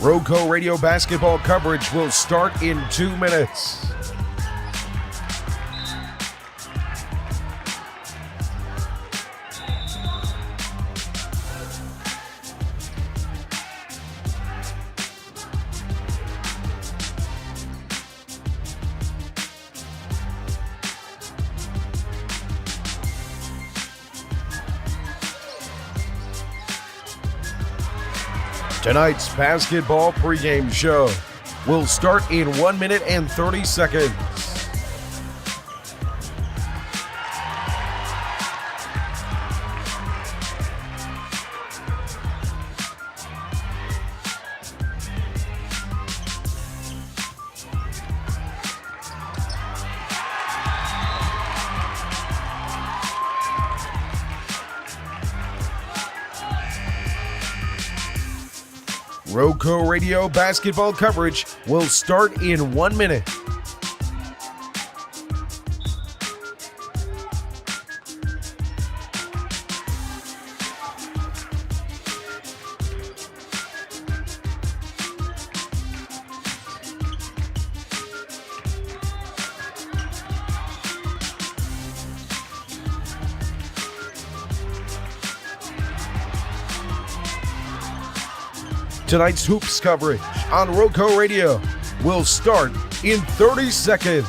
RoCo Radio basketball coverage will start in 2 minutes. Tonight's basketball pregame show will start in 1 minute and 30 seconds. RoCo Radio basketball coverage will start in 1 minute. Tonight's hoops coverage on RoCo Radio will start in 30 seconds.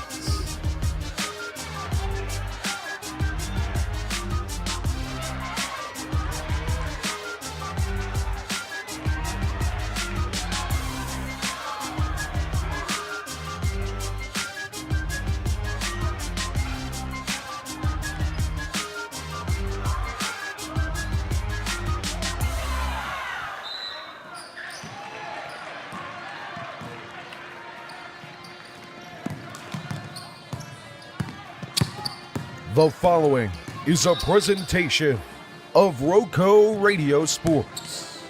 The following is a presentation of RoCo Radio Sports.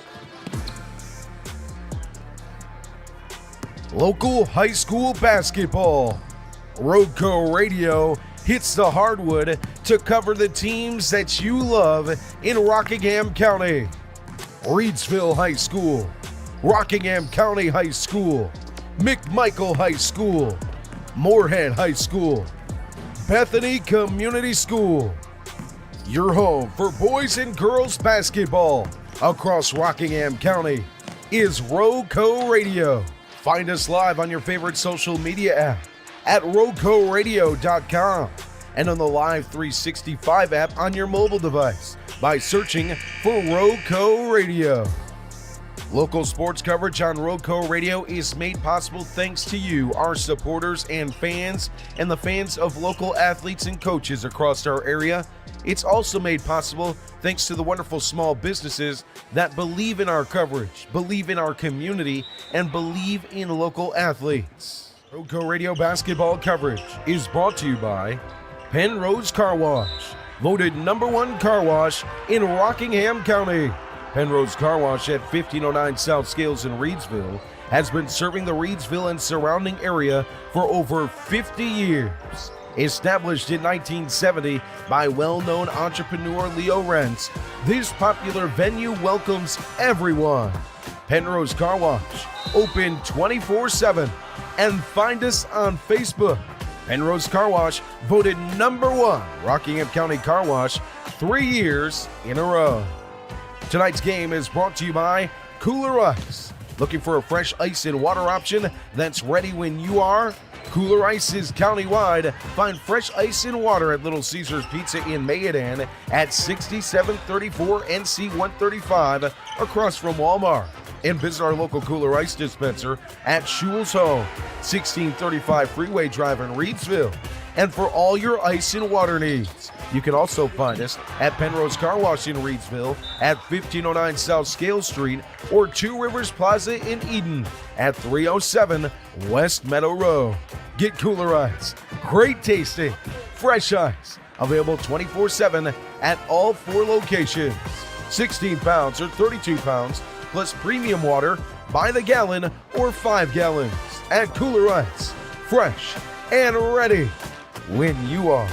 Local high school basketball. RoCo Radio hits the hardwood to cover the teams that you love in Rockingham County. Reidsville High School, Rockingham County High School, McMichael High School, Moorhead High School, Bethany Community School. Your home for boys and girls basketball across Rockingham County is RoCo Radio. Find us live on your favorite social media app at RoCoRadio.com and on the Live 365 app on your mobile device by searching for RoCo Radio. Local sports coverage on RoCo Radio is made possible thanks to you, our supporters and fans, and the fans of local athletes and coaches across our area. It's also made possible thanks to the wonderful small businesses that believe in our coverage, believe in our community, and believe in local athletes. RoCo Radio basketball coverage is brought to you by Pennrose Carwash, voted #1 car wash in Rockingham County. Pennrose Carwash at 1509 South Scales in Reidsville has been serving the Reidsville and surrounding area for over 50 years. Established in 1970 by well-known entrepreneur Leo Rentz, this popular venue welcomes everyone. Pennrose Carwash, open 24/7, and find us on Facebook. Pennrose Carwash, voted #1 Rockingham County Car Wash 3 years in a row. Tonight's game is brought to you by Cooler Ice. Looking for a fresh ice and water option that's ready when you are? Cooler Ice is countywide. Find fresh ice and water at Little Caesars Pizza in Mayodan at 6734 NC 135 across from Walmart. And visit our local Cooler Ice dispenser at Schuyl's Home, 1635 Freeway Drive in Reidsville. And for all your ice and water needs, you can also find us at Pennrose Carwash in Reidsville at 1509 South Scale Street or Two Rivers Plaza in Eden at 307 West Meadow Road. Get Cooler Ice, great tasting, fresh ice, available 24/7 at all 4 locations. 16 pounds or 32 pounds plus premium water by the gallon or 5 gallons at Cooler Ice, fresh and ready when you are.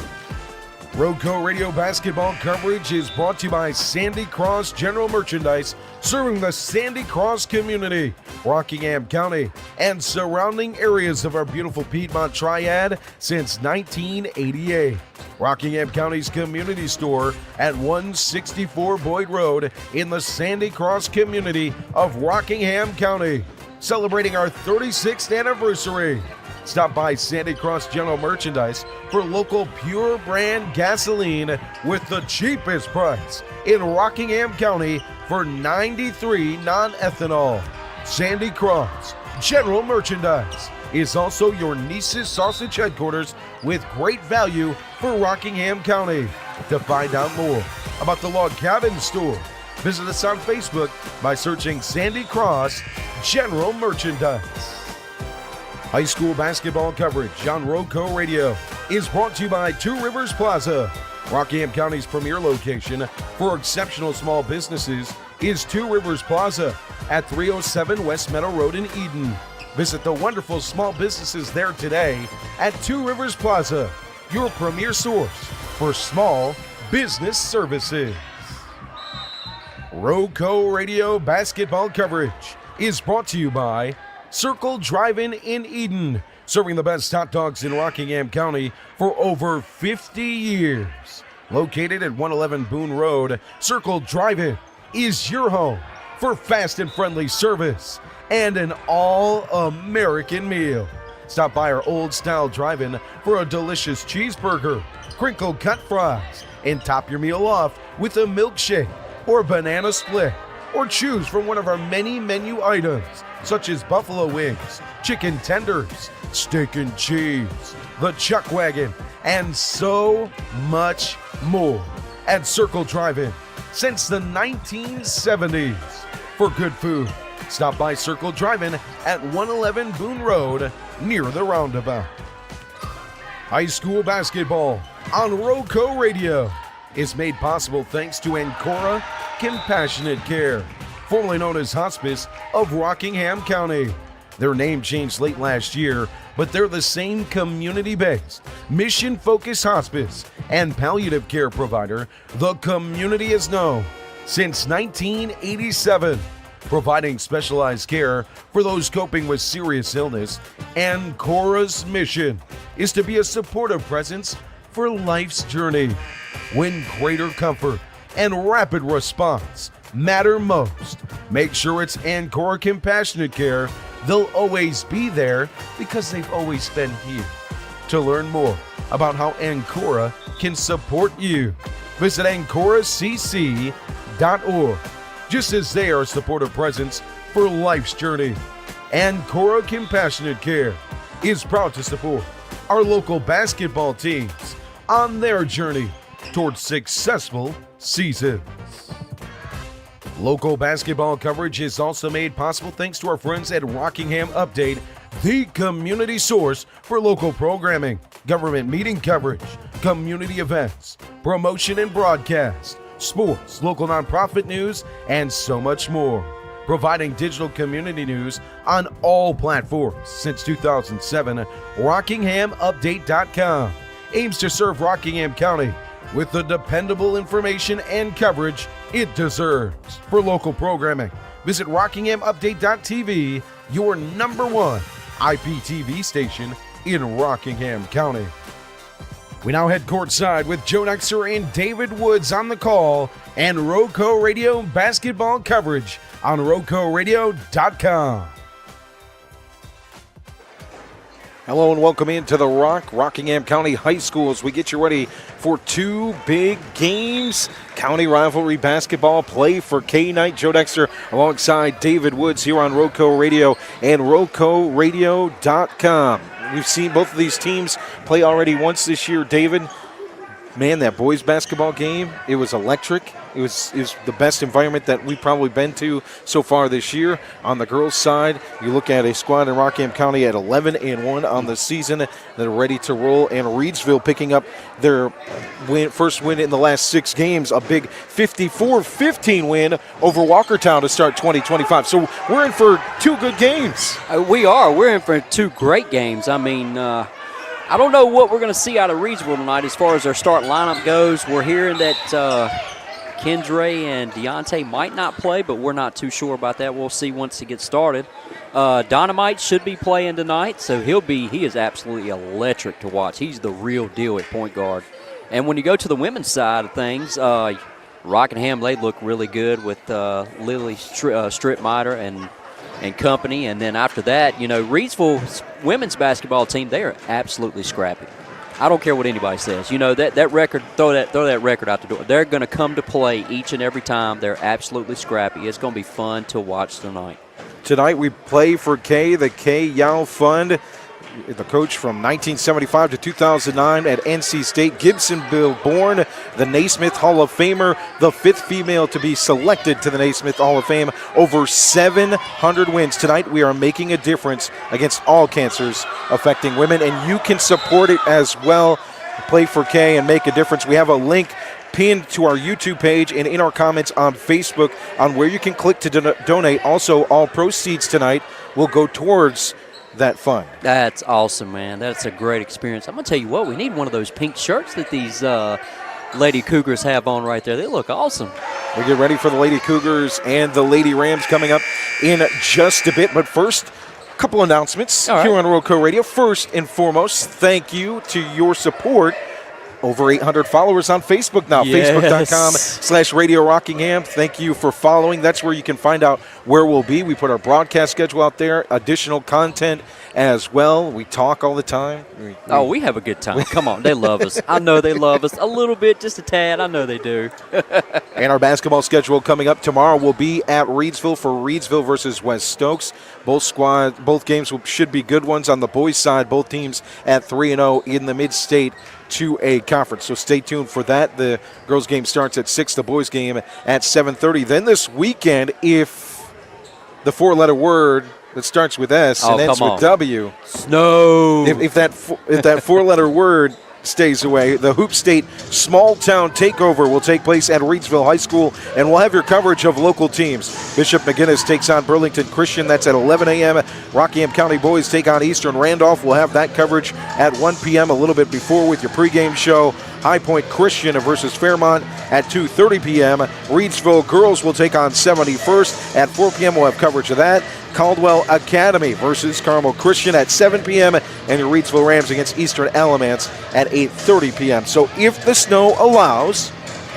RoCo Radio basketball coverage is brought to you by Sandy Cross General Merchandise, serving the Sandy Cross community, Rockingham County, and surrounding areas of our beautiful Piedmont Triad since 1988. Rockingham County's community store at 164 Boyd Road in the Sandy Cross community of Rockingham County, celebrating our 36th anniversary. Stop by Sandy Cross General Merchandise for local pure brand gasoline with the cheapest price in Rockingham County for 93 non-ethanol. Sandy Cross General Merchandise is also your Nice's sausage headquarters with great value for Rockingham County. To find out more about the Log Cabin Store, visit us on Facebook by searching Sandy Cross General Merchandise. High school basketball coverage on RoCo Radio is brought to you by Two Rivers Plaza. Rockingham County's premier location for exceptional small businesses is Two Rivers Plaza at 307 West Meadow Road in Eden. Visit the wonderful small businesses there today at Two Rivers Plaza, your premier source for small business services. RoCo Radio basketball coverage is brought to you by Circle Drive-In in Eden, serving the best hot dogs in Rockingham County for over 50 years. Located at 111 Boone Road, Circle Drive-In is your home for fast and friendly service and an all-American meal. Stop by our old-style drive-in for a delicious cheeseburger, crinkle cut fries, and top your meal off with a milkshake or banana split, or choose from one of our many menu items such as buffalo wings, chicken tenders, steak and cheese, the chuck wagon, and so much more at Circle Drive-In since the 1970s. For good food, stop by Circle Drive-In at 111 Boone Road near the roundabout. High school basketball on RoCo Radio is made possible thanks to Ancora Compassionate Care, formerly known as Hospice of Rockingham County. Their name changed late last year, but they're the same community-based, mission-focused hospice and palliative care provider the community has known since 1987, providing specialized care for those coping with serious illness. Ancora's mission is to be a supportive presence for life's journey when greater comfort and rapid response matter most. Make sure it's Ancora Compassionate Care. They'll always be there because they've always been here. To learn more about how Ancora can support you, visit AncoraCC.org. Just as they are a supportive presence for life's journey, Ancora Compassionate Care is proud to support our local basketball teams on their journey towards successful seasons. Local basketball coverage is also made possible thanks to our friends at Rockingham Update, the community source for local programming, government meeting coverage, community events, promotion and broadcast, sports, local nonprofit news, and so much more. Providing digital community news on all platforms since 2007, RockinghamUpdate.com aims to serve Rockingham County with the dependable information and coverage it deserves. For local programming, visit RockinghamUpdate.tv, your #1 IPTV station in Rockingham County. We now head courtside with Joe Dexter and David Woods on the call and RoCo Radio basketball coverage on RoCoRadio.com. Hello and welcome into the Rockingham County High School as we get you ready for two big games. County rivalry basketball play for K-Night. Joe Dexter alongside David Woods here on RoCo Radio and RoCoRadio.com. We've seen both of these teams play already once this year. David, man, that boys basketball game, it was electric. It was the best environment that we've probably been to so far this year. On the girls' side, you look at a squad in Rockingham County at 11-1 on the season. They're ready to roll, and Reidsville picking up their first win in the last 6 games, a big 54-15 win over Walkertown to start 2025. So we're in for 2 good games. We are. We're in for 2 great games. I mean, I don't know what we're going to see out of Reidsville tonight as far as their start lineup goes. We're hearing that Kendra and Deontay might not play, but we're not too sure about that. We'll see once it gets started. Dynamite should be playing tonight, so he is absolutely electric to watch. He's the real deal at point guard. And when you go to the women's side of things, Rockingham, they look really good with Lily Stripmiter and company. And then after that, Reidsville's women's basketball team, they are absolutely scrappy. I don't care what anybody says. That record, throw that record out the door. They're going to come to play each and every time. They're absolutely scrappy. It's going to be fun to watch tonight. Tonight we play for the Kay Yow Fund. The coach from 1975 to 2009 at NC State, Gibsonville born, the Naismith Hall of Famer, the 5th female to be selected to the Naismith Hall of Fame, over 700 wins. Tonight we are making a difference against all cancers affecting women, and you can support it as well. Play for Kay and make a difference. We have a link pinned to our YouTube page and in our comments on Facebook on where you can click to donate. Also, all proceeds tonight will go towards that fund. That's awesome, man. That's a great experience. I'm going to tell you what, we need one of those pink shirts that these Lady Cougars have on right there. They look awesome. We get ready for the Lady Cougars and the Lady Rams coming up in just a bit. But first, a couple announcements here on RoCo Radio. First and foremost, thank you to your support. Over 800 followers on Facebook now. Yes. Facebook.com/Radio Rockingham. Thank you for following. That's where you can find out where we'll be. We put our broadcast schedule out there, additional content as well. We talk all the time. We have a good time. Come on, they love us. I know they love us a little bit, just a tad. I know they do. And our basketball schedule coming up tomorrow will be at Reidsville for Reidsville versus West Stokes. Both games should be good ones on the boys' side. Both teams at 3-0 in the Mid-State 2A conference. So stay tuned for that. The girls' game starts at 6, the boys' game at 7:30. Then this weekend, if the 4-letter word that starts with S and ends with W, snow. If that 4-letter word stays away, the Hoop State Small Town Takeover will take place at Reidsville High School, and we'll have your coverage of local teams. Bishop McGinnis takes on Burlington Christian. That's at 11 a.m. Rockingham County boys take on Eastern Randolph. We'll have that coverage at 1 p.m. a little bit before with your pregame show. High Point Christian versus Fairmont at 2:30 p.m. Reidsville girls will take on 71st at 4 p.m. We'll have coverage of that. Caldwell Academy versus Carmel Christian at 7 p.m. and your Reidsville Rams against Eastern Alamance at 8:30 p.m. So if the snow allows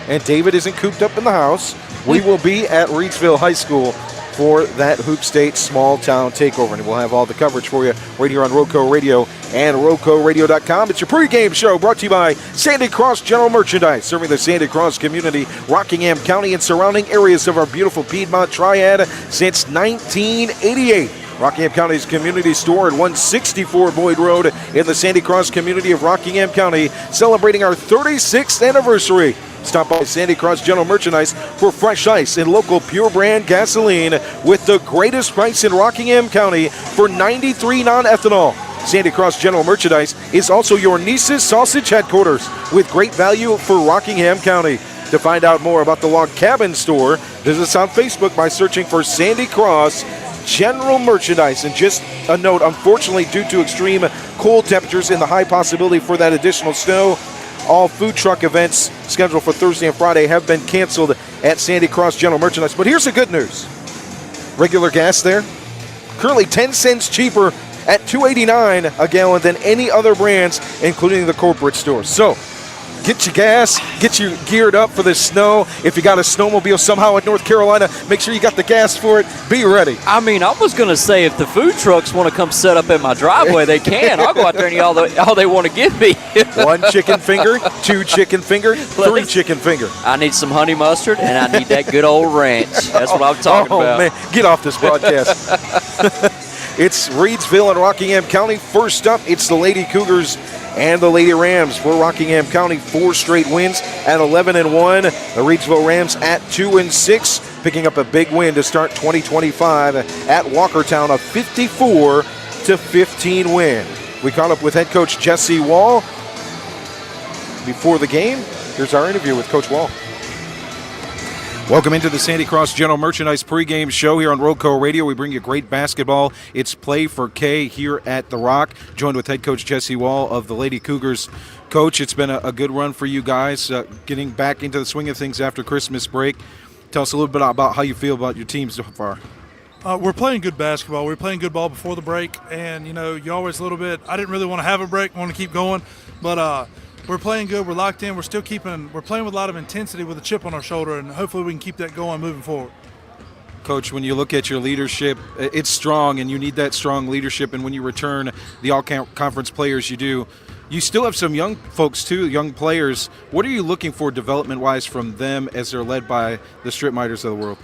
and David isn't cooped up in the house, we will be at Reidsville High School for that Hoop State Small Town Takeover. And we'll have all the coverage for you right here on RoCo Radio and RoCoRadio.com. It's your pregame show brought to you by Sandy Cross General Merchandise, serving the Sandy Cross community, Rockingham County, and surrounding areas of our beautiful Piedmont Triad since 1988. Rockingham County's community store at 164 Boyd Road in the Sandy Cross community of Rockingham County, celebrating our 36th anniversary. Stop by Sandy Cross General Merchandise for fresh ice and local pure brand gasoline with the greatest price in Rockingham County for 93 non-ethanol. Sandy Cross General Merchandise is also your Nice's Sausage headquarters with great value for Rockingham County. To find out more about the Log Cabin store, visit us on Facebook by searching for Sandy Cross General Merchandise. And just a note, unfortunately, due to extreme cold temperatures and the high possibility for that additional snow, all food truck events scheduled for Thursday and Friday have been canceled at Sandy Cross General Merchandise. But here's the good news. Regular gas there, currently 10 cents cheaper at $2.89 a gallon than any other brands, including the corporate stores. So get your gas, get you geared up for this snow. If you got a snowmobile somehow in North Carolina, make sure you got the gas for it. Be ready. I mean, I was going to say if the food trucks want to come set up in my driveway, they can. I'll go out there and eat all they want to give me. 1 chicken finger, 2 chicken finger, 3 chicken finger. I need some honey mustard, and I need that good old ranch. That's what I'm talking about. Oh, man, get off this broadcast. It's Reidsville and Rockingham County. First up, it's the Lady Cougars and the Lady Rams. For Rockingham County, 4 straight wins at 11-1. The Reidsville Rams at 2-6, picking up a big win to start 2025 at Walkertown, a 54-15 win. We caught up with head coach Jesse Wall before the game. Here's our interview with Coach Wall. Welcome into the Sandy Cross General Merchandise pregame show here on RoCo Radio. We bring you great basketball. It's Play for Kay here at The Rock, joined with head coach Jesse Wall of the Lady Cougars. Coach, it's been a good run for you guys, getting back into the swing of things after Christmas break. Tell us a little bit about how you feel about your team so far. We're playing good basketball. We were playing good ball before the break, and, you always a little bit – I didn't really want to have a break, want to keep going, but we're playing good. We're locked in. We're playing with a lot of intensity with a chip on our shoulder, and hopefully we can keep that going moving forward. Coach, when you look at your leadership, it's strong, and you need that strong leadership, and when you return the all-conference players you do, you still have some young folks too, young players. What are you looking for development-wise from them as they're led by the Stripmiters of the world?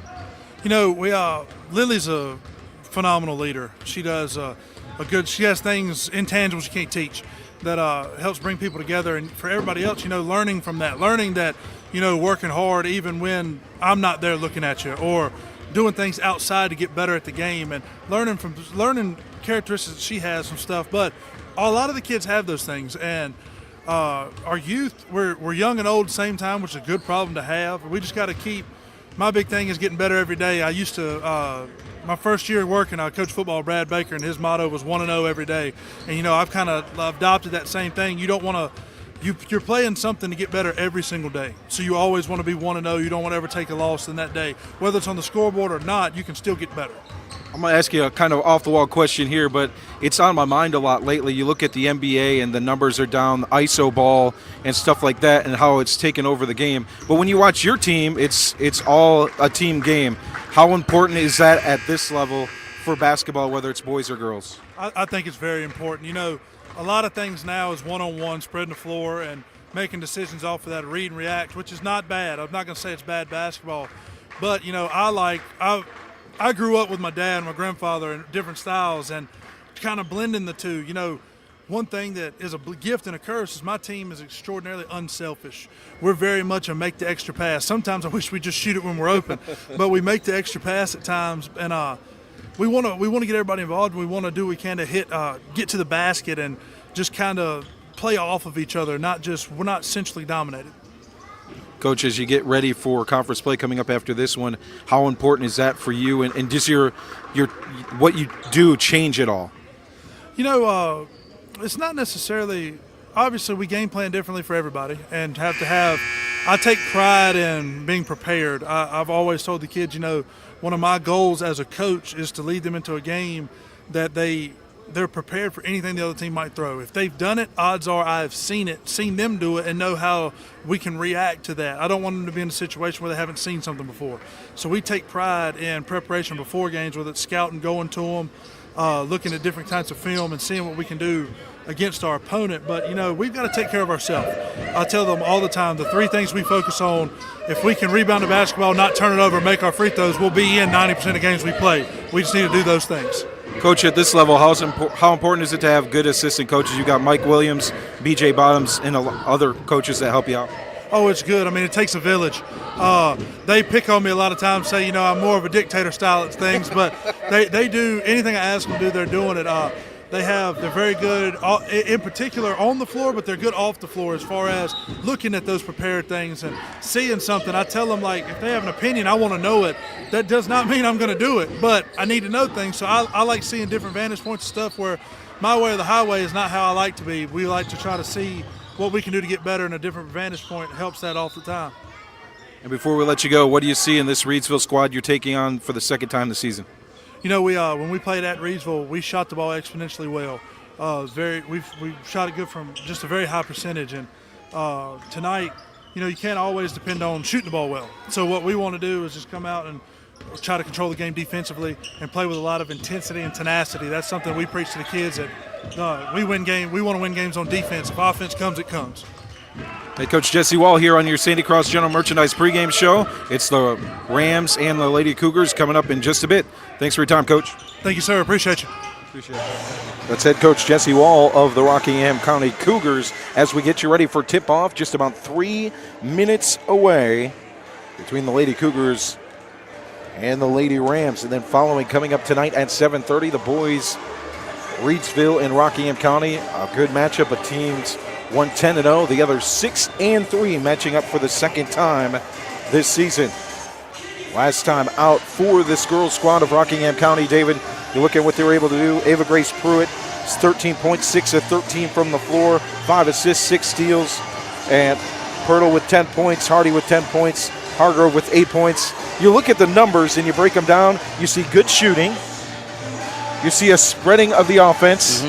Lily's a phenomenal leader. She does she has things intangibles you can't teach that helps bring people together. And for everybody else, learning from that, working hard even when I'm not there looking at you, or doing things outside to get better at the game, and learning characteristics that she has from stuff. But a lot of the kids have those things, and our youth, we're young and old at the same time, which is a good problem to have. We just got to keep. My big thing is getting better every day. I used to, my first year working, I coached football with Brad Baker, and his motto was 1-0 every day. And, I've kind of adopted that same thing. You don't want to, you're playing something to get better every single day. So you always want to be 1-0. You don't want to ever take a loss in that day. Whether it's on the scoreboard or not, you can still get better. I'm going to ask you a kind of off-the-wall question here, but it's on my mind a lot lately. You look at the NBA and the numbers are down, the ISO ball and stuff like that, and how it's taken over the game. But when you watch your team, it's all a team game. How important is that at this level for basketball, whether it's boys or girls? I think it's very important. A lot of things now is one-on-one, spreading the floor and making decisions off of that, read and react, which is not bad. I'm not going to say it's bad basketball. But, I grew up with my dad and my grandfather in different styles, and kind of blending the two. One thing that is a gift and a curse is my team is extraordinarily unselfish. We're very much a make the extra pass. Sometimes I wish we just shoot it when we're open, but we make the extra pass at times, and we want to get everybody involved. We want to do what we can to get to the basket and just kind of play off of each other. We're not centrally dominated. Coach, as you get ready for conference play coming up after this one, how important is that for you? And does your what you do change at all? It's not necessarily – obviously we game plan differently for everybody and I take pride in being prepared. I've always told the kids, one of my goals as a coach is to lead them into a game that they're prepared for anything the other team might throw. If they've done it, odds are I've seen them do it and know how we can react to that. I don't want them to be in a situation where they haven't seen something before. So we take pride in preparation before games, whether it's scouting, going to them, looking at different kinds of film and seeing what we can do against our opponent. But, we've got to take care of ourselves. I tell them all the time, the three things we focus on, if we can rebound the basketball, not turn it over, make our free throws, we'll be in 90% of games we play. We just need to do those things. Coach, at this level, how important is it to have good assistant coaches? You got Mike Williams, BJ Bottoms, and other coaches that help you out. Oh, it's good. It takes a village. They pick on me a lot of times, say, I'm more of a dictator style at things, but they do anything I ask them to do, they're doing it. They're very good, in particular on the floor, but they're good off the floor as far as looking at those prepared things and seeing something. I tell them, if they have an opinion, I want to know it. That does not mean I'm going to do it, but I need to know things. So I like seeing different vantage points and stuff where my way or the highway is not how I like to be. We like to try to see what we can do to get better, and a different vantage point helps that all the time. And before we let you go, what do you see in this Reidsville squad you're taking on for the second time this season? When we played at Reidsville, we shot the ball exponentially well. We shot it good from just a very high percentage. And tonight, you can't always depend on shooting the ball well. So what we want to do is just come out and try to control the game defensively and play with a lot of intensity and tenacity. That's something we preach to the kids, that we want to win games on defense. If offense comes, it comes. Hey, Coach Jesse Wall here on your Sandy Cross General Merchandise pregame show. It's the Rams and the Lady Cougars coming up in just a bit. Thanks for your time, Coach. Thank you, sir. Appreciate you. That's head coach Jesse Wall of the Rockingham County Cougars as we get you ready for tip-off just about 3 minutes away between the Lady Cougars and the Lady Rams. And then following, coming up tonight at 7:30, the boys, Reidsville and Rockingham County. A good matchup of teams, one 10-0, the other 6-3, matching up for the second time this season. Last time out for this girls squad of Rockingham County, David, you look at what they were able to do. Ava Grace Pruitt is 13 points, 6 of 13 from the floor, 5 assists, 6 steals. And Pirtle with 10 points, Hardy with 10 points, Hargrove with 8 points. You look at the numbers and you break them down, you see good shooting. You see a spreading of the offense,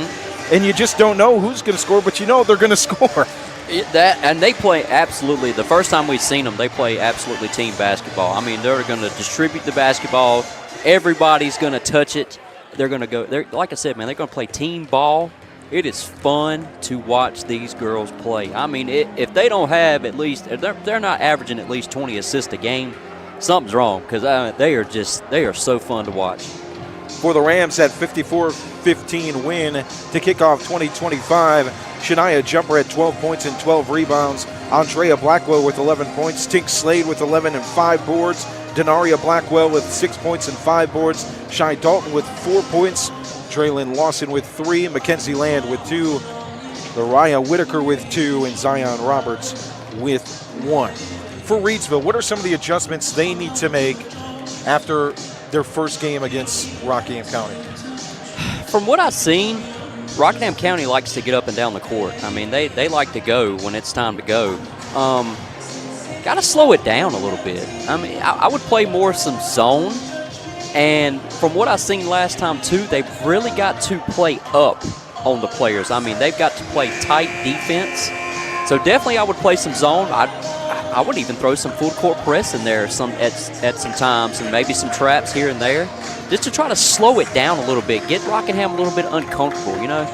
and you just don't know who's going to score, but you know they're going to score. And they play absolutely, the first time we've seen them, they play absolutely team basketball. I mean, they're going to distribute the basketball. Everybody's going to touch it. They're going to go, like I said, man, they're going to play team ball. It is fun to watch these girls play. I mean, if they don't have at least, they're not averaging at least 20 assists a game, something's wrong, because they are so fun to watch. For the Rams, that 54-15 win to kick off 2025. Shania Jumper had 12 points and 12 rebounds. Andrea Blackwell with 11 points. Tink Slade with 11 and 5 boards. Denaria Blackwell with 6 points and 5 boards. Shy Dalton with 4 points. Traylon Lawson with 3. Mackenzie Land with 2. Lariah Whitaker with 2. And Zion Roberts with 1. For Reidsville, what are some of the adjustments they need to make after their first game against Rockingham County? From what I've seen, Rockingham County likes to get up and down the court. I mean, they like to go when it's time to go. Got to slow it down a little bit. I mean, I would play more some zone. And from what I've seen last time, too, they've really got to play up on the players. I mean, they've got to play tight defense. So definitely I would play some zone. I would even throw some full court press in there at some times, and maybe some traps here and there, just to try to slow it down a little bit, get Rockingham a little bit uncomfortable, you know.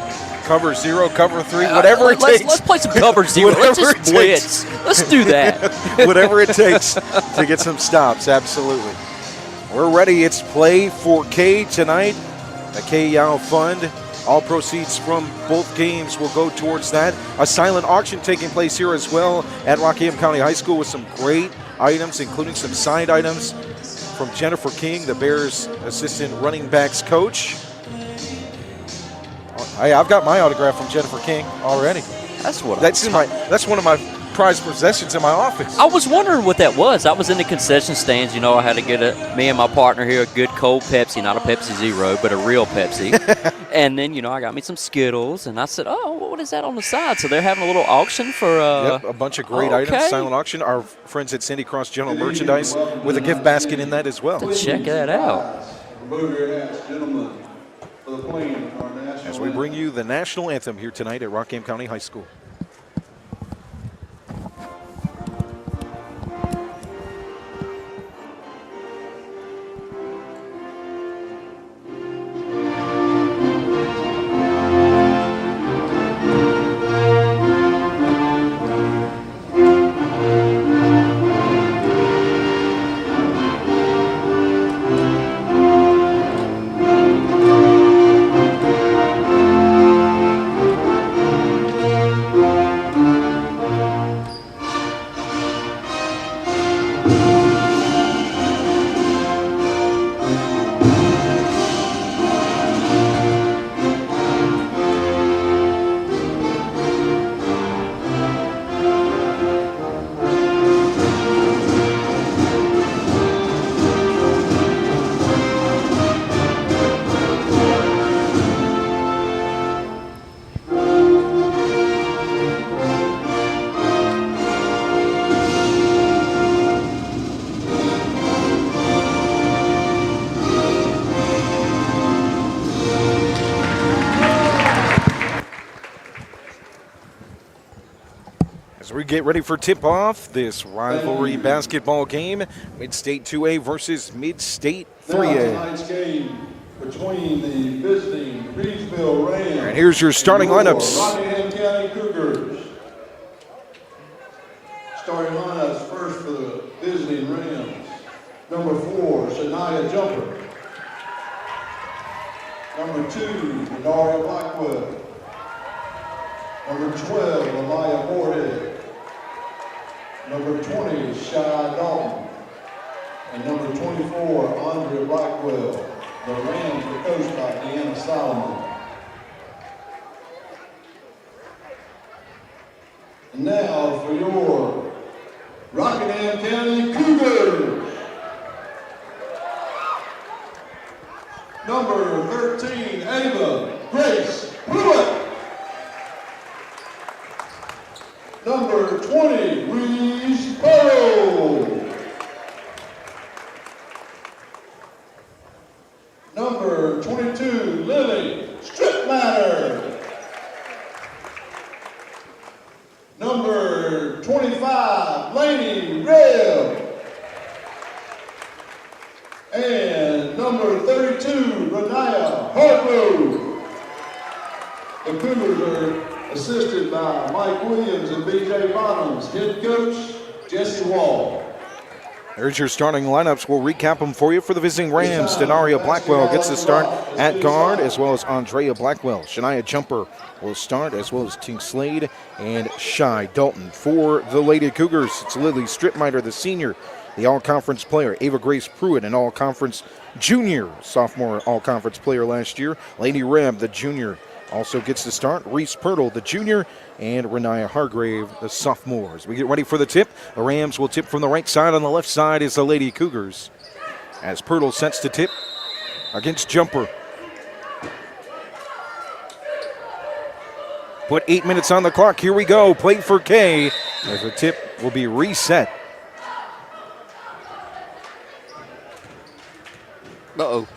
Cover 0, cover 3, whatever it takes. Let's play some cover 0. Let's just blitz. Let's do that. Whatever it takes to get some stops, absolutely. We're ready. It's play for Kay tonight. The Kay Yow Fund. All proceeds from both games will go towards that. A silent auction taking place here as well at Rockingham County High School with some great items, including some signed items from Jennifer King, the Bears assistant running backs coach. I've got my autograph from Jennifer King already. That's one of my prized possessions in my office. I was wondering what that was. I was in the concession stands. You know, I had to get me and my partner here a good cold Pepsi, not a Pepsi Zero, but a real Pepsi. And then, you know, I got me some Skittles, and I said, oh, what is that on the side? So they're having a little auction for a bunch of great items, silent auction. Our friends at Sandy Cross General Merchandise with a gift basket in that as well. Check that out. As we bring you the national anthem here tonight at Rockingham County High School. As we get ready for tip-off this rivalry basketball game, Mid-State 2A versus Mid-State 3A. Tonight's game between the visiting Reidsville Rams and here's your starting lineups. Rockingham County Cougars. Starting lineups first for the visiting Rams. Number 4, Shania Jumper. Number 2, Denaria Blackwell. Number 12, Amaya Moorhead. Number 20, Shy Dalton. And number 24, Andrea Blackwell. The Rams are coached by Deanna Solomon. And now for your Rockingham County Cougars. Number 13, Ava Grace Pruitt. Number 20, Reese Pearl. Number 22, Lily Stripmatter. Number 25, Lainey Reb. And number 32, Renaya Hargrove. The Cougars are assisted by Mike Williams and B.J. Bottoms. Head coach, Jesse Wall. There's your starting lineups. We'll recap them for you for the visiting Rams. Denaria Blackwell gets the start at guard, as well as Andrea Blackwell. Shania Jumper will start, as well as Tink Slade and Shy Dalton. For the Lady Cougars, it's Lily Stripmiter, the senior, the all-conference player. Ava Grace Pruitt, an all-conference junior, sophomore all-conference player last year. Lady Reb, the junior, also gets the start. Reese Pirtle, the junior, and Renaya Hargrave, the sophomores. We get ready for the tip. The Rams will tip from the right side. On the left side is the Lady Cougars, as Pirtle sets to tip against Jumper. Put 8 minutes on the clock. Here we go. Play for Kay, as the tip will be reset. Uh-oh.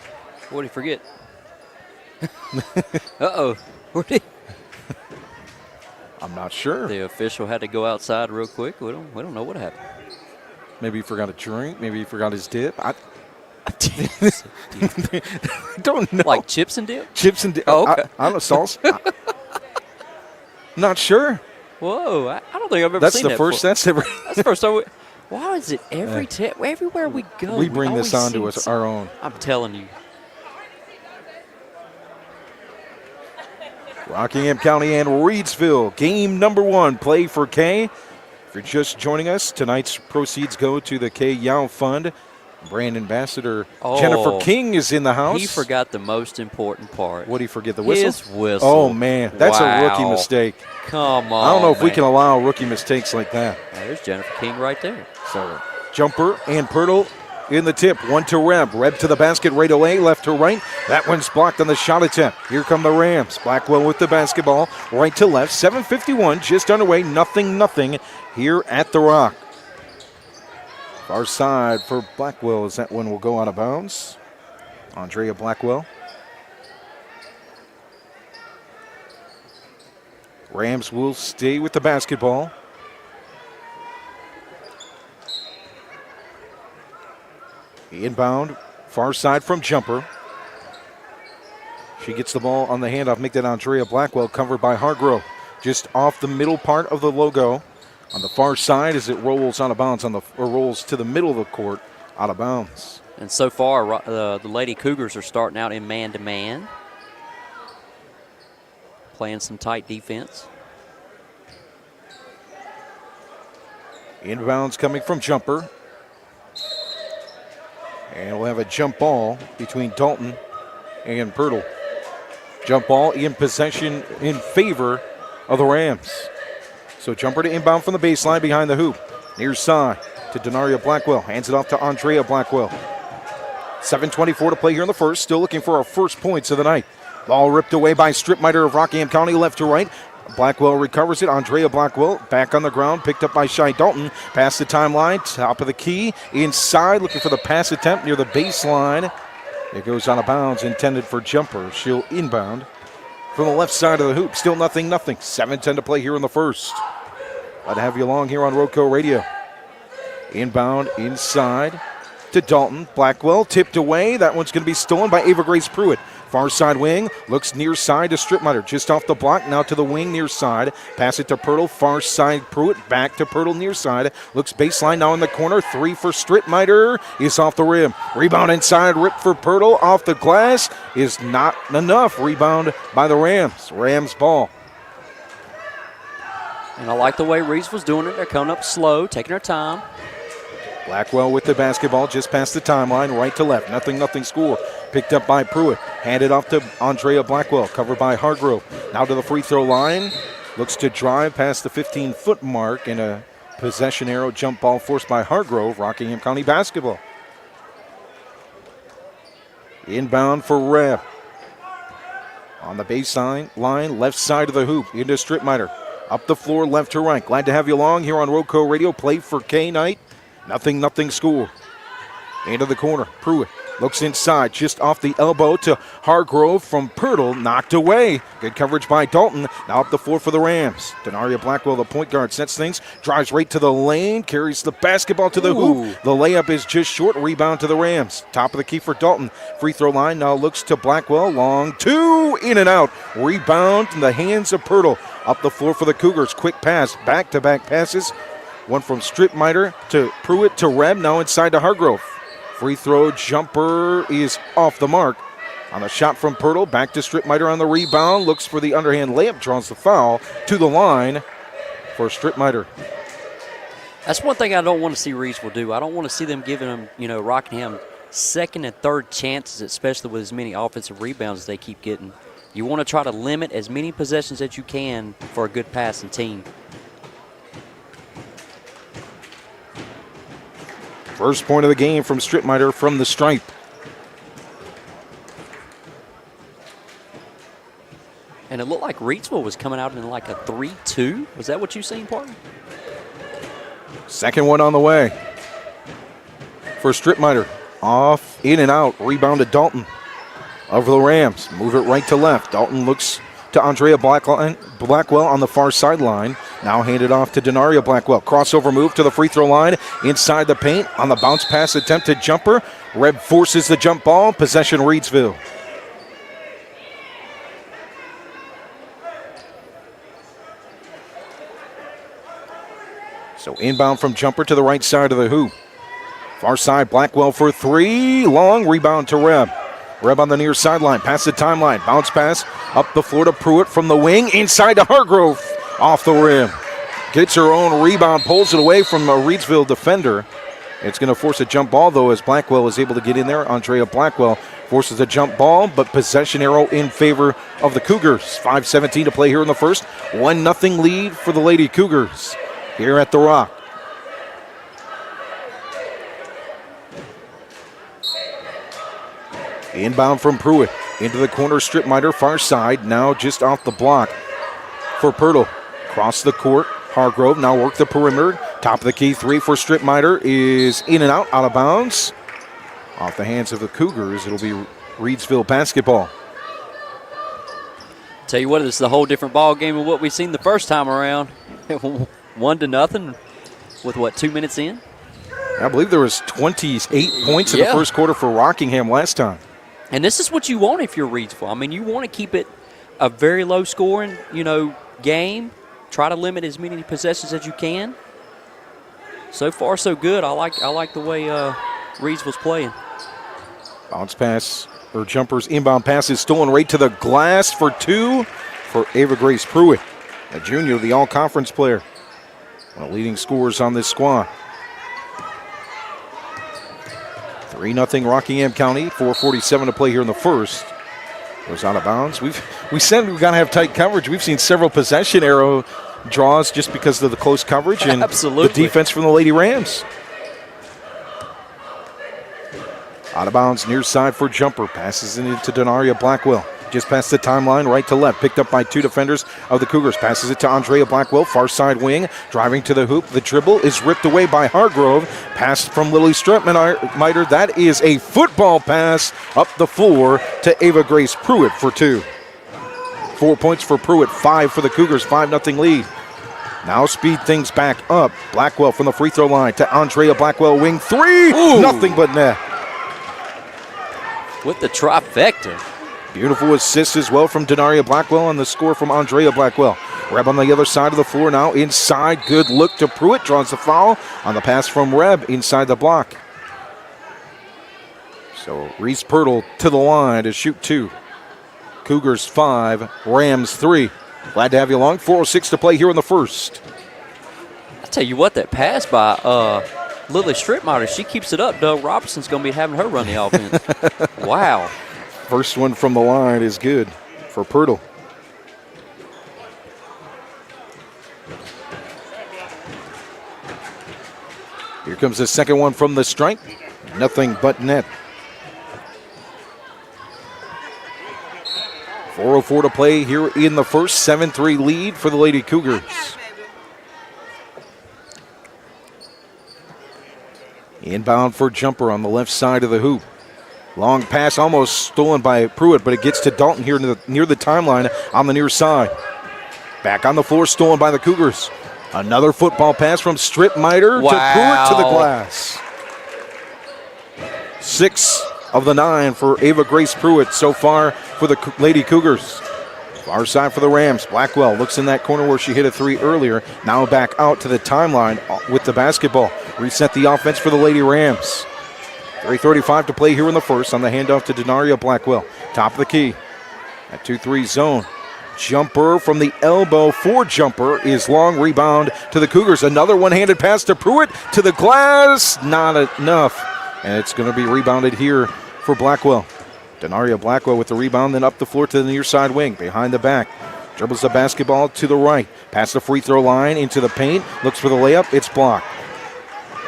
What did he forget? Uh-oh. Where did I'm not sure. the official had to go outside real quick? We don't know what happened. Maybe he forgot a drink. Maybe he forgot his dip. I don't know. Like chips and dip? Chips and dip. Oh, okay. I don't know, sauce. Not sure. Whoa, I don't think I've ever That's seen the that first. before. That's ever. That's the first time. Why is it everywhere we go? We bring this always on to see us our own. I'm telling you. Rockingham County and Reidsville, game number 1, play for Kay. If you're just joining us, tonight's proceeds go to the Kay Yow Fund. Brand Ambassador Jennifer King is in the house. He forgot the most important part. What did he forget, the whistle? His whistle. Oh, man, that's a rookie mistake. Come on, I don't know if we man. can allow rookie mistakes like that. There's Jennifer King right there. So, Jumper and Pirtle in the tip. One to Reb. Reb to the basket right away, left to right. That one's blocked on the shot attempt. Here come the Rams. Blackwell with the basketball, right to left. 7:51 just underway. Nothing here at the Rock. Far side for Blackwell as that one will go out of bounds. Andrea Blackwell. Rams will stay with the basketball. Inbound, far side from Jumper. She gets the ball on the handoff. Make that Andrea Blackwell, covered by Hargrove. Just off the middle part of the logo. On the far side as it rolls out of bounds, or rolls to the middle of the court, out of bounds. And so far, the Lady Cougars are starting out in man-to-man. Playing some tight defense. Inbounds coming from Jumper. And we'll have a jump ball between Dalton and Pirtle. Jump ball in possession in favor of the Rams. So Jumper to inbound from the baseline behind the hoop. Near side to Denaria Blackwell. Hands it off to Andrea Blackwell. 7:24 to play here in the first. Still looking for our first points of the night. Ball ripped away by Stripmiter of Rockingham County, left to right. Blackwell recovers it. Andrea Blackwell back on the ground, picked up by Shy Dalton. Past the timeline, top of the key. Inside, looking for the pass attempt near the baseline. It goes out of bounds, intended for Jumper. She'll inbound from the left side of the hoop. Still nothing. 7:10 to play here in the first. Glad to have you along here on RoCo Radio. Inbound inside to Dalton. Blackwell tipped away. That one's going to be stolen by Ava Grace Pruitt. Far side wing, looks near side to Stripmiter. Just off the block, now to the wing near side. Pass it to Pirtle, far side Pruitt, back to Pirtle near side. Looks baseline now in the corner, 3 for Stripmiter. Is off the rim. Rebound inside, rip for Pirtle, off the glass. Is not enough. Rebound by the Rams. Rams ball. And I like the way Reese was doing it. They're coming up slow, taking their time. Blackwell with the basketball just past the timeline, right to left. Nothing score. Picked up by Pruitt. Handed off to Andrea Blackwell, covered by Hargrove. Now to the free throw line. Looks to drive past the 15-foot mark, and a possession arrow jump ball forced by Hargrove. Rockingham County basketball. Inbound for Reb. On the baseline line, left side of the hoop, into Strittmeyer. Up the floor, left to right. Glad to have you along here on RoCo Radio. Play for K Knight. Nothing score. Into the corner. Pruitt looks inside, just off the elbow to Hargrove from Pirtle. Knocked away. Good coverage by Dalton. Now up the floor for the Rams. Denaria Blackwell, the point guard, sets things. Drives right to the lane. Carries the basketball to the hoop. The layup is just short. Rebound to the Rams. Top of the key for Dalton. Free throw line now looks to Blackwell. Long two. In and out. Rebound in the hands of Pirtle. Up the floor for the Cougars. Quick pass. Back-to-back passes. One from Strittmeyer to Pruitt to Reb. Now inside to Hargrove. Free throw jumper is off the mark. On the shot from Pirtle, back to Strittmeyer on the rebound. Looks for the underhand layup, draws the foul to the line for Strittmeyer. That's one thing I don't want to see Reidsville do. I don't want to see them giving them, Rockingham second and third chances, especially with as many offensive rebounds as they keep getting. You want to try to limit as many possessions as you can for a good passing team. First point of the game from Strittmeyer from the stripe. And it looked like Reidsville was coming out in like a 3-2. Was that what you seen, partner? Second one on the way for Strittmeyer. Off, in and out. Rebound to Dalton. Over the Rams. Move it right to left. Dalton looks to Andrea Blackwell on the far sideline. Now handed off to Denaria Blackwell. Crossover move to the free throw line. Inside the paint on the bounce pass attempted jumper. Reb forces the jump ball. Possession Reidsville. So inbound from jumper to the right side of the hoop. Far side Blackwell for three. Long rebound to Reb. Reb on the near sideline. Past the timeline. Bounce pass up the floor to Pruitt from the wing. Inside to Hargrove. Off the rim. Gets her own rebound. Pulls it away from a Reidsville defender. It's going to force a jump ball, though, as Blackwell is able to get in there. Andrea Blackwell forces a jump ball, but possession arrow in favor of the Cougars. 5:17 to play here in the first. 1-0 lead for the Lady Cougars here at the Rock. Inbound from Pruitt. Into the corner, Strittmeyer, far side. Now just off the block for Pirtle. Cross the court. Hargrove now work the perimeter. Top of the key three for Strittmeyer is in and out of bounds. Off the hands of the Cougars, it'll be Reidsville basketball. Tell you what, this is a whole different ball game than what we've seen the first time around. 1-0 with what, 2 minutes in? I believe there was 28 points in the first quarter for Rockingham last time. And this is what you want if you're Reidsville. I mean, you want to keep it a very low scoring, game. Try to limit as many possessions as you can. So far, so good. I like the way Reidsville's playing. Bounce pass, or jumper's inbound pass is stolen right to the glass for two for Ava Grace Pruitt, a junior, the all-conference player. One of the leading scorers on this squad. 3-0 Rockingham County, 4:47 to play here in the first. Goes out of bounds. We said we've got to have tight coverage. We've seen several possession arrow draws just because of the close coverage and the defense from the Lady Rams. Out of bounds, near side for jumper. Passes it into Denaria Blackwell. Just past the timeline, right to left. Picked up by two defenders of the Cougars. Passes it to Andrea Blackwell, far side wing. Driving to the hoop. The dribble is ripped away by Hargrove. Pass from Lily Strittmeyer. That is a football pass up the floor to Ava Grace Pruitt for two. 4 points for Pruitt, 5 for the Cougars, 5-0 lead. Now speed things back up. Blackwell from the free throw line to Andrea Blackwell, wing three. Ooh. Nothing but net. With the trifecta. Beautiful assist as well from Denaria Blackwell on the score from Andrea Blackwell. Reb on the other side of the floor now. Inside, good look to Pruitt. Draws the foul on the pass from Reb inside the block. So Reese Pirtle to the line to shoot two. Cougars 5, Rams 3. Glad to have you along. 4:06 to play here in the first. I tell you what, that pass by Lily Strittmeyer, she keeps it up. Doug Robertson's going to be having her run the offense. Wow. First one from the line is good for Pirtle. Here comes the second one from the stripe. Nothing but net. 4:04 to play here in the first. 7-3 lead for the Lady Cougars. Inbound for Jumper on the left side of the hoop. Long pass almost stolen by Pruitt, but it gets to Dalton here near the timeline on the near side. Back on the floor, stolen by the Cougars. Another football pass from Strittmeyer to Pruitt to the glass. 6 of the 9 for Ava Grace Pruitt so far for the Lady Cougars. Far side for the Rams. Blackwell looks in that corner where she hit a 3 earlier. Now back out to the timeline with the basketball. Reset the offense for the Lady Rams. 3:35 to play here in the first on the handoff to Denaria Blackwell. Top of the key. At 2-3 zone. Jumper from the elbow for Jumper is long. Rebound to the Cougars. Another one-handed pass to Pruitt to the glass. Not enough. And it's going to be rebounded here for Blackwell. Denaria Blackwell with the rebound, then up the floor to the near side wing. Behind the back. Dribbles the basketball to the right. Past the free throw line into the paint. Looks for the layup. It's blocked.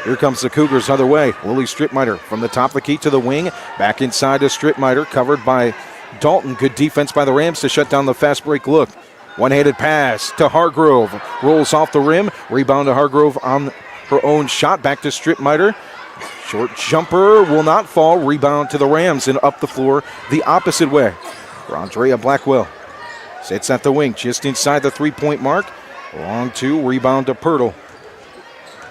Here comes the Cougars other way. Lily Strittmeyer from the top of the key to the wing. Back inside to Strittmeyer, covered by Dalton. Good defense by the Rams to shut down the fast break look. One-handed pass to Hargrove. Rolls off the rim. Rebound to Hargrove on her own shot. Back to Strittmeyer. Short jumper will not fall. Rebound to the Rams and up the floor the opposite way. For Andrea Blackwell. Sits at the wing just inside the three-point mark. Long two. Rebound to Pirtle.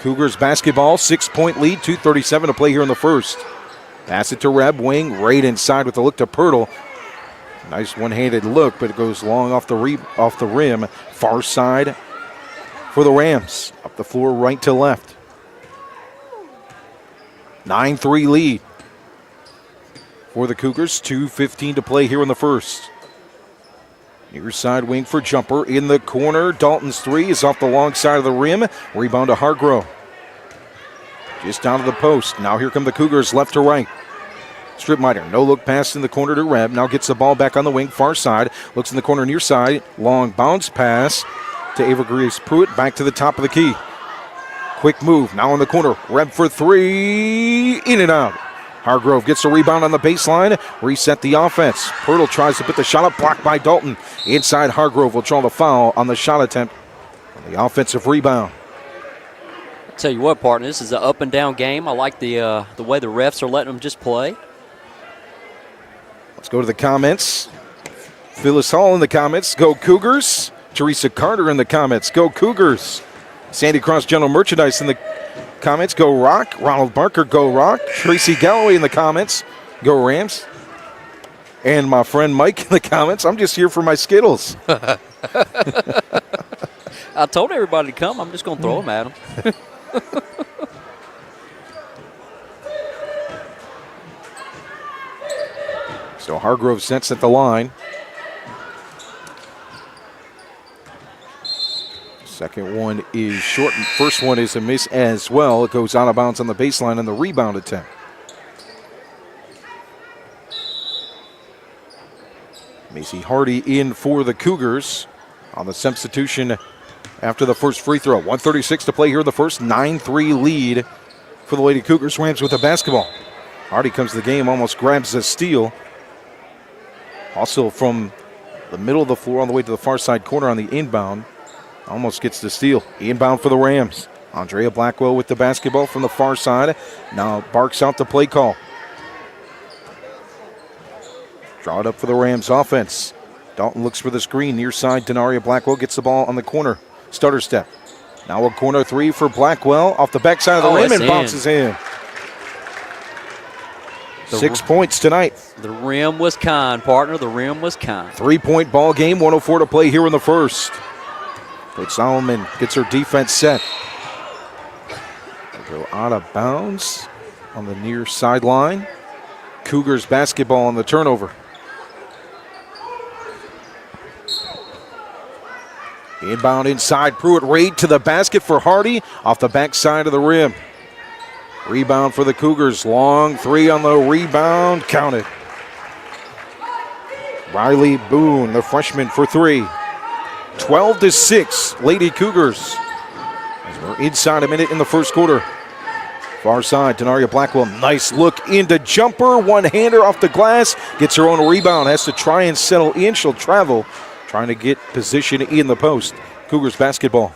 Cougars basketball, 6-point lead, 2:37 to play here in the first. Pass it to Reb, wing, right inside with the look to Pirtle. Nice one-handed look, but it goes long off the rim. Far side for the Rams. Up the floor, right to left. 9-3 lead for the Cougars, 2:15 to play here in the first. Near side wing for Jumper in the corner. Dalton's 3 is off the long side of the rim. Rebound to Hargrove. Just down to the post. Now here come the Cougars left to right. Strittmeyer, no look pass in the corner to Reb. Now gets the ball back on the wing, far side. Looks in the corner near side. Long bounce pass to Ava Grace Pruitt. Back to the top of the key. Quick move. Now in the corner. Reb for 3. In and out. Hargrove gets a rebound on the baseline. Reset the offense. Pirtle tries to put the shot up. Blocked by Dalton. Inside, Hargrove will draw the foul on the shot attempt on the offensive rebound. I'll tell you what, partner, this is an up and down game. I like the way the refs are letting them just play. Let's go to the comments. Phyllis Hall in the comments. Go Cougars. Teresa Carter in the comments. Go Cougars. Sandy Cross General Merchandise in the comments. Go Rock. Ronald Barker. Go Rock. Tracy Galloway in the comments. Go Rams. And my friend Mike in the comments. I'm just here for my Skittles. I told everybody to come. I'm just going to throw them at them. So Hargrove sets at the line. Second one is short. First one is a miss as well. It goes out of bounds on the baseline on the rebound attempt. Macy Hardy in for the Cougars on the substitution after the first free throw. 1:36 to play here in the first. 9-3 lead for the Lady Cougars. Rams with the basketball. Hardy comes to the game, almost grabs a steal. Also from the middle of the floor all the way to the far side corner on the inbound. Almost gets the steal. Inbound for the Rams. Andrea Blackwell with the basketball from the far side. Now barks out the play call. Draw it up for the Rams offense. Dalton looks for the screen. Near side, Denaria Blackwell gets the ball on the corner. Stutter step. Now a corner 3 for Blackwell. Off the backside of the rim and bounces in. 6 points tonight. The rim was kind, partner. The rim was kind. 3-point ball game. 1:04 to play here in the first. Coach Solomon gets her defense set. They'll go out of bounds on the near sideline. Cougars basketball on the turnover. Inbound inside. Pruitt right to the basket for Hardy. Off the backside of the rim. Rebound for the Cougars. Long 3 on the rebound. Counted. Riley Boone, the freshman, for 3. 12-6, Lady Cougars. As we're inside a minute in the first quarter. Far side, Denaria Blackwell. Nice look into Jumper. One-hander off the glass. gets her own rebound, has to try and settle in. She'll travel, trying to get position in the post. Cougars basketball.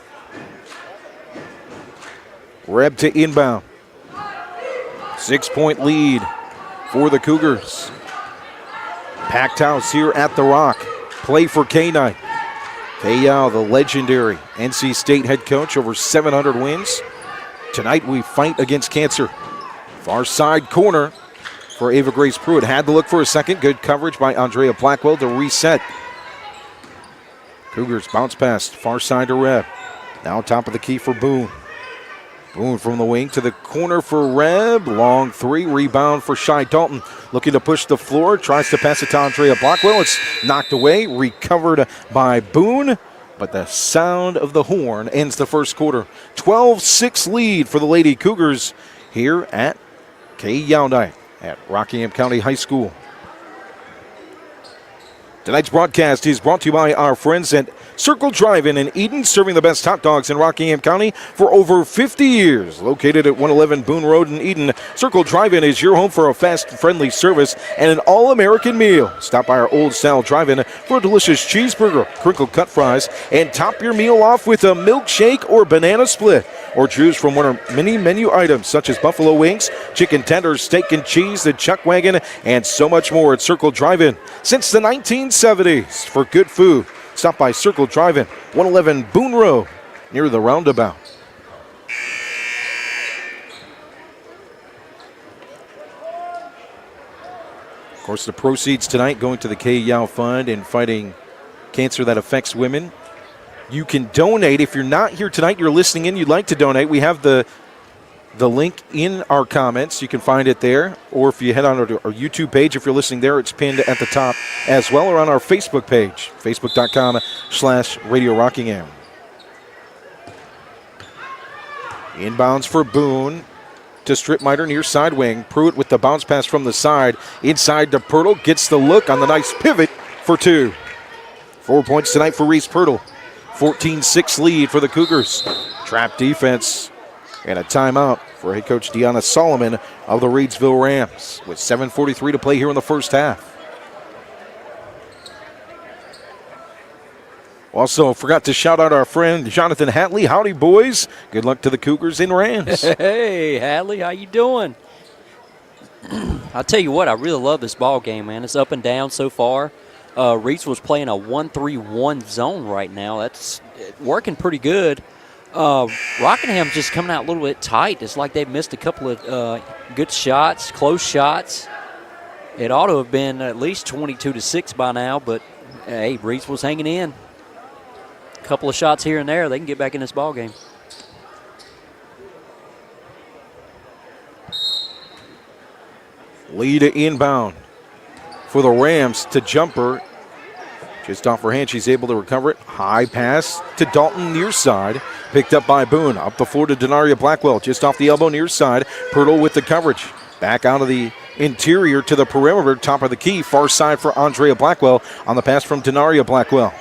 Reb to inbound. 6-point lead for the Cougars. Packed house here at the Rock. Play for K-Knight. Kay Yow, the legendary NC State head coach, over 700 wins. Tonight we fight against cancer. Far side corner for Ava Grace Pruitt. Had to look for a second. Good coverage by Andrea Blackwell to reset. Cougars bounce pass. Far side to Reb. Now top of the key for Boone. Boone from the wing to the corner for Reb. Long three. Rebound for Shy Dalton. Looking to push the floor. Tries to pass it to Andrea Blackwell. It's knocked away. Recovered by Boone. But the sound of the horn ends the first quarter. 12-6 lead for the Lady Cougars here at Kay Yow Night at Rockingham County High School. Tonight's broadcast is brought to you by our friends at Circle Drive-In in Eden, serving the best hot dogs in Rockingham County for over 50 years. Located at 111 Boone Road in Eden, Circle Drive-In is your home for a fast, friendly service and an all-American meal. Stop by our old-style drive-in for a delicious cheeseburger, crinkle cut fries, and top your meal off with a milkshake or banana split. Or choose from one of many menu items such as buffalo wings, chicken tenders, steak and cheese, the chuck wagon, and so much more at Circle Drive-In. Since the 1970s, for good food, stop by Circle Drive-In, 111 Boone Road, near the roundabout. Of course, the proceeds tonight going to the Kay Yow Fund in fighting cancer that affects women. You can donate. If you're not here tonight, you're listening in, you'd like to donate, we have the link in our comments. You can find it there. Or if you head on our YouTube page, if you're listening there, it's pinned at the top as well, or on our Facebook page, facebook.com/Radio Rockingham. Inbounds for Boone to Stripmiter near side wing. Pruitt with the bounce pass from the side. Inside to Pirtle. Gets the look on the nice pivot for two. 4 points tonight for Reese Pirtle. 14-6 lead for the Cougars. Trap defense and a timeout for head coach Deanna Solomon of the Reidsville Rams with 7:43 to play here in the first half. Also, forgot to shout out our friend Jonathan Hatley. Howdy, boys. Good luck to the Cougars in Rams. Hey, Hadley, how you doing? I'll tell you what, I really love this ball game, man. It's up and down so far. Reidsville's playing a 1-3-1 zone right now. That's working pretty good. Rockingham's just coming out a little bit tight. It's like they've missed a couple of good shots, close shots. It ought to have been at least 22-6 by now, but hey, Reidsville's hanging in. A couple of shots here and there, they can get back in this ball game. Lead inbound for the Rams to Jumper. Just off her hand, she's able to recover it. High pass to Dalton near side. Picked up by Boone. Up the floor to Denaria Blackwell. Just off the elbow near side. Pirtle with the coverage. Back out of the interior to the perimeter. Top of the key. Far side for Andrea Blackwell on the pass from Denaria Blackwell.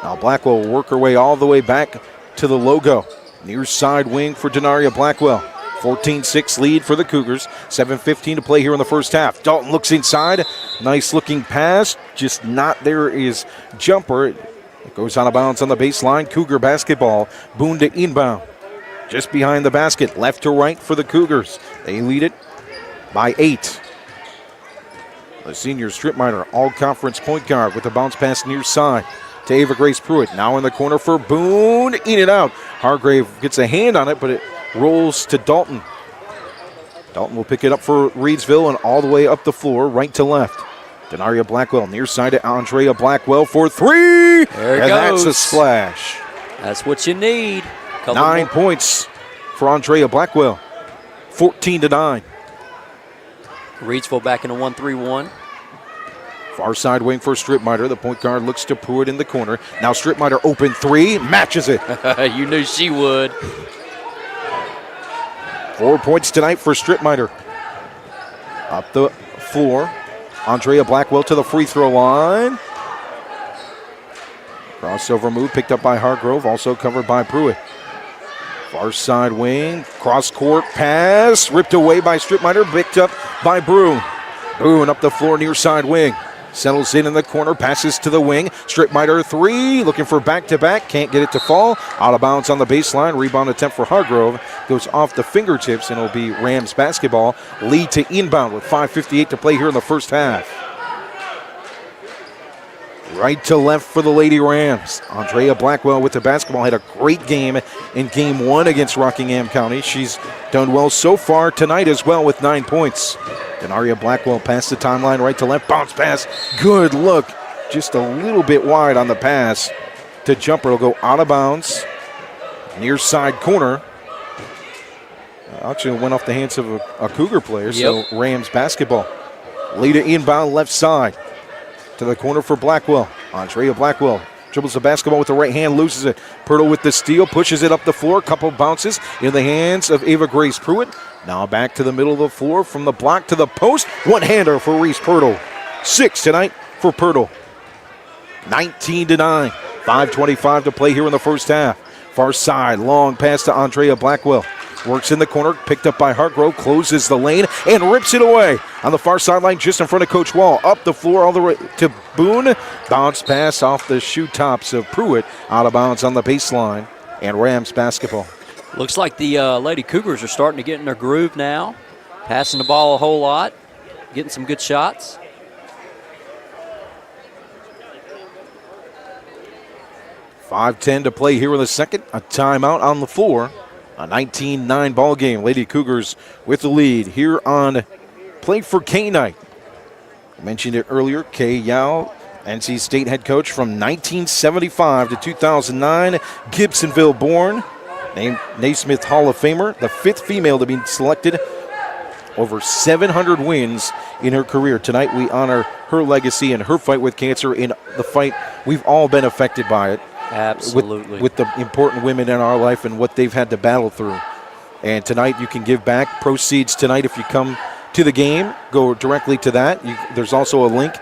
Now Blackwell will work her way all the way back to the logo. Near side wing for Denaria Blackwell. 14-6 lead for the Cougars. 7:15 to play here in the first half. Dalton looks inside. Nice looking pass. Just not there is Jumper. It goes out of bounds on the baseline. Cougar basketball. Boone to inbound. Just behind the basket. Left to right for the Cougars. They lead it by 8. The senior Stripminer, all-conference point guard with the bounce pass near side to Ava Grace Pruitt. Now in the corner for Boone. In and out. Hargrave gets a hand on it, but it rolls to Dalton. Dalton will pick it up for Reidsville and all the way up the floor, right to left. Denaria Blackwell near side to Andrea Blackwell for three. There it and goes. That's a splash. That's what you need. 9 points for Andrea Blackwell. 14-9. Reidsville back in a 1-3-1. Far side wing for Stripmiter. The point guard looks to Pruitt in the corner. Now Stripmiter open three, matches it. You knew she would. 4 points tonight for Stripmiter. Up the floor. Andrea Blackwell to the free throw line. Crossover move picked up by Hargrove, also covered by Pruitt. Far side wing, cross court pass, ripped away by Stripmiter, picked up by Brew. Boone up the floor near side wing. Settles in the corner, passes to the wing. Strittmeyer 3, looking for back-to-back. Can't get it to fall. Out of bounds on the baseline. Rebound attempt for Hargrove. Goes off the fingertips, and it'll be Rams basketball. Lead to inbound with 5:58 to play here in the first half. Right to left for the Lady Rams. Andrea Blackwell with the basketball had a great game in game 1 against Rockingham County. She's done well so far tonight as well with 9 points. Denaria Blackwell past the timeline, right to left, bounce pass. Good look, just a little bit wide on the pass to Jumper. It'll go out of bounds, near side corner. Actually went off the hands of a Cougar player, so Rams basketball. Lead inbound left side. To the corner for Blackwell. Andrea Blackwell dribbles the basketball with the right hand, loses it. Pirtle with the steal, pushes it up the floor. Couple bounces in the hands of Ava Grace Pruitt. Now back to the middle of the floor from the block to the post. One-hander for Reese Pirtle. 6 tonight for Pirtle. 19-9. 5:25 to play here in the first half. Far side, long pass to Andrea Blackwell. Works in the corner, picked up by Hargrove, closes the lane, and rips it away. On the far sideline, just in front of Coach Wall. Up the floor all the way to Boone. Bounce pass off the shoe tops of Pruitt. Out of bounds on the baseline. And Rams basketball. Looks like the Lady Cougars are starting to get in their groove now. Passing the ball a whole lot. Getting some good shots. .5:10 to play here in the second. A timeout on the floor. A 19-9 ball game. Lady Cougars with the lead here on Play for K Night. I mentioned it earlier. Kay Yow, NC State head coach from 1975 to 2009. Gibsonville born. Named Naismith Hall of Famer. The 5th female to be selected. Over 700 wins in her career. Tonight we honor her legacy and her fight with cancer, in the fight we've all been affected by it. Absolutely. With the important women in our life and what they've had to battle through. And tonight you can give back. Proceeds tonight, if you come to the game, go directly to that. There's also a link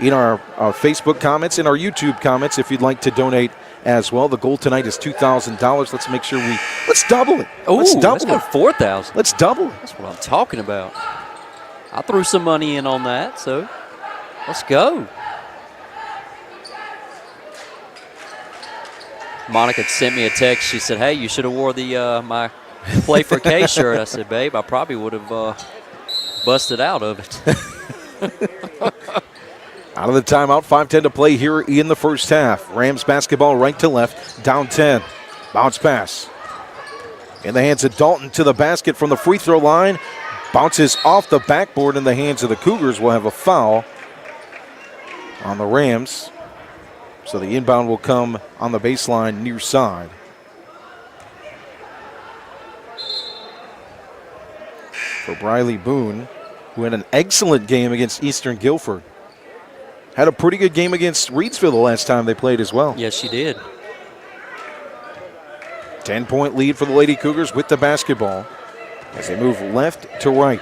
in our Facebook comments, in our YouTube comments, if you'd like to donate as well. The goal tonight is $2,000. Let's make sure let's double it. Let's double it. $4,000. Let's double it. That's what I'm talking about. I threw some money in on that, so let's go. Monica sent me a text. She said, "Hey, you should have wore the my Play for K shirt." I said, "Babe, I probably would have busted out of it." Out of the timeout, 5:10 to play here in the first half. Rams basketball right to left, down 10. Bounce pass. In the hands of Dalton to the basket from the free throw line. Bounces off the backboard in the hands of the Cougars. Will have a foul on the Rams. So the inbound will come on the baseline near side. For Briley Boone, who had an excellent game against Eastern Guilford. Had a pretty good game against Reidsville the last time they played as well. Yes, she did. 10-point lead for the Lady Cougars with the basketball as they move left to right.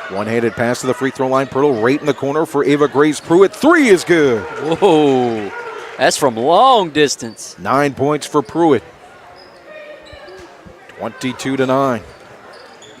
One-handed pass to the free throw line. Pirtle right in the corner for Ava Grace Pruitt. 3 is good. Whoa, that's from long distance. 9 points for Pruitt. 22-9.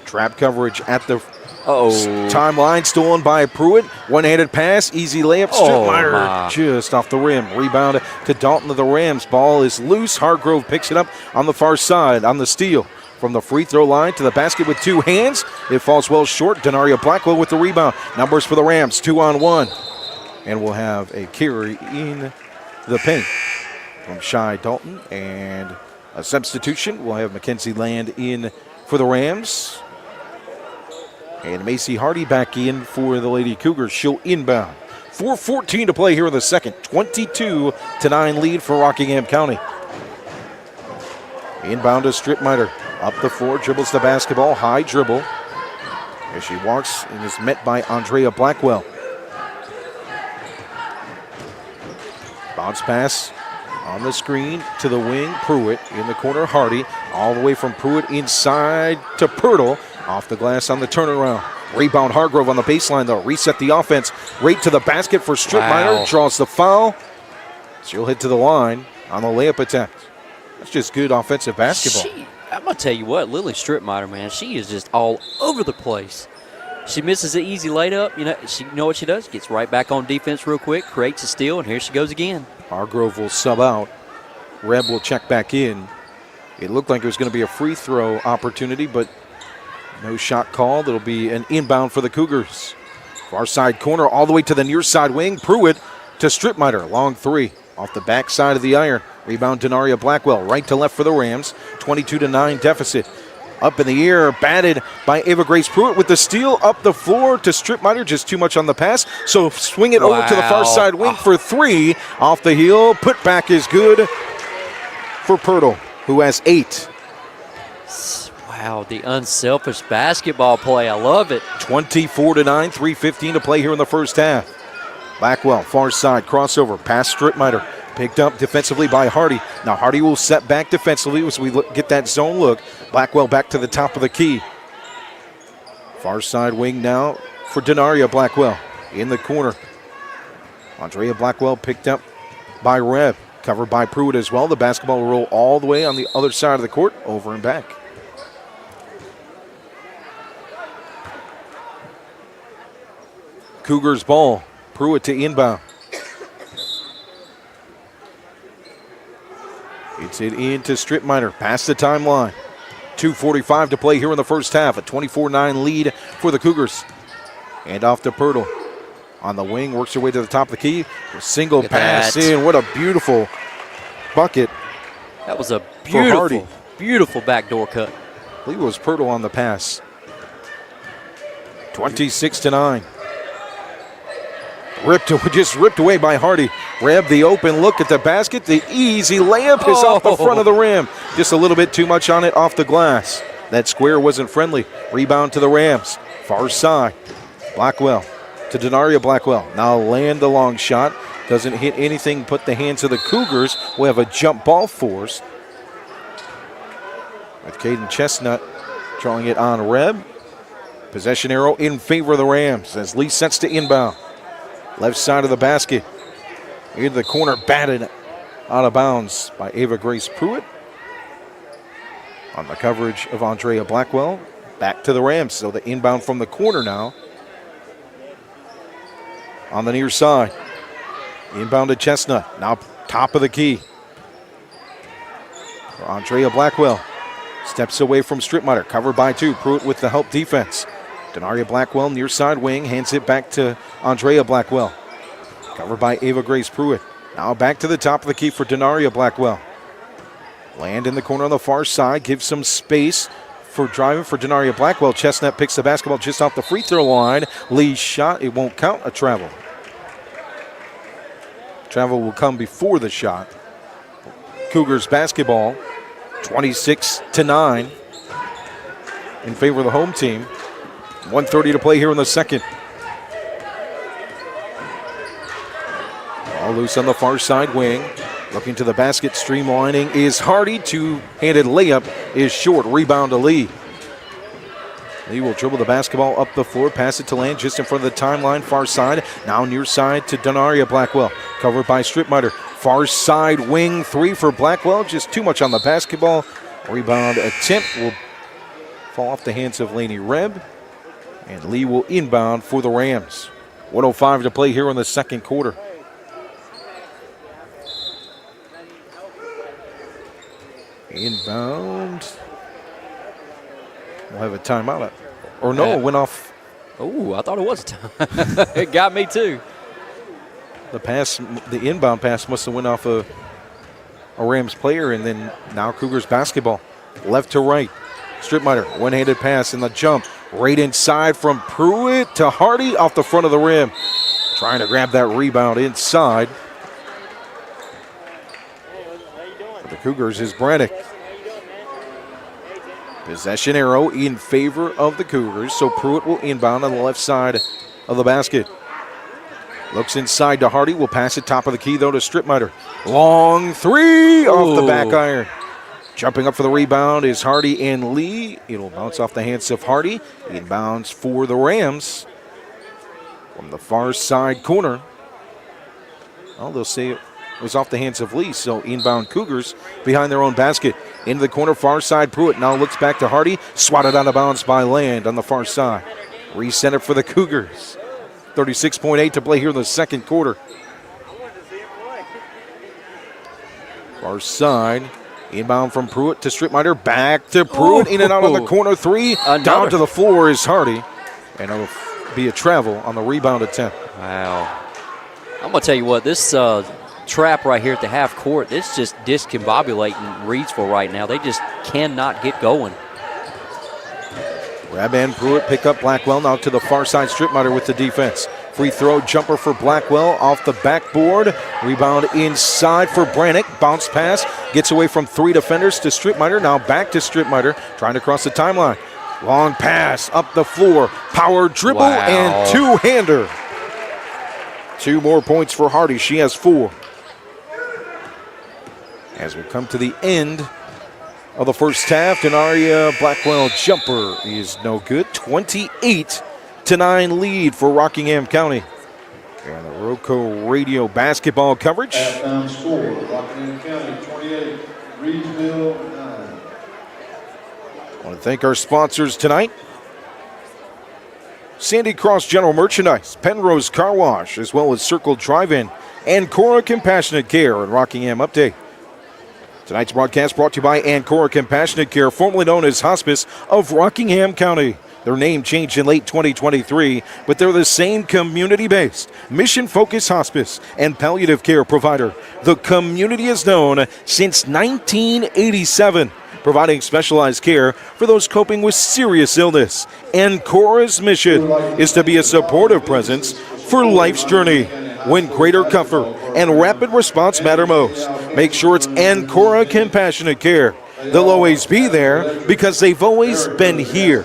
Trap coverage at the timeline, stolen by Pruitt. One-handed pass, easy layup. Strittmeyer just off the rim. Rebound to Dalton of the Rams. Ball is loose. Hargrove picks it up on the far side on the steal. From the free throw line to the basket with 2 hands. It falls well short. Denaria Blackwell with the rebound. Numbers for the Rams, 2-on-1. And we'll have a carry in the paint from Shy Dalton. And a substitution. We'll have Mackenzie Land in for the Rams. And Macy Hardy back in for the Lady Cougars. She'll inbound. 4:14 to play here in the second. 22-9 lead for Rockingham County. Inbound to Strittmeyer. Up the floor, dribbles the basketball. High dribble. As she walks and is met by Andrea Blackwell. Bounce pass on the screen to the wing. Pruitt in the corner. Hardy all the way from Pruitt inside to Pirtle. Off the glass on the turnaround. Rebound Hargrove on the baseline though. Reset the offense. Right to the basket for Strittmeyer. Wow. Draws the foul. She'll hit to the line on the layup attempt. That's just good offensive basketball. I'm going to tell you what, Lily Stripmiter, man, she is just all over the place. She misses an easy layup. You know what she does? Gets right back on defense real quick, creates a steal, and here she goes again. Hargrove will sub out. Reb will check back in. It looked like it was going to be a free throw opportunity, but no shot called. It'll be an inbound for the Cougars. Far side corner all the way to the near side wing. Pruitt to Stripmiter. Long three off the back side of the iron. Rebound Denaria Blackwell. Right to left for the Rams. 22-9 deficit. Up in the air, batted by Ava Grace Pruitt with the steal up the floor to Stripmiter. Just too much on the pass. So swing it over to the far side wing for three. Off the heel. Put back is good for Pirtle, who has 8. Wow, the unselfish basketball play. I love it. 24-9, 3:15 to play here in the first half. Blackwell, far side, crossover, pass Stripmiter. Picked up defensively by Hardy. Now Hardy will set back defensively as we get that zone look. Blackwell back to the top of the key. Far side wing now for Denaria Blackwell. In the corner. Andrea Blackwell picked up by Reb. Covered by Pruitt as well. The basketball will roll all the way on the other side of the court, over and back. Cougars ball. Pruitt to inbound. It's it into Stripmiter, past the timeline. 2:45 to play here in the first half. A 24-9 lead for the Cougars. And off to Pirtle. On the wing, works her way to the top of the key. A single pass in. What a beautiful bucket. That was a beautiful, beautiful backdoor cut. I believe it was Pirtle on the pass. 26-9. Just ripped away by Hardy. Reb, the open look at the basket. The easy layup is off the front of the rim. Just a little bit too much on it off the glass. That square wasn't friendly. Rebound to the Rams. Far side. Blackwell to Denaria Blackwell. Now land the long shot. Doesn't hit anything, put the hands of the Cougars. We'll have a jump ball forced. With Caden Chestnut drawing it on Reb. Possession arrow in favor of the Rams as Lee sets to inbound. Left side of the basket. Into the corner, batted out of bounds by Ava Grace Pruitt. On the coverage of Andrea Blackwell. Back to the Rams. So the inbound from the corner now. On the near side. Inbound to Chestnut. Now top of the key. For Andrea Blackwell. Steps away from Stripmiter. Covered by 2. Pruitt with the help defense. Denaria Blackwell, near side wing, hands it back to Andrea Blackwell. Covered by Ava Grace Pruitt. Now back to the top of the key for Denaria Blackwell. Land in the corner on the far side, gives some space for driving for Denaria Blackwell. Chestnut picks the basketball just off the free throw line. Lee's shot, it won't count, a travel. Travel will come before the shot. Cougars basketball, 26-9 in favor of the home team. 1:30 to play here in the second. All loose on the far side wing. Looking to the basket, streamlining is Hardy. Two-handed layup is short. Rebound to Lee. Lee will dribble the basketball up the floor, pass it to land just in front of the timeline, far side. Now near side to Denaria Blackwell. Covered by Stripmiter. Far side wing, 3 for Blackwell. Just too much on the basketball. Rebound attempt will fall off the hands of Lainey Reb. And Lee will inbound for the Rams. 1:05 to play here in the second quarter. Inbound. We'll have a timeout. Or no, it went off. Oh, I thought it was a time. It got me too. The inbound pass must have went off a Rams player, and then now Cougars basketball. Left to right. Stripmiter, one-handed pass in the jump. Right inside from Pruitt to Hardy off the front of the rim. Trying to grab that rebound inside. For the Cougars is Braddock. Possession arrow in favor of the Cougars, so Pruitt will inbound on the left side of the basket. Looks inside to Hardy, will pass it top of the key though to Stripmiter. Long 3 off the back iron. Jumping up for the rebound is Hardy and Lee. It'll bounce off the hands of Hardy. Inbounds for the Rams from the far side corner. Well, they'll say it was off the hands of Lee, so inbound Cougars behind their own basket. Into the corner, far side. Pruitt now looks back to Hardy. Swatted out of bounds by Land on the far side. Reset it for the Cougars. 36.8 to play here in the second quarter. Far side. Inbound from Pruitt to Strittmeyer. Back to Pruitt. In and out of the corner. Three. Down to the floor is Hardy. And it'll be a travel on the rebound attempt. Wow. I'm going to tell you what, this trap right here at the half court, it's just discombobulating Reidsville right now. They just cannot get going. Grab and Pruitt pick up Blackwell now to the far side. Strittmeyer with the defense. Free throw jumper for Blackwell off the backboard. Rebound inside for Brannick. Bounce pass. Gets away from three defenders to Strittmeyer. Now back to Strittmeyer trying to cross the timeline. Long pass up the floor. Power dribble and two-hander. 2 more points for Hardy. She has 4. As we come to the end of the first half, Denaria Blackwell jumper is no good. 28-9 lead for Rockingham County. And the RoCo Radio basketball coverage. Halftime score, Rockingham County 28, Reidsville 9. I want to thank our sponsors tonight. Sandy Cross General Merchandise, Pennrose Carwash, as well as Circle Drive-In, Ancora Compassionate Care and Rockingham Update. Tonight's broadcast brought to you by Ancora Compassionate Care, formerly known as Hospice of Rockingham County. Their name changed in late 2023, but they're the same community-based, mission-focused hospice and palliative care provider the community has known since 1987. Providing specialized care for those coping with serious illness. Ancora's mission is to be a supportive presence for life's journey. When greater comfort and rapid response matter most, make sure it's Ancora Compassionate Care. They'll always be there because they've always been here.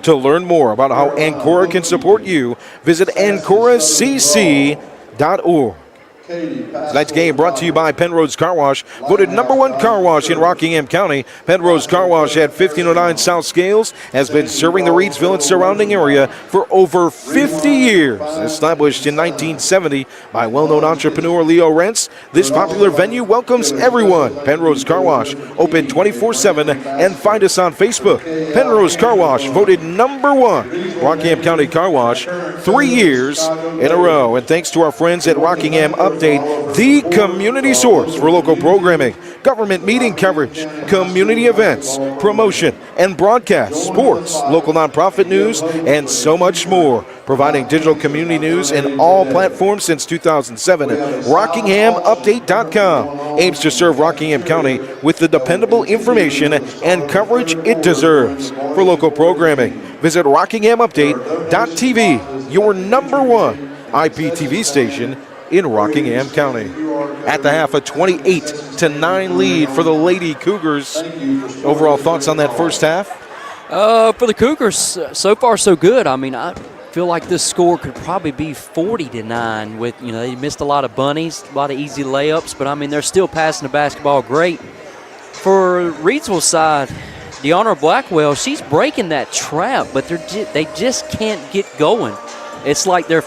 To learn more about how Ancora can support you, visit AncoraCC.org. Tonight's game brought to you by Pennrose Carwash, voted #1 car wash in Rockingham County. Pennrose Carwash at 1509 South Scales has been serving the Reidsville and surrounding area for over 50 years. Established in 1970 by well-known entrepreneur Leo Rentz, this popular venue welcomes everyone. Pennrose Carwash, open 24/7, and find us on Facebook. Pennrose Carwash, voted #1 Rockingham County Car Wash 3 years in a row. And thanks to our friends at Rockingham Update, the community source for local programming, government meeting coverage, community events, promotion and broadcast, sports, local nonprofit news, and so much more. Providing digital community news in all platforms since 2007. RockinghamUpdate.com aims to serve Rockingham County with the dependable information and coverage it deserves. For local programming, visit RockinghamUpdate.tv, your #1 IPTV station in Rockingham County. At the half, a 28-9 lead for the Lady Cougars. Overall thoughts on that first half? For the Cougars, so far so good. I mean, I feel like this score could probably be 40-9 with, they missed a lot of bunnies, a lot of easy layups, but I mean, they're still passing the basketball great. For Reidsville's side, Deanna Blackwell, she's breaking that trap, but they just can't get going. It's like they're,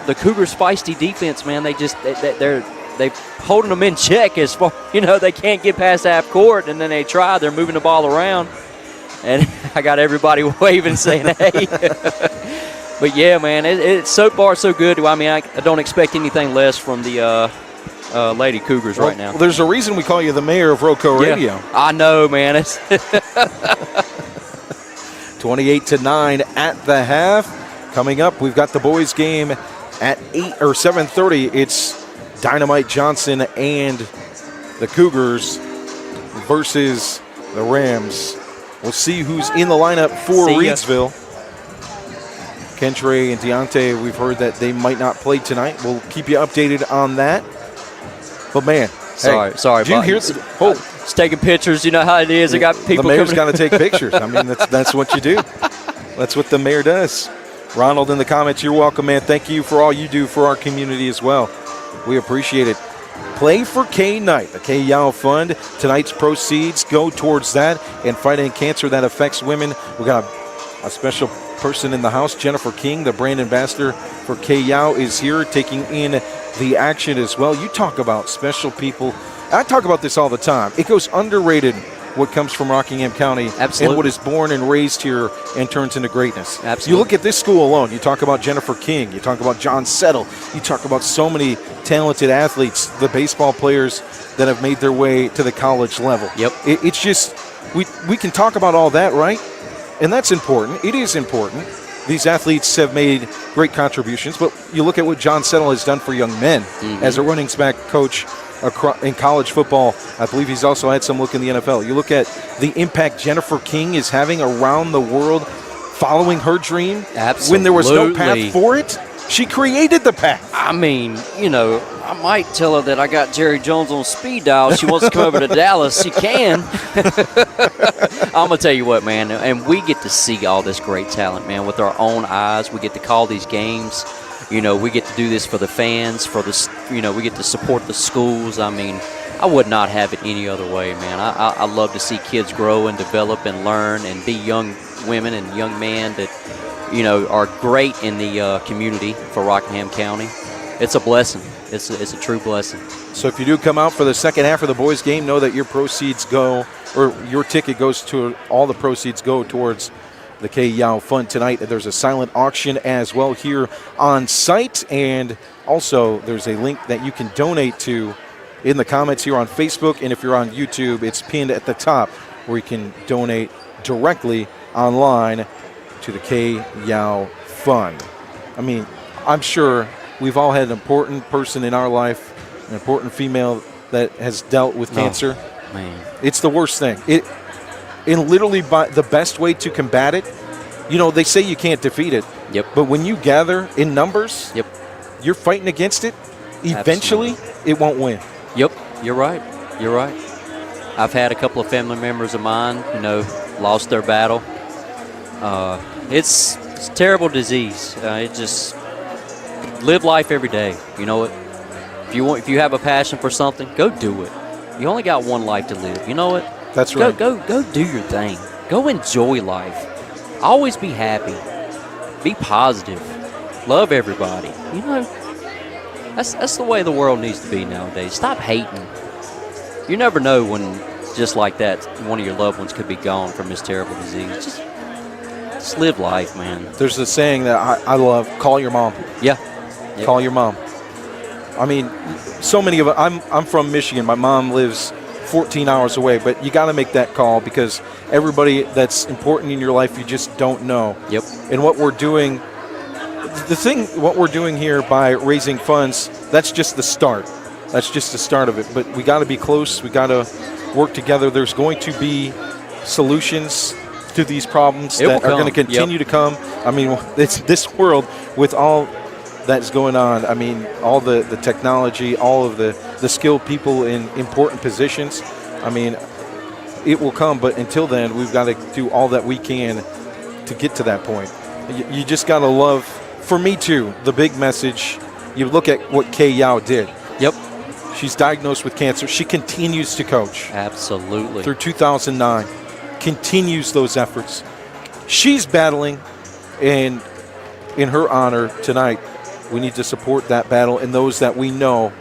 the Cougars' feisty defense, man, they're holding them in check as far, they can't get past half court, and then they try, they're moving the ball around. And I got everybody waving saying, hey. But, yeah, man, it's so far so good. I mean, I don't expect anything less from the Lady Cougars right now. Well, there's a reason we call you the mayor of RoCo Radio. Yeah, I know, man. It's 28-9 at the half. Coming up, we've got the boys' game at 7:30. It's Dynamite Johnson and the Cougars versus the Rams. We'll see who's in the lineup for Reidsville. Kentre and Deontay, we've heard that they might not play tonight. We'll keep you updated on that. But, man, sorry, did you hear it's taking pictures. You know how it is. I got people. The mayor's got to take pictures. I mean, that's what you do. That's what the mayor does. Ronald in the comments, you're welcome, man. Thank you for all you do for our community as well. We appreciate it. Play for Kay Knight, the Kay Yow Fund. Tonight's proceeds go towards that and fighting cancer that affects women. We got a special person in the house, Jennifer King, the brand ambassador for Kay Yow, is here taking in the action as well. You talk about special people. I talk about this all the time. It goes underrated what comes from Rockingham County Absolutely. and what is born and raised here and turns into greatness. Absolutely. You look at this school alone. You talk about Jennifer King. You talk about John Settle. You talk about so many talented athletes, the baseball players that have made their way to the college level. Yep. It's just we can talk about all that, right? And that's important. It is important. These athletes have made great contributions, but you look at what John Settle has done for young men as a running back coach in college football. I believe he's also had some look in the NFL. You look at the impact Jennifer King is having around the world following her dream. Absolutely. When there was no path for it, she created the path. I mean, I might tell her that I got Jerry Jones on speed dial. She wants to come over to Dallas. She can. I'm going to tell you what, man, and we get to see all this great talent, man, with our own eyes. We get to call these games. We get to do this for the fans, we get to support the schools. I mean, I would not have it any other way, man. I love to see kids grow and develop and learn and be young women and young men that, are great in the community for Rockingham County. It's a blessing. It's a true blessing. So if you do come out for the second half of the boys' game, know that your proceeds go, or your ticket goes to, all the proceeds go towards the Kay Yow Fund tonight. There's a silent auction as well here on site, and also there's a link that you can donate to in the comments here on Facebook, and if you're on YouTube, it's pinned at the top where you can donate directly online to the Kay Yow Fund. I mean, I'm sure we've all had an important person in our life, an important female that has dealt with cancer. Man. It's the worst thing. And literally the best way to combat it, they say you can't defeat it. Yep. But when you gather in numbers, yep, you're fighting against it, eventually it won't win. Yep, you're right. You're right. I've had a couple of family members of mine, lost their battle. It's a terrible disease. It just live life every day. You know what? If you have a passion for something, go do it. You only got one life to live. You know what? That's right. Go do your thing. Go enjoy life. Always be happy. Be positive. Love everybody. That's the way the world needs to be nowadays. Stop hating. You never know when, just like that, one of your loved ones could be gone from this terrible disease. Just live life, man. There's a saying that I love, call your mom. Yeah. Yep. Call your mom. I mean, so many of us, I'm from Michigan. My mom lives 14 hours away, but you got to make that call because everybody that's important in your life, you just don't know. Yep. And what we're doing, what we're doing here by raising funds, that's just the start. That's just the start of it. But we got to be close. We got to work together. There's going to be solutions to these problems that are going to continue to come. I mean, it's this world with all that's going on. I mean, all the technology, all of the skilled people in important positions. I mean, it will come, but until then, we've got to do all that we can to get to that point. You just got to love, for me too, the big message. You look at what Kay Yow did. Yep. She's diagnosed with cancer. She continues to coach. Absolutely. Through 2009. Continues those efforts. She's battling, and in her honor tonight, we need to support that battle and those that we know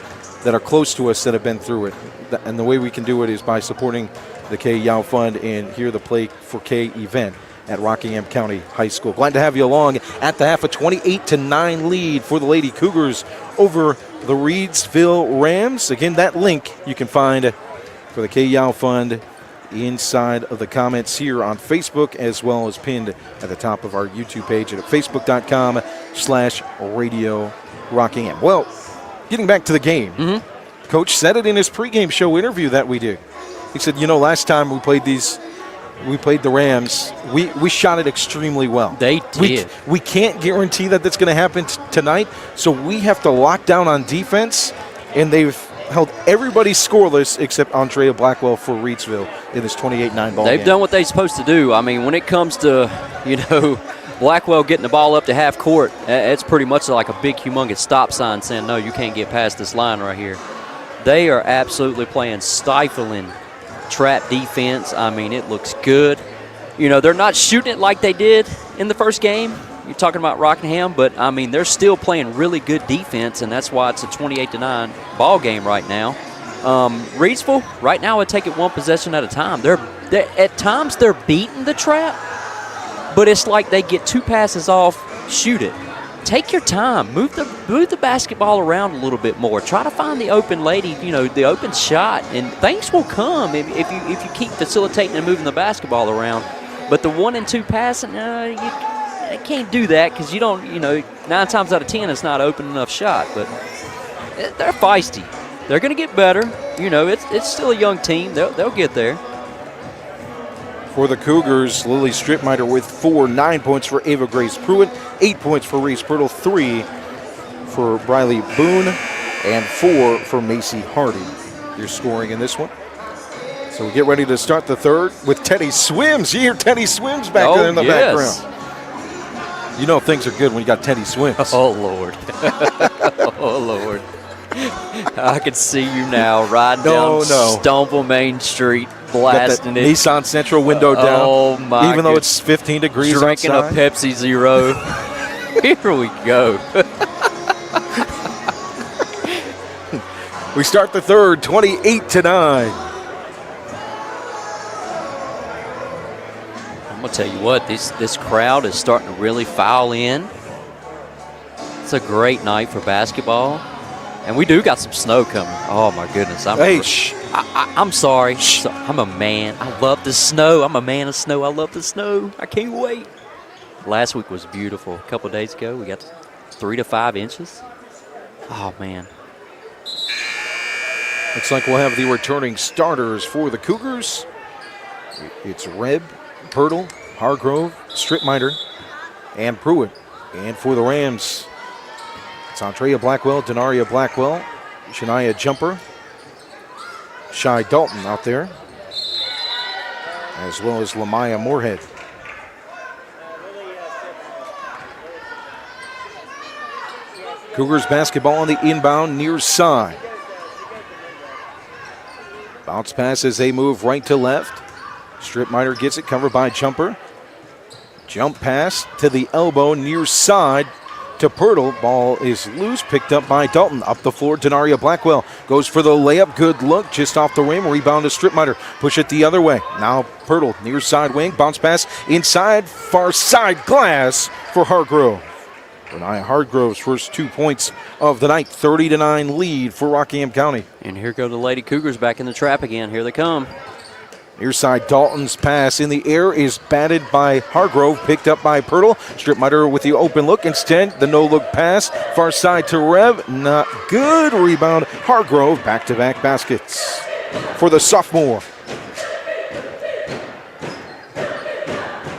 that are close to us that have been through it. And the way we can do it is by supporting the Kay Yow Fund and here the Play for Kay event at Rockingham County High School. Glad to have you along at the half, a 28-9 lead for the Lady Cougars over the Reidsville Rams. Again, that link you can find for the Kay Yow Fund inside of the comments here on Facebook, as well as pinned at the top of our YouTube page at facebook.com/Radio Rockingham. Well, getting back to the game, Coach said it in his pregame show interview that we did. He said, last time we played the Rams, we shot it extremely well. They did. We can't guarantee that that's going to happen tonight, so we have to lock down on defense, and they've held everybody scoreless except Andrea Blackwell for Reidsville in this 28-9 ball game. They've done what they're supposed to do. I mean, when it comes to, Blackwell getting the ball up to half court, it's pretty much like a big, humongous stop sign saying, no, you can't get past this line right here. They are absolutely playing stifling trap defense. I mean, it looks good. They're not shooting it like they did in the first game. You're talking about Rockingham, but, I mean, they're still playing really good defense, and that's why it's a 28-9 ball game right now. Reidsville, right now, would take it one possession at a time. They're At times they're beating the trap, but it's like they get 2 passes off, shoot it. Take your time. Move the basketball around a little bit more. Try to find the open lady, the open shot, and things will come if you keep facilitating and moving the basketball around. But the 1 and 2 passing, you can't do that because you don't, 9 times out of 10 it's not open enough shot. But they're feisty. They're going to get better. It's still a young team. They'll get there. For the Cougars, Lily Stripmiter with 4, 9 points for Ava Grace Pruitt, 8 points for Reese Pirtle, 3 for Briley Boone, and 4 for Macy Hardy. You're scoring in this one. So we get ready to start the third with Teddy Swims. You hear Teddy Swims back there in the background. You know things are good when you got Teddy Swims. Oh, Lord. Oh, Lord. I can see you now riding down Stoneville Main Street, blasting it. Nissan Central window down. Oh, my Even though it's 15 degrees drinking outside. a Pepsi Zero. Here we go. We start the third, 28-9. I'm going to tell you what, this crowd is starting to really file in. It's a great night for basketball. And we do got some snow coming. Oh, my goodness. I'm sorry. I'm a man. I love the snow. I'm a man of snow. I love the snow. I can't wait. Last week was beautiful. A couple of days ago, we got 3 to 5 inches. Oh, man. Looks like we'll have the returning starters for the Cougars. It's Reb, Pirtle, Hargrove, Stripmiter, and Pruitt. And for the Rams, it's Andrea Blackwell, Denaria Blackwell, Shania Jumper, Shy Dalton out there, as well as Lamaya Moorhead. Cougars basketball on the inbound near side. Bounce pass as they move right to left. Stripmiter gets it, covered by Jumper. Jump pass to the elbow near side to Pirtle. Ball is loose, picked up by Dalton. Up the floor, Denaria Blackwell goes for the layup. Good look, just off the rim. Rebound to Stripmiter. Push it the other way. Now Pirtle, near side wing. Bounce pass inside, far side glass for Hargrove. Renaya Hargrove's first 2 points of the night. 30-9 lead for Rockingham County. And here go the Lady Cougars back in the trap again. Here they come. Near side, Dalton's pass in the air is batted by Hargrove, picked up by Pirtle. Stripmiter with the open look. Instead, the no-look pass. Far side to Rev. Not good. Rebound. Hargrove, back-to-back baskets for the sophomore.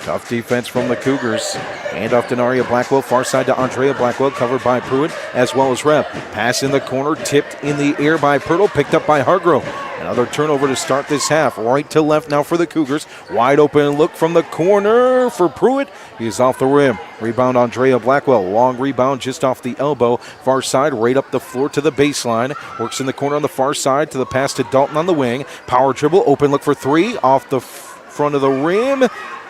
Tough defense from the Cougars. Hand off to Denaria Blackwell. Far side to Andrea Blackwell, covered by Pruitt as well as Rev. Pass in the corner, tipped in the air by Pirtle, picked up by Hargrove. Another turnover to start this half. Right to left now for the Cougars. Wide open look from the corner for Pruitt. He's off the rim. Rebound Andrea Blackwell. Long rebound just off the elbow. Far side right up the floor to the baseline. Works in the corner on the far side to the pass to Dalton on the wing. Power dribble. Open look for 3. Off the front of the rim.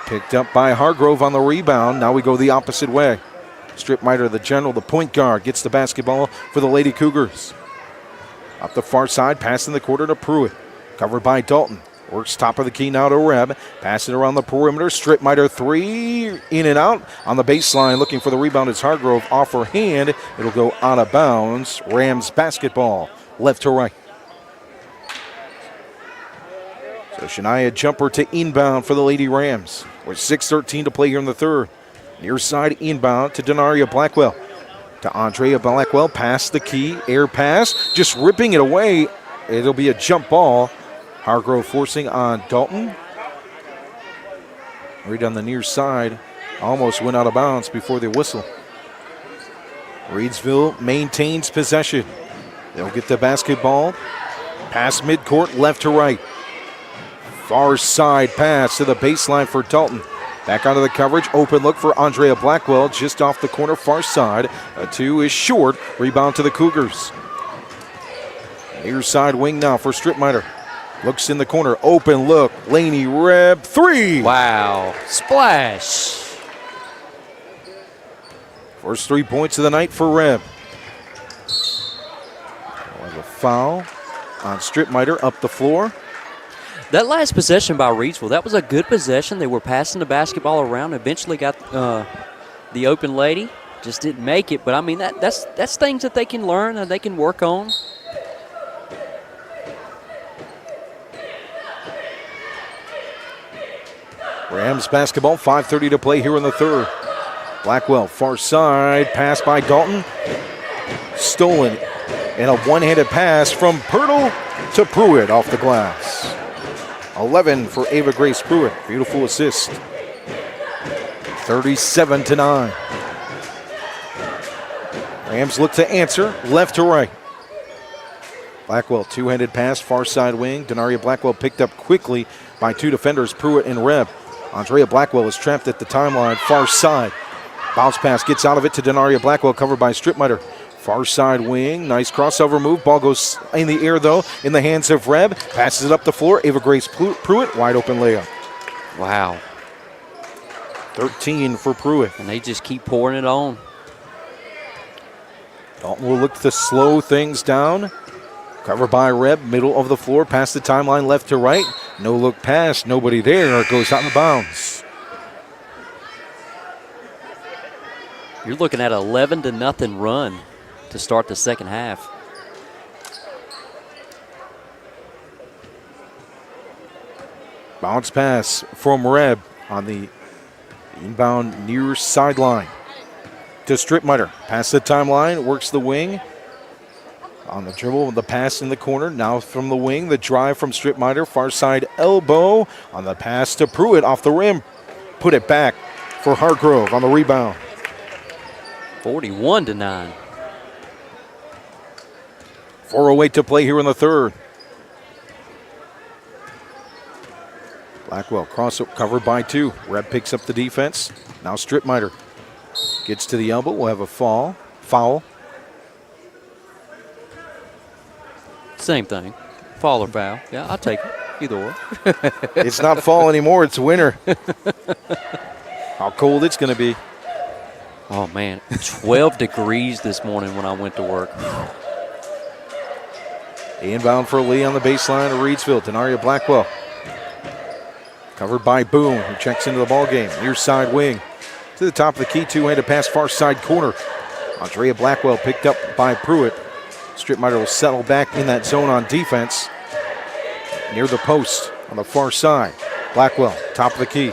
Picked up by Hargrove on the rebound. Now we go the opposite way. Stripmiter, the general, the point guard, gets the basketball for the Lady Cougars. Up the far side, pass in the quarter to Pruitt. Covered by Dalton. Works top of the key now to Reb. Pass it around the perimeter. Stripmiter 3, in and out. On the baseline, looking for the rebound is Hargrove. Off her hand. It'll go out of bounds. Rams basketball, left to right. So Shania Jumper to inbound for the Lady Rams. With 6:13 to play here in the third. Near side inbound to Denaria Blackwell. To Andrea Blackwell, past the key, air pass, just ripping it away. It'll be a jump ball. Hargrove forcing on Dalton. Right on the near side, almost went out of bounds before the whistle. Reidsville maintains possession. They'll get the basketball. Pass midcourt, left to right. Far side pass to the baseline for Dalton. Back onto the coverage. Open look for Andrea Blackwell. Just off the corner, far side. A 2 is short. Rebound to the Cougars. Near side wing now for Stripmiter. Looks in the corner. Open look. Laney Reb. 3. Wow. Splash. First 3 points of the night for Reb. We'll have a foul on Stripmiter up the floor. That last possession by Reidsville, that was a good possession. They were passing the basketball around. Eventually got the open lady. Just didn't make it. But, I mean, that's things that they can learn and they can work on. Rams basketball, 5:30 to play here in the third. Blackwell, far side, pass by Dalton. Stolen. And a one-handed pass from Pirtle to Pruitt off the glass. 11 for Ava Grace Pruitt. Beautiful assist. 37-9. Rams look to answer, left to right. Blackwell, two-handed pass, far side wing. Denaria Blackwell picked up quickly by two defenders, Pruitt and Reb. Andrea Blackwell is trapped at the timeline, far side. Bounce pass gets out of it to Denaria Blackwell, covered by Strittmeyer. Far side wing, nice crossover move. Ball goes in the air, though, in the hands of Reb. Passes it up the floor. Ava Grace Pruitt, wide open layup. Wow. 13 for Pruitt. And they just keep pouring it on. Dalton will look to slow things down. Covered by Reb, middle of the floor, past the timeline, left to right. No look pass, nobody there. It goes out of bounds. You're looking at an 11-0 run to start the second half. Bounce pass from Reb on the inbound near sideline to Strittmeyer. Past the timeline, works the wing. On the dribble, the pass in the corner. Now from the wing, the drive from Strittmeyer. Far side elbow on the pass to Pruitt off the rim. Put it back for Hargrove on the rebound. 41-9. 4:08 to play here in the third. Blackwell cross covered by two. Reb picks up the defense. Now Strittmeyer gets to the elbow. We'll have a foul. Same thing. Foul or foul. Yeah, I'll take it. Either or. It's not fall anymore. It's winter. How cold it's going to be. Oh, man. 12 degrees this morning when I went to work. Inbound for Lee on the baseline of Reidsville. Denaria Blackwell. Covered by Boone, who checks into the ball game. Near side wing. To the top of the key, two-handed pass, far side corner. Andrea Blackwell picked up by Pruitt. Strittmeyer will settle back in that zone on defense. Near the post on the far side. Blackwell, top of the key.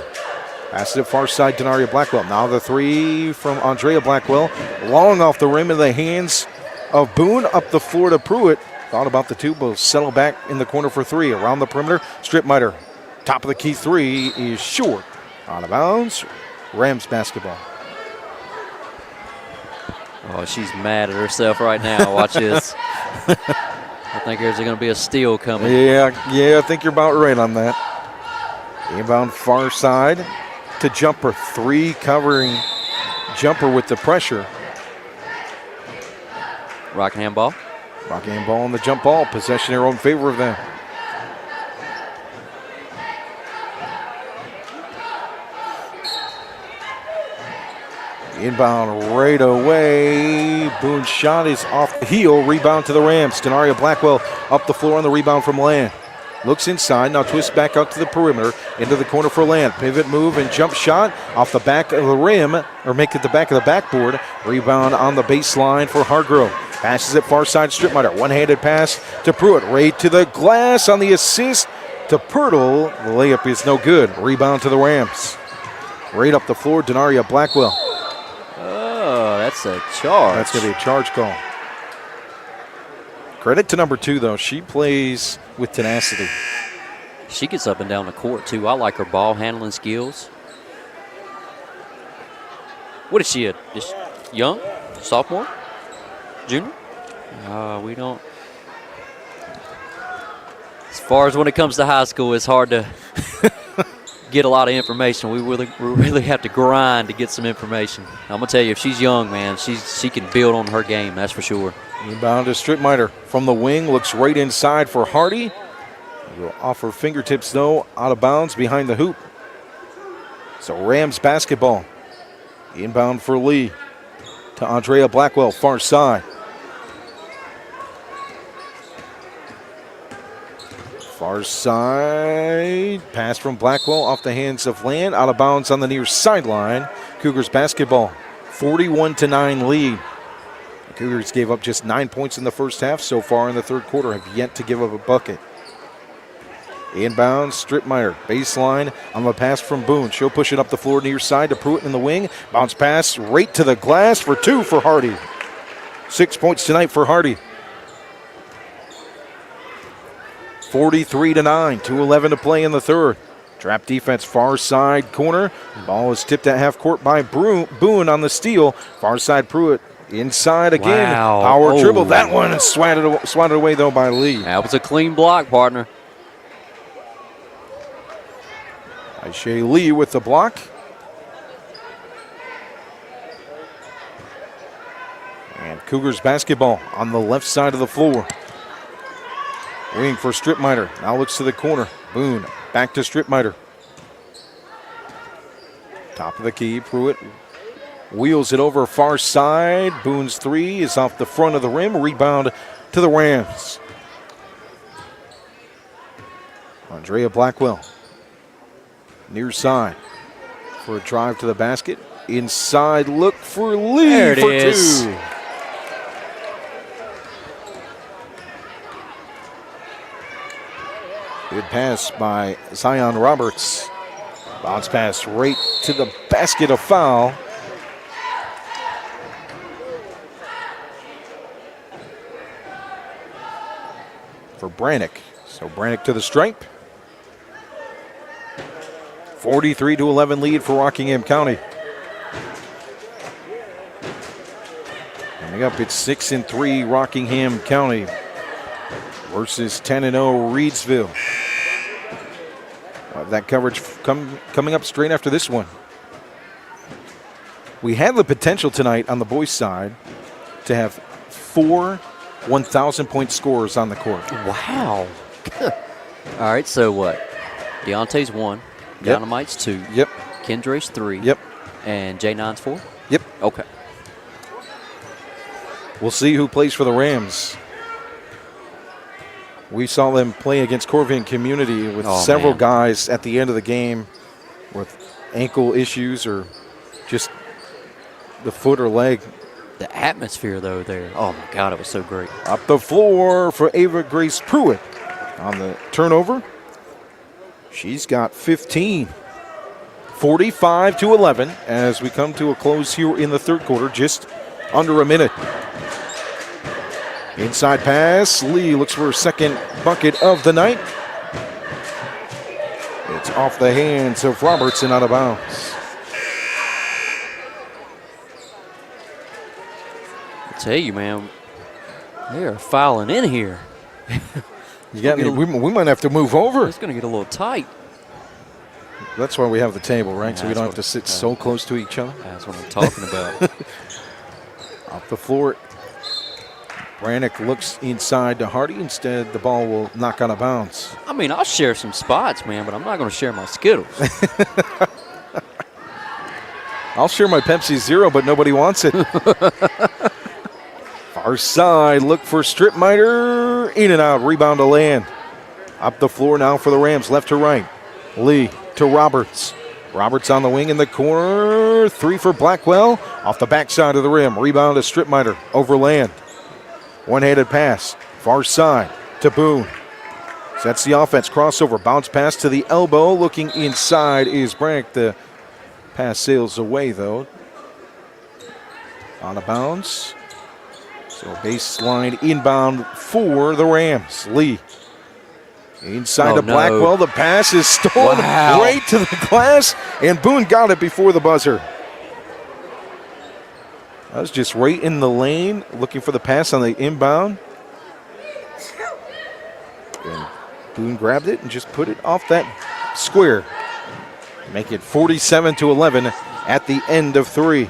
Passes it far side, Denaria Blackwell. Now the three from Andrea Blackwell. Long off the rim in the hands of Boone. Up the floor to Pruitt. Thought about the two, but will settle back in the corner for three. Around the perimeter, Strittmeyer. Top of the key three is short. Out of bounds. Rams basketball. Oh, she's mad at herself right now. Watch this. I think there's going to be a steal coming. Yeah, I think you're about right on that. Inbound far side to Jumper. Three covering Jumper with the pressure. Rockingham ball. Rockingham ball on the jump ball. Possession here in favor of them. Inbound right away. Boone's shot is off the heel. Rebound to the Rams. Denaria Blackwell up the floor on the rebound from Land. Looks inside. Now twists back out to the perimeter. Into the corner for Land. Pivot move and jump shot off the back of the rim. Or make it the back of the backboard. Rebound on the baseline for Hargrove. Passes it far side Strittmeyer. One-handed pass to Pruitt. Right to the glass on the assist to Pirtle. The layup is no good. Rebound to the Rams. Right up the floor. Denaria Blackwell. Oh, that's a charge. That's going to be a charge call. Credit to number two, though. She plays with tenacity. She gets up and down the court, too. I like her ball handling skills. What is she, just young? Sophomore? Junior? We don't. As far as when it comes to high school, it's hard to get a lot of information. We really have to grind to get some information. I'm going to tell you, if she's young, man, she can build on her game, that's for sure. Inbound to Strittmeyer from the wing. Looks right inside for Hardy. Will off her fingertips, though, out of bounds behind the hoop. So Rams basketball. Inbound for Lee to Andrea Blackwell, far side. Far side, pass from Blackwell off the hands of Land, out of bounds on the near sideline. Cougars basketball, 41-9 lead. The Cougars gave up just 9 points in the first half. So far in the third quarter, have yet to give up a bucket. Inbound, Strittmeyer, baseline on the pass from Boone. She'll push it up the floor near side to Pruitt in the wing. Bounce pass right to the glass for 2 for Hardy. 6 points tonight for Hardy. 43-9, 2:11 to play in the third. Trap defense, far side corner. Ball is tipped at half court by Boone on the steal. Far side Pruitt inside again. Wow. Power dribble. That one is swatted away though by Lee. That was a clean block, partner. Aisha Lee with the block. And Cougars basketball on the left side of the floor. Wing for Strittmeyer. Now looks to the corner. Boone back to Strittmeyer. Top of the key. Pruitt wheels it over far side. Boone's three is off the front of the rim. Rebound to the Rams. Andrea Blackwell. Near side for a drive to the basket. Inside look for Lee there it for is. 2. Good pass by Zion Roberts. Bounce pass right to the basket, a foul. For Brannick. So Brannick to the stripe. 43-11 lead for Rockingham County. Coming up, it's 6-3 Rockingham County versus 10-0 Reidsville. That coverage coming up straight after this one. We had the potential tonight on the boys' side to have 4 1,000-point scorers on the court. Wow. All right, so what? Deontay's 1. Yep. Dynamite's 2. Yep. Kendra's 3. Yep. And J9's 4? Yep. Okay. We'll see who plays for the Rams. We saw them play against Corvian Community with several guys at the end of the game with ankle issues or just the foot or leg. The atmosphere, though, there. Oh, my God, it was so great. Up the floor for Ava Grace Pruitt on the turnover. She's got 15. 45-11 as we come to a close here in the third quarter, just under a minute. Inside pass, Lee looks for her second bucket of the night. It's off the hands of Roberts and out of bounds. I tell you, man, they are fouling in here. We might have to move over. It's going to get a little tight. That's why we have the table, right? Yeah, so we don't have to sit so close to each other. That's what I'm talking about. Off the floor, Brannick looks inside to Hardy. Instead, the ball will knock out of bounds. I mean, I'll share some spots, man, but I'm not going to share my Skittles. I'll share my Pepsi Zero, but nobody wants it. Far side, look for Strittmeyer. In and out, rebound to Land. Up the floor now for the Rams, left to right. Lee to Roberts. Roberts on the wing in the corner. 3 for Blackwell. Off the backside of the rim. Rebound to Strittmeyer over Land. One-handed pass. Far side to Boone. Sets the offense. Crossover. Bounce pass to the elbow. Looking inside is Brannick. The pass sails away, though. Out of bounds. So baseline inbound for the Rams. Lee. Inside to Blackwell. The pass is stolen right to the glass. And Boone got it before the buzzer. That was just right in the lane, looking for the pass on the inbound. And Boone grabbed it and just put it off that square. Make it 47-11 at the end of 3.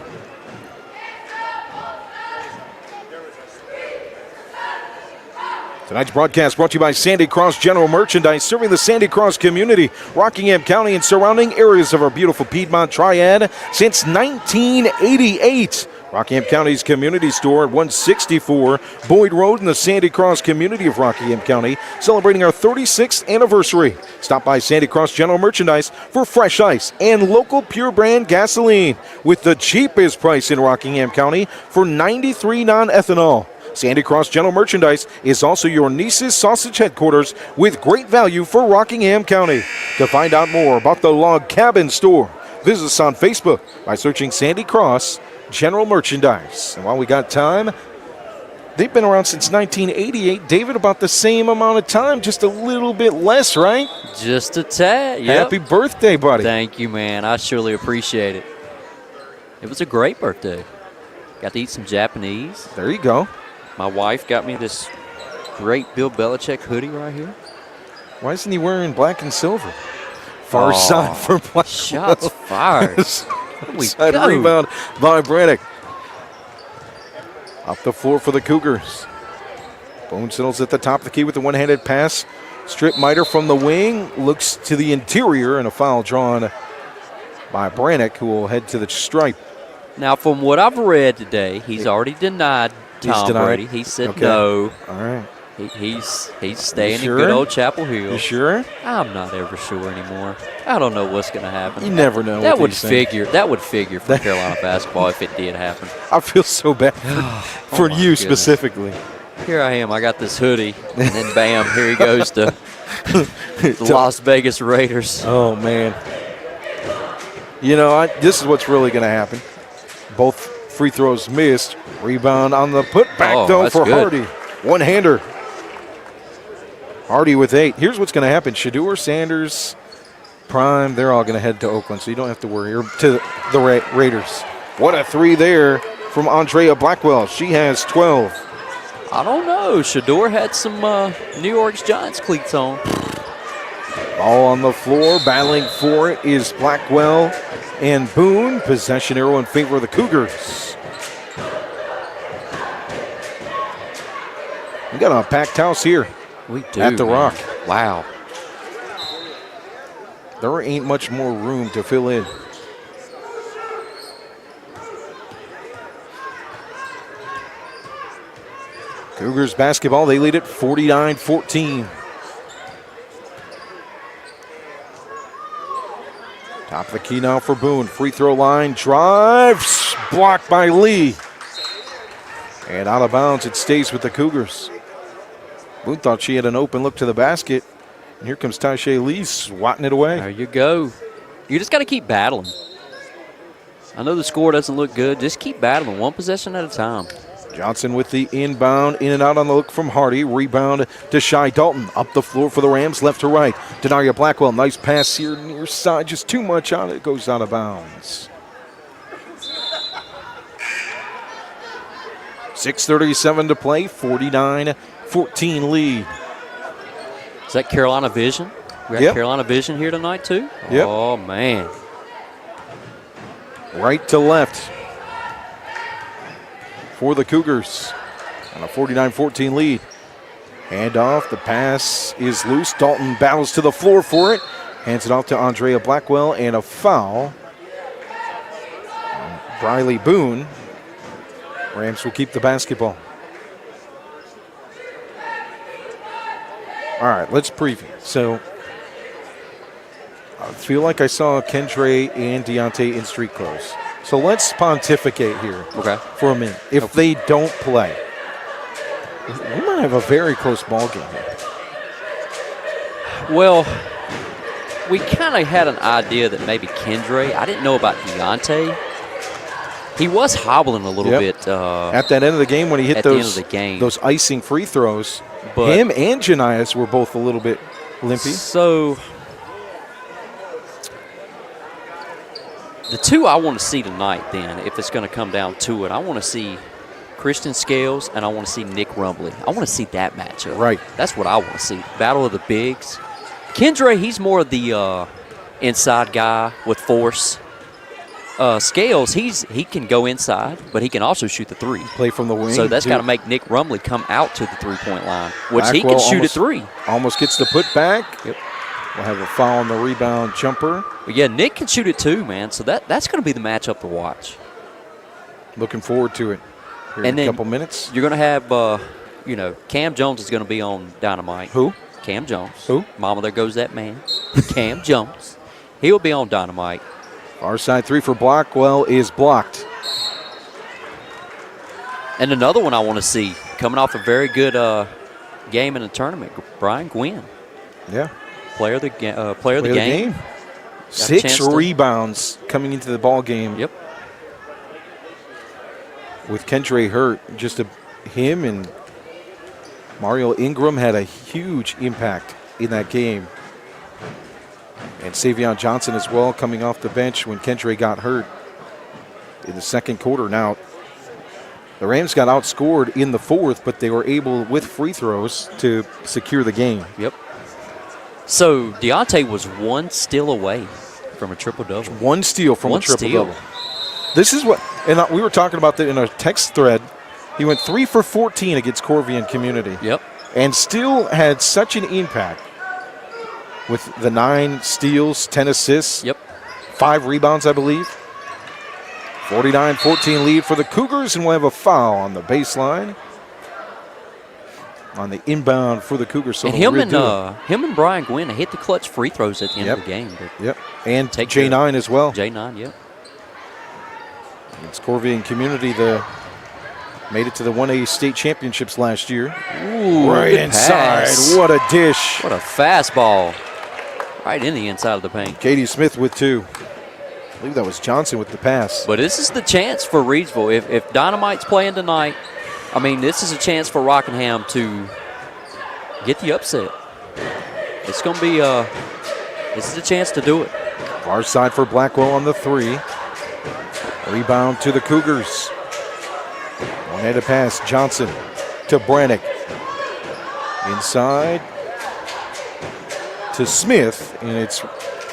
Tonight's broadcast brought to you by Sandy Cross General Merchandise, serving the Sandy Cross community, Rockingham County, and surrounding areas of our beautiful Piedmont Triad since 1988. Rockingham County's community store at 164 Boyd Road in the Sandy Cross community of Rockingham County, celebrating our 36th anniversary. Stop by Sandy Cross General Merchandise for fresh ice and local pure brand gasoline with the cheapest price in Rockingham County for 93 non-ethanol. Sandy Cross General Merchandise is also your niece's sausage headquarters with great value for Rockingham County. To find out more about the Log Cabin store, visit us on Facebook by searching Sandy Cross General Merchandise. And while we got time, they've been around since 1988. David, about the same amount of time, just a little bit less, right? Just a tad, yep. Happy birthday, buddy. Thank you, man. I surely appreciate it. It was a great birthday. Got to eat some Japanese. There you go. My wife got me this great Bill Belichick hoodie right here. Why isn't he wearing black and silver? Far side for black. Shots fired. Side rebound by Brannick. Off the floor for the Cougars. Boone settles at the top of the key with the one-handed pass. Strip Miter from the wing. Looks to the interior, and a foul drawn by Brannick, who will head to the stripe. Now, from what I've read today, he's already denied Tom Brady. He said no. All right. He's staying in good old Chapel Hill. You sure? I'm not ever sure anymore. I don't know what's going to happen. You never know. That would figure for Carolina basketball if it did happen. I feel so bad for you specifically. Here I am. I got this hoodie, and then bam, here he goes to the Las Vegas Raiders. Oh man. You know, this is what's really going to happen. Both free throws missed. Rebound on the putback though for good. Hardy. One-hander. Hardy with 8. Here's what's going to happen. Shador, Sanders, Prime, they're all going to head to Oakland, so you don't have to worry. Or to the Raiders. What a 3 there from Andrea Blackwell. She has 12. I don't know. Shador had some New York's Giants cleats on. Ball on the floor. Battling for it is Blackwell and Boone. Possession arrow in favor of the Cougars. We got a packed house here. We do. At the Rock. Wow. There ain't much more room to fill in. Cougars basketball, they lead it 49-14. Top of the key now for Boone. Free throw line, drives, blocked by Lee. And out of bounds, it stays with the Cougars. Boone thought she had an open look to the basket. And here comes Taisha Lee swatting it away. There you go. You just got to keep battling. I know the score doesn't look good. Just keep battling, one possession at a time. Johnson with the inbound, in and out on the look from Hardy. Rebound to Shy Dalton. Up the floor for the Rams, left to right. Denaria Blackwell, nice pass here near side. Just too much on it, goes out of bounds. 6:37 to play, 49-14 lead. Is that Carolina Vision? We got Carolina Vision here tonight too? Yep. Oh, man. Right to left for the Cougars on a 49-14 lead. Hand off, the pass is loose. Dalton battles to the floor for it. Hands it off to Andrea Blackwell, and a foul. Briley Boone. Rams will keep the basketball. All right, let's preview. So I feel like I saw Kendre and Deontay in street clothes. So let's pontificate here for a minute. If they don't play, we might have a very close ball game here. Well, we kind of had an idea that maybe Kendre, I didn't know about Deontay. He was hobbling a little bit. At that end of the game when he hit those icing free throws, but him and Janias were both a little bit limpy. So the two I want to see tonight then, if it's going to come down to it, I want to see Christian Scales and I want to see Nick Rumbley. I want to see that matchup. Right. That's what I want to see. Battle of the bigs. Kendre, he's more of the inside guy with force. Scales, he can go inside, but he can also shoot the three. Play from the wing. So that's got to make Nick Rumbley come out to the three-point line, which he can shoot a three. Almost gets the putback. Yep. We'll have a foul on the rebound jumper. But yeah, Nick can shoot it too, man. So that's going to be the matchup to watch. Looking forward to it here And in a then couple minutes. You're going to have, Cam Jones is going to be on Dynamite. Who? Cam Jones. Who? Mama, there goes that man. Cam Jones. He'll be on Dynamite. Far side three for Blackwell is blocked. And another one I want to see, coming off a very good game in the tournament, Brian Gwynn. Yeah. Player of the game. 6 rebounds coming into the ball game. Yep. With Kendre hurt, him and Mario Ingram had a huge impact in that game. And Savion Johnson as well, coming off the bench when Kendre got hurt in the second quarter. Now, the Rams got outscored in the fourth, but they were able, with free throws, to secure the game. Yep. So Deontay was 1 steal away from a triple-double. 1 steal from a triple-double. Steal. This is what, and we were talking about that in our text thread. He went 3 for 14 against Corvian Community. Yep. And still had such an impact with the 9 steals, 10 assists. Yep. 5 rebounds, I believe. 49-14 lead for the Cougars, and we'll have a foul on the baseline. On the inbound for the Cougars. So and him and Brian Gwynn hit the clutch free throws at the end of the game. Yep. And J9 as well. J9, yep. It's Corvian Community made it to the 1A state championships last year. Ooh, right inside. Pass. What a dish. What a fastball. Right in the inside of the paint. Katie Smith with 2. I believe that was Johnson with the pass. But this is the chance for Reidsville. If Dynamite's playing tonight, this is a chance for Rockingham to get the upset. It's going to be this is a chance to do it. Far side for Blackwell on the 3. Rebound to the Cougars. One-handed pass, Johnson to Brannick. Inside to Smith, and it's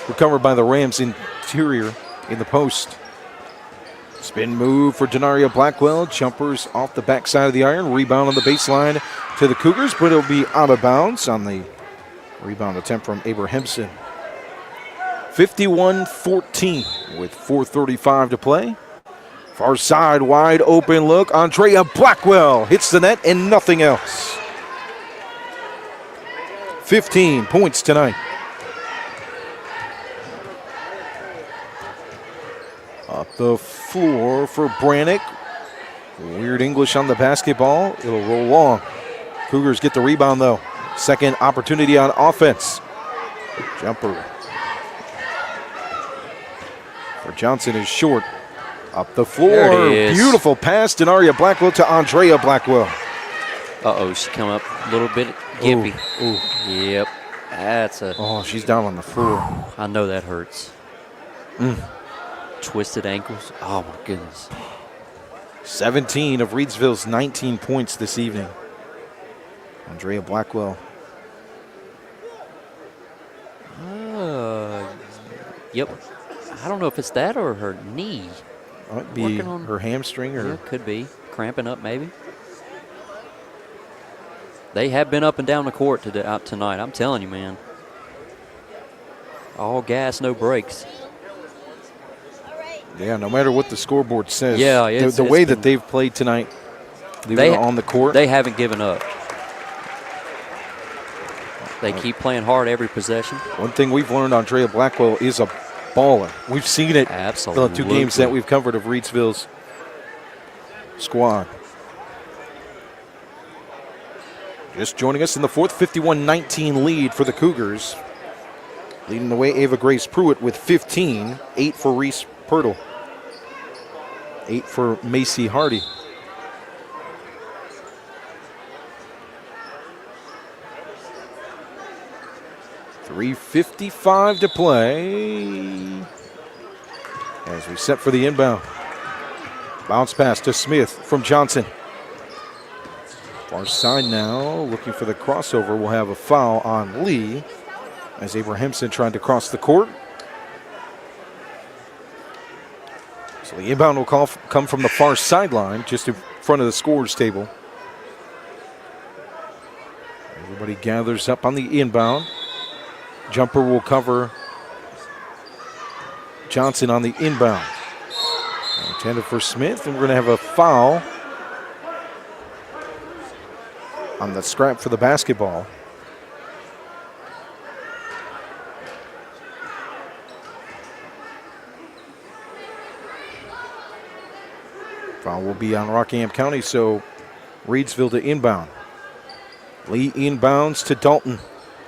recovered by the Rams interior in the post. Spin move for Denaria Blackwell. Jumpers off the backside of the iron. Rebound on the baseline to the Cougars, but it'll be out of bounds on the rebound attempt from Abrahamson. 51-14 with 4:35 to play. Far side, wide open look. Andrea Blackwell hits the net and nothing else. 15 points tonight. Up the floor for Brannick. Weird English on the basketball. It'll roll long. Cougars get the rebound though. Second opportunity on offense. Jumper for Johnson is short. Up the floor. There it is. Beautiful pass. Denaria Blackwell to Andrea Blackwell. She come up a little bit gimpy. Ooh. Yep. That's a. Oh, she's down on the floor. I know that hurts. Twisted ankles. Oh, my goodness. 17 of Reidsville's 19 points this evening. Andrea Blackwell. Yep. I don't know if it's that or her knee. Might be her hamstring or. Yeah, could be. Cramping up, maybe. They have been up and down the court tonight. I'm telling you, man. All gas, no brakes. Yeah, no matter what the scoreboard says. Yeah, the way that they've played tonight, they on the court. They haven't given up. They keep playing hard every possession. One thing we've learned, Andrea Blackwell is a baller. We've seen it. Absolutely. The 2 games that we've covered of Reidsville's squad. Just joining us in the fourth, 51-19 lead for the Cougars. Leading the way, Ava Grace Pruitt with 15, 8 for Reese Pirtle, 8 for Macy Hardy. .355 to play as we set for the inbound. Bounce pass to Smith from Johnson. Far side now, looking for the crossover. We'll have a foul on Lee as Abrahamson tried to cross the court. So the inbound will come from the far sideline, just in front of the scorer's table. Everybody gathers up on the inbound. Jumper will cover Johnson on the inbound. Intended for Smith, and we're going to have a foul on the scrap for the basketball. Foul will be on Rockingham County, so Reidsville to inbound. Lee inbounds to Dalton.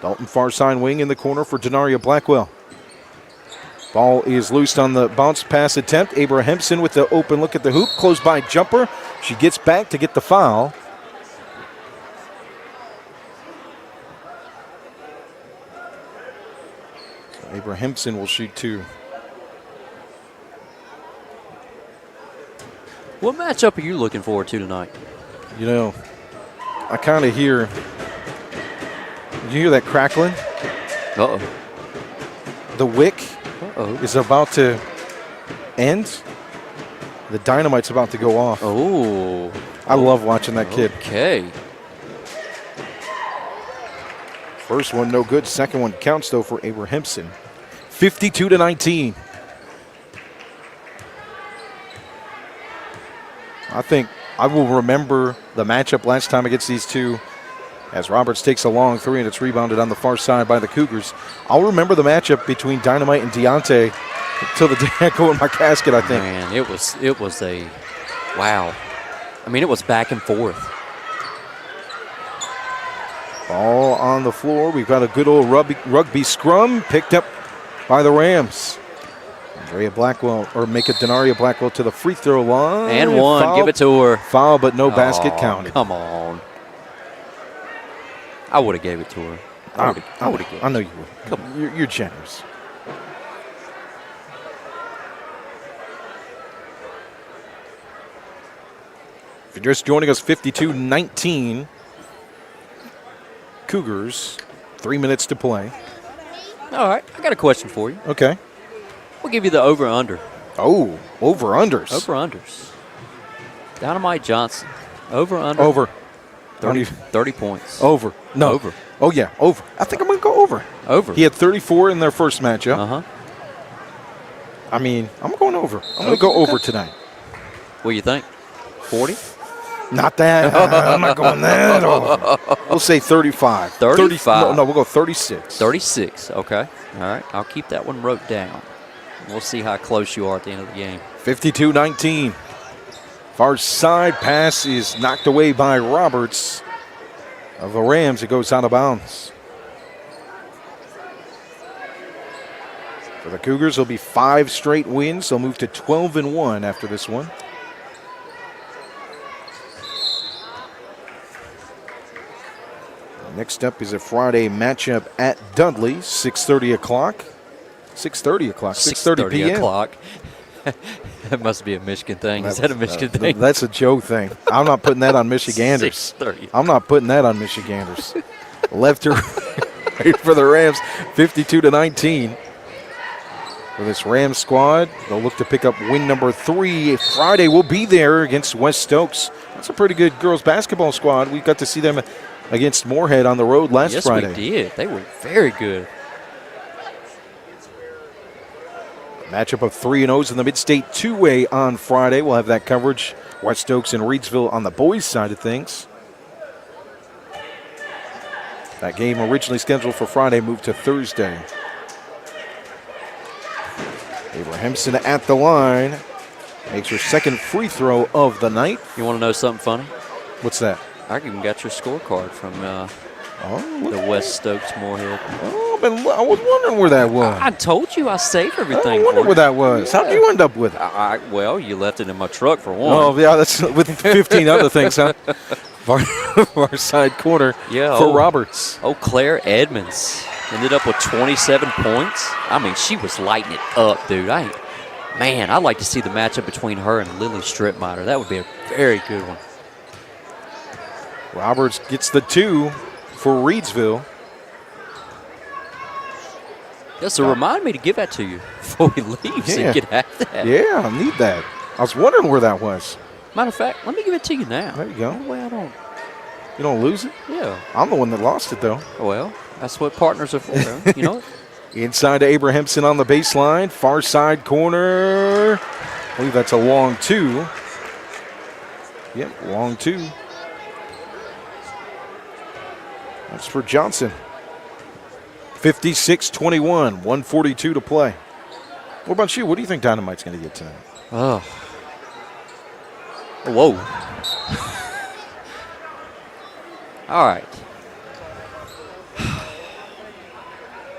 Dalton far side wing in the corner for Denaria Blackwell. Ball is loosed on the bounce pass attempt. Abrahamson with the open look at the hoop. Close by jumper. She gets back to get the foul. So Abrahamson will shoot 2. What matchup are you looking forward to tonight? You know, I kind of hear, you hear that crackling? Uh-oh. The wick Uh-oh. is about to end. The dynamite's about to go off. Oh. I love watching that kid. Okay. First one, no good. Second one counts, though, for Abrahamson. 52-19. I think I will remember the matchup last time against these two as Roberts takes a long 3 and it's rebounded on the far side by the Cougars. I'll remember the matchup between Dynamite and Deontay until the day I go in my casket, I think. Man, it was a wow. I mean, it was back and forth. Ball on the floor. We've got a good old rugby scrum picked up by the Rams. Denaria Blackwell to the free throw line. And one. Foul. Give it to her. Foul, but no basket counted. Come on. I would have gave it to her. I would have given it. I know you would. Come on. You're generous. If you're just joining us, 52-19. Cougars, 3 minutes to play. All right, I got a question for you. Okay. We'll give you the over-under. Oh, over-unders. Over-unders. Dynamite Johnson. Over-under. Over. 30 points. Over. No. Over. Oh, yeah, over. I think I'm going to go over. Over. He had 34 in their first matchup. Uh-huh. I mean, I'm going over. I'm going to go over tonight. What do you think? 40? Not that. I'm not going that over. We'll say 35. 35? No, we'll go 36. 36, okay. All right, I'll keep that one wrote down. We'll see how close you are at the end of the game. 52-19. Far side pass is knocked away by Roberts of the Rams. It goes out of bounds. For the Cougars, it'll be 5 straight wins. They'll move to 12-1 after this one. Next up is a Friday matchup at Dudley, 6:30 o'clock. 6:30 p.m. o'clock. That must be a Michigan thing. Is that a Michigan thing? That's a Joe thing. I'm not putting that on Michiganders. 6:30. I'm not putting that on Michiganders. Left to right for the Rams, 52-19. For this Rams squad, they'll look to pick up win number 3. Friday will be there against West Stokes. That's a pretty good girls basketball squad. We got to see them against Moorhead on the road last Friday. Yes, we did. They were very good. Matchup of 3-0s in the Mid-State two-way on Friday. We'll have that coverage. West Stokes and Reidsville on the boys' side of things. That game originally scheduled for Friday moved to Thursday. Abrahamson at the line. Makes her second free throw of the night. You want to know something funny? What's that? I even got your scorecard from the West Stokes Moorhead. Oh, I was wondering where that was. I told you I saved everything. I wonder where that was. Yeah. How did you end up with it? Well, you left it in my truck for one. Oh, yeah, that's with 15 other things, huh? Far side corner for Roberts. Oh, Claire Edmonds ended up with 27 points. I mean, she was lighting it up, dude. Man, I'd like to see the matchup between her and Lily Stripmiter. That would be a very good one. Roberts gets the 2 for Reidsville. Yeah, so remind me to give that to you before we leave so you can have that. Yeah, I need that. I was wondering where that was. Matter of fact, let me give it to you now. There you go. That way I don't. You don't lose it? Yeah. I'm the one that lost it, though. Well, that's what partners are for. You know. Inside to Abrahamson on the baseline. Far side corner. believe that's a long 2. Yep, long 2. That's for Johnson. 56-21, 142 to play. What about you? What do you think Dynamite's going to get tonight? Oh. Whoa. All right.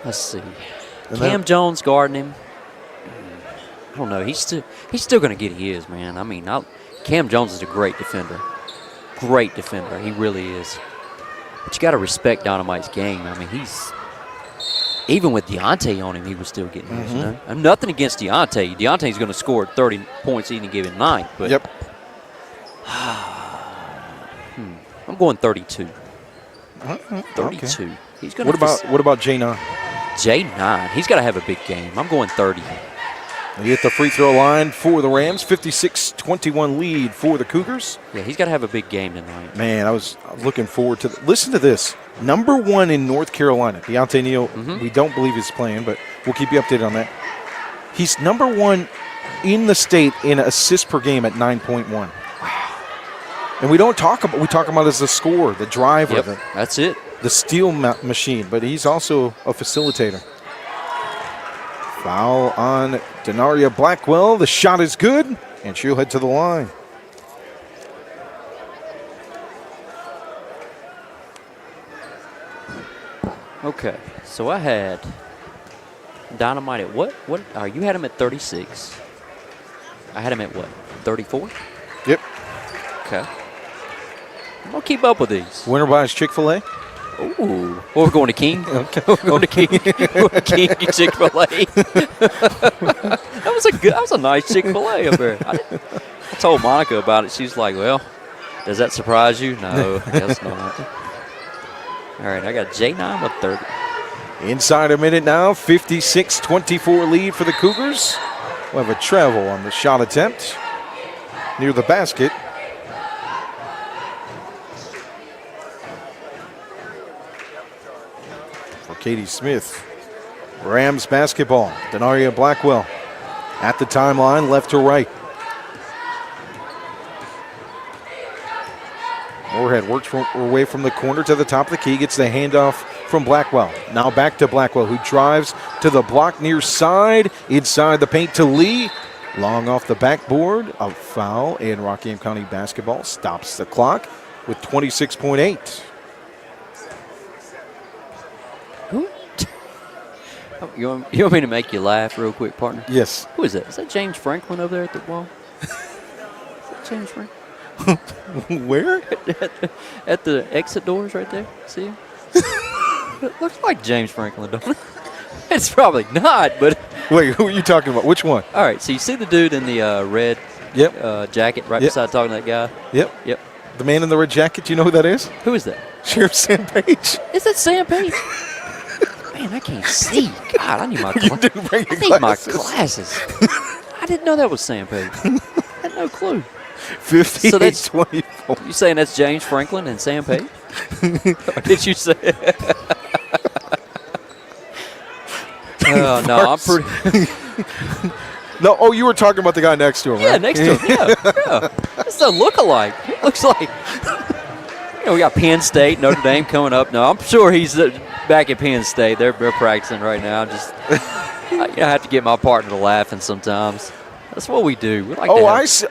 Let's see. Cam Jones guarding him. I don't know. He's still going to get his, man. I mean, Cam Jones is a great defender. Great defender. He really is. But you got to respect Dynamite's game. I mean, even with Deontay on him, he was still getting his. You know? I'm nothing against Deontay. Deontay's going to score 30 points any given night. But Yep. I'm going 32. 32. Okay. He's going. What about J9? J9. He's got to have a big game. I'm going 30. He hit the free throw line for the Rams. 56-21 lead for the Cougars. Yeah, he's got to have a big game tonight. Man, I was looking forward to listen to this. Number 1 in North Carolina. Deontay Neal, we don't believe he's playing, but we'll keep you updated on that. He's number 1 in the state in assists per game at 9.1. Wow. And we talk about him as the scorer, the driver, Yep, that's it. the steal machine, but he's also a facilitator. Foul on Denaria Blackwell. The shot is good, and she'll head to the line. Okay, so I had Dynamite at what? You had him at 36. I had him at what? 34? Yep. Okay. I'm going to keep up with these. Winner buys Chick-fil-A. Ooh. Well, we're going to King. Okay. We're going to King. We're going to King Chick-fil-A. That was a nice Chick-fil-A up there. I told Monica about it. She's like, well, does that surprise you? No, that's not. All right, I got J9 with 30. Inside a minute now, 56-24 lead for the Cougars. We'll have a travel on the shot attempt near the basket. For Katie Smith. Rams basketball. Denaria Blackwell at the timeline, left to right. Moorhead works away from the corner to the top of the key, gets the handoff from Blackwell. Now back to Blackwell, who drives to the block near side, inside the paint to Lee. Long off the backboard, a foul, and Rockingham County basketball stops the clock with 26.8. You want me to make you laugh real quick, partner? Yes. Who is that? Is that James Franklin over there at the wall? Is that James Franklin? Where? At the exit doors right there. See him? It looks like James Franklin, don't it? It's probably not, but. Wait, who are you talking about? Which one? All right, so you see the dude in the red jacket right beside talking to that guy? Yep. The man in the red jacket, do you know who that is? Who is that? Sheriff Sam Page. Is that Sam Page? Man, I can't see. God, I need my You didn't bring your glasses. I didn't know that was Sam Page. I had no clue. 58-24. You saying that's James Franklin and Sam Page? Or did you say? No, I'm pretty. No, you were talking about the guy next to him, Yeah, right? next to him. Yeah. It's a look-alike. It looks like. We got Penn State, Notre Dame coming up. No, I'm sure he's back at Penn State. They're practicing right now. I have to get my partner to laughing sometimes. That's what we do. We like I see.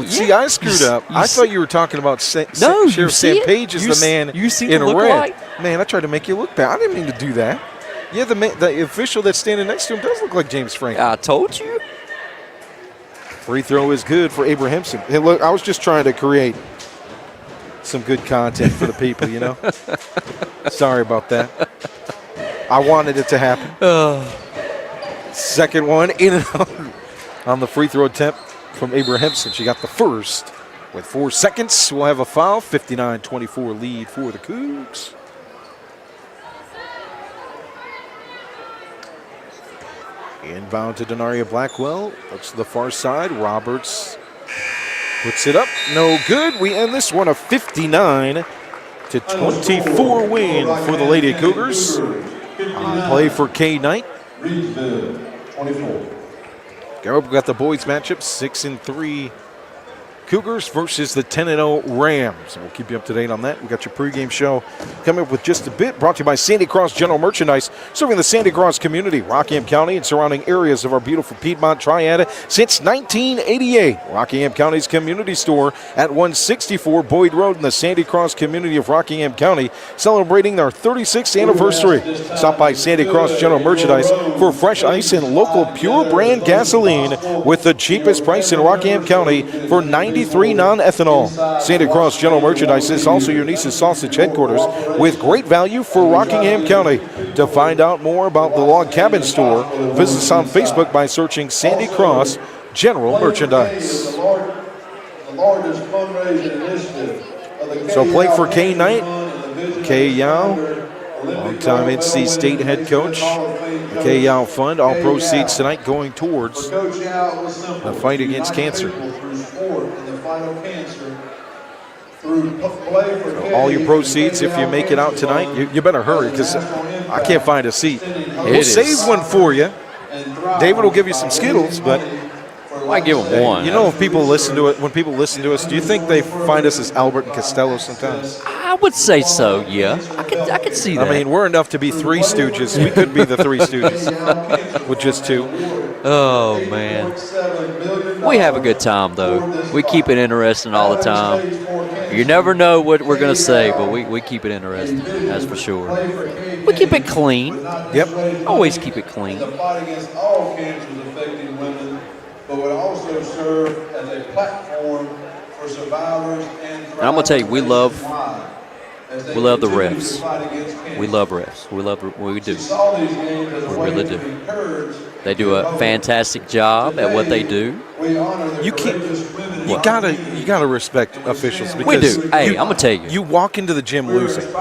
See, I screwed up. I thought you were talking about Sheriff Sam Page is the man in red. Man, I tried to make you look bad. I didn't mean to do that. Yeah, the official that's standing next to him does look like James Franklin. I told you. Free throw is good for Abrahamson. Hey, look, I was just trying to create some good content for the people, you know. Sorry about that. I wanted it to happen. Second one in and out on the free throw attempt from Abrahamson. She got the first with 4 seconds. We'll have a foul. 59-24 lead for the Cougs. Inbound to Denaria Blackwell. Looks to the far side. Roberts puts it up. No good. We end this one a 59-24 win for the Lady Cougars. On play for Kay Knight. Reidsville, 24. Coming up, we got the boys matchup, 6-3 Cougars versus the 10-0 Rams. We'll keep you up to date on that. We got your pregame show coming up with just a bit. Brought to you by Sandy Cross General Merchandise, serving the Sandy Cross community, Rockingham County, and surrounding areas of our beautiful Piedmont Triad since 1988. Rockingham County's community store at 164 Boyd Road in the Sandy Cross community of Rockingham County, celebrating their 36th anniversary. Stop by Sandy Cross General Merchandise for fresh ice and local pure brand gasoline with the cheapest price in Rockingham County for 93 non-ethanol. Santa Claus General Merchandise is also your niece's sausage headquarters with great value for Rockingham County. To find out more about the Log Cabin Store, visit us on Facebook by searching Sandy Cross General Merchandise. The largest fundraising initiative of the So play for Kay Knight, Kay Yow, longtime NC State head coach. The Kay Yow Fund, all proceeds tonight going towards the fight against cancer. So all your proceeds, if you make it out tonight, you better hurry because I can't find a seat. We'll save one for you. David will give you some Skittles, but I give them one. You know, if people listen to it, when people listen to us, do you think they find us as Albert and Costello sometimes? I would say so, yeah. I could see that. I mean, we're enough to be Three Stooges. We could be the Three Stooges with just two. Oh, man. We have a good time, though. We keep it interesting all the time. You never know what we're going to say, but we keep it interesting, that's for sure. We keep it clean. Yep. Always keep it clean. The fight against all cancers affecting women, but would also serve as a platform for survivors and I'm going to tell you, we love the continue refs. to fight against cancer. We love refs. We do. She saw these games as a We way really to do. encourage They do a fantastic job at what they do. We honor the You can't. courageous women in You gotta respect officials We because do. Hey, I'm going to tell you. you walk into the gym losing.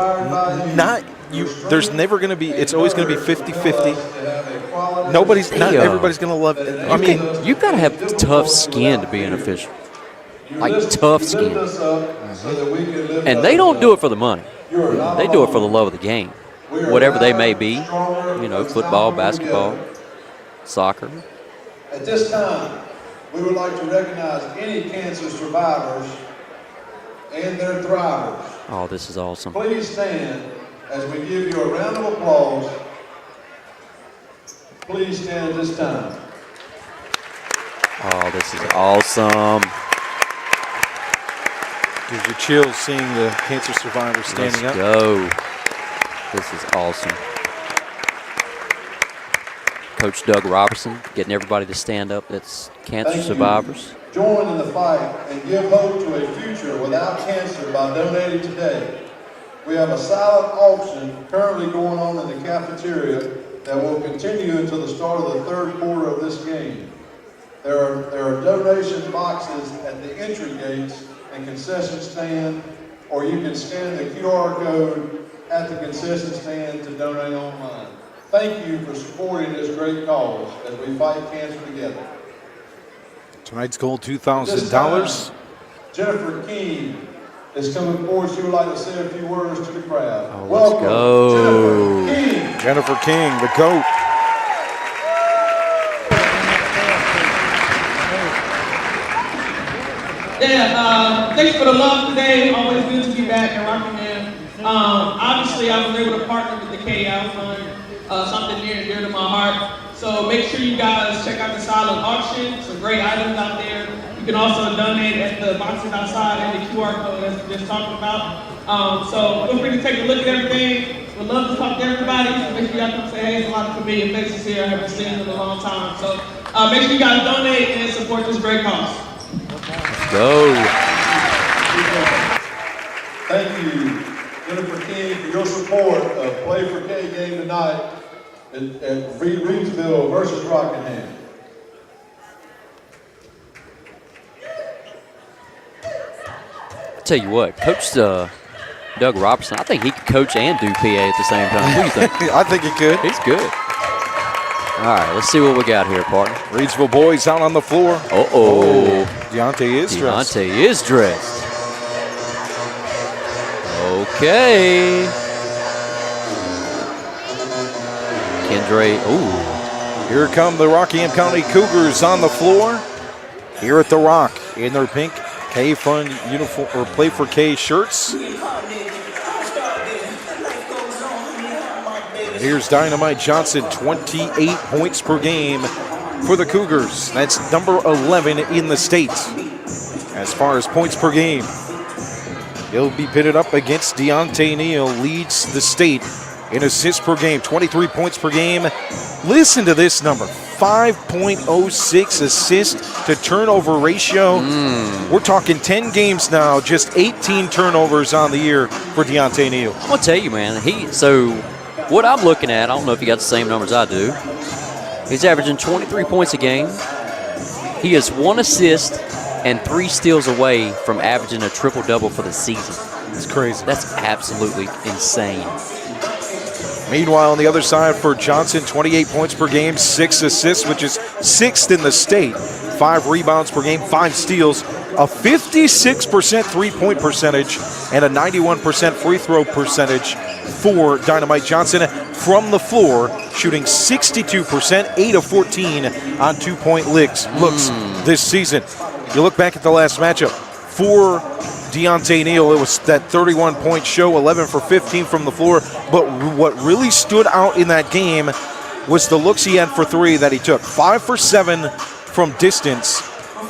Not you. There's never going to be. It's always going to be 50-50. Nobody's. Not everybody's going to love. I mean, You've got to have tough skin to be an official. Like tough skin. And they don't do it for the money. They do it for the love of the game. Whatever they may be, you know, football, basketball, soccer. At this time, we would like to recognize any cancer survivors and their thrivers. Oh, this is awesome. Please stand as we give you a round of applause. Please stand at this time. Oh, this is awesome. gives you chills seeing the cancer survivors standing up. Let's go. This is awesome. Coach Doug Robertson getting everybody to stand up that's cancer survivors. Join in the fight and give hope to a future without cancer by donating today. We have a silent auction currently going on in the cafeteria that will continue until the start of the third quarter of this game. There are donation boxes at the entry gates and concession stand, or you can scan the QR code at the concession stand to donate online. Thank you for supporting this great cause as we fight cancer together. Tonight's goal, $2,000. Jennifer King is coming forward. She would like to say a few words to the crowd. Oh, Welcome, go. Jennifer King. Jennifer King, the GOAT. Yeah, thanks for the love today. Always good to be back in Rockingham. Obviously, I was able to partner with the Kay Yow Fund, something near and dear to my heart. So make sure you guys check out the silent auction. Some great items out there. You can also donate at the boxes outside and the QR code as we just talked about. So feel free to take a look at everything. We'd love to talk to everybody. So make sure y'all come say, hey, there's a lot of familiar faces here I haven't seen in a long time. So make sure you guys donate and support this great cause. Go. Thank you, Jennifer King, for your support of Play for K game tonight at Reidsville versus Rockingham. I'll tell you what, Coach Doug Robertson, I think he could coach and do PA at the same time. What do you think? I think he could. He's good. All right, let's see what we got here, partner. Reidsville boys out on the floor. Uh-oh. Deontay is dressed. Deontay is dressed. Okay. Kendra, ooh. Here come the Rockingham County Cougars on the floor here at the Rock in their pink Kay Fund uniform or Play for Kay shirts. And here's Dynamite Johnson, 28 points per game for the Cougars. That's number 11 in the state as far as points per game. He'll be pitted up against Deontay Neal, leads the state in assists per game, 23 points per game. Listen to this number, 5.06 assist to turnover ratio. We're talking 10 games now, just 18 turnovers on the year for Deontay Neal. I'm gonna tell you, man. So what I'm looking at, I don't know if you got the same numbers I do. He's averaging 23 points a game. He has 1 assist and 3 steals away from averaging a triple-double for the season. It's crazy. That's absolutely insane. Meanwhile, on the other side for Johnson, 28 points per game, 6 assists, which is 6th in the state, 5 rebounds per game, 5 steals, a 56% three-point percentage, and a 91% free throw percentage for Dynamite Johnson from the floor, shooting 62%, 8 of 14 on 2-point looks this season. You look back at the last matchup for Deontay Neal, it was that 31-point show, 11 for 15 from the floor. But what really stood out in that game was the looks he had for 3 that he took. 5 for 7 from distance,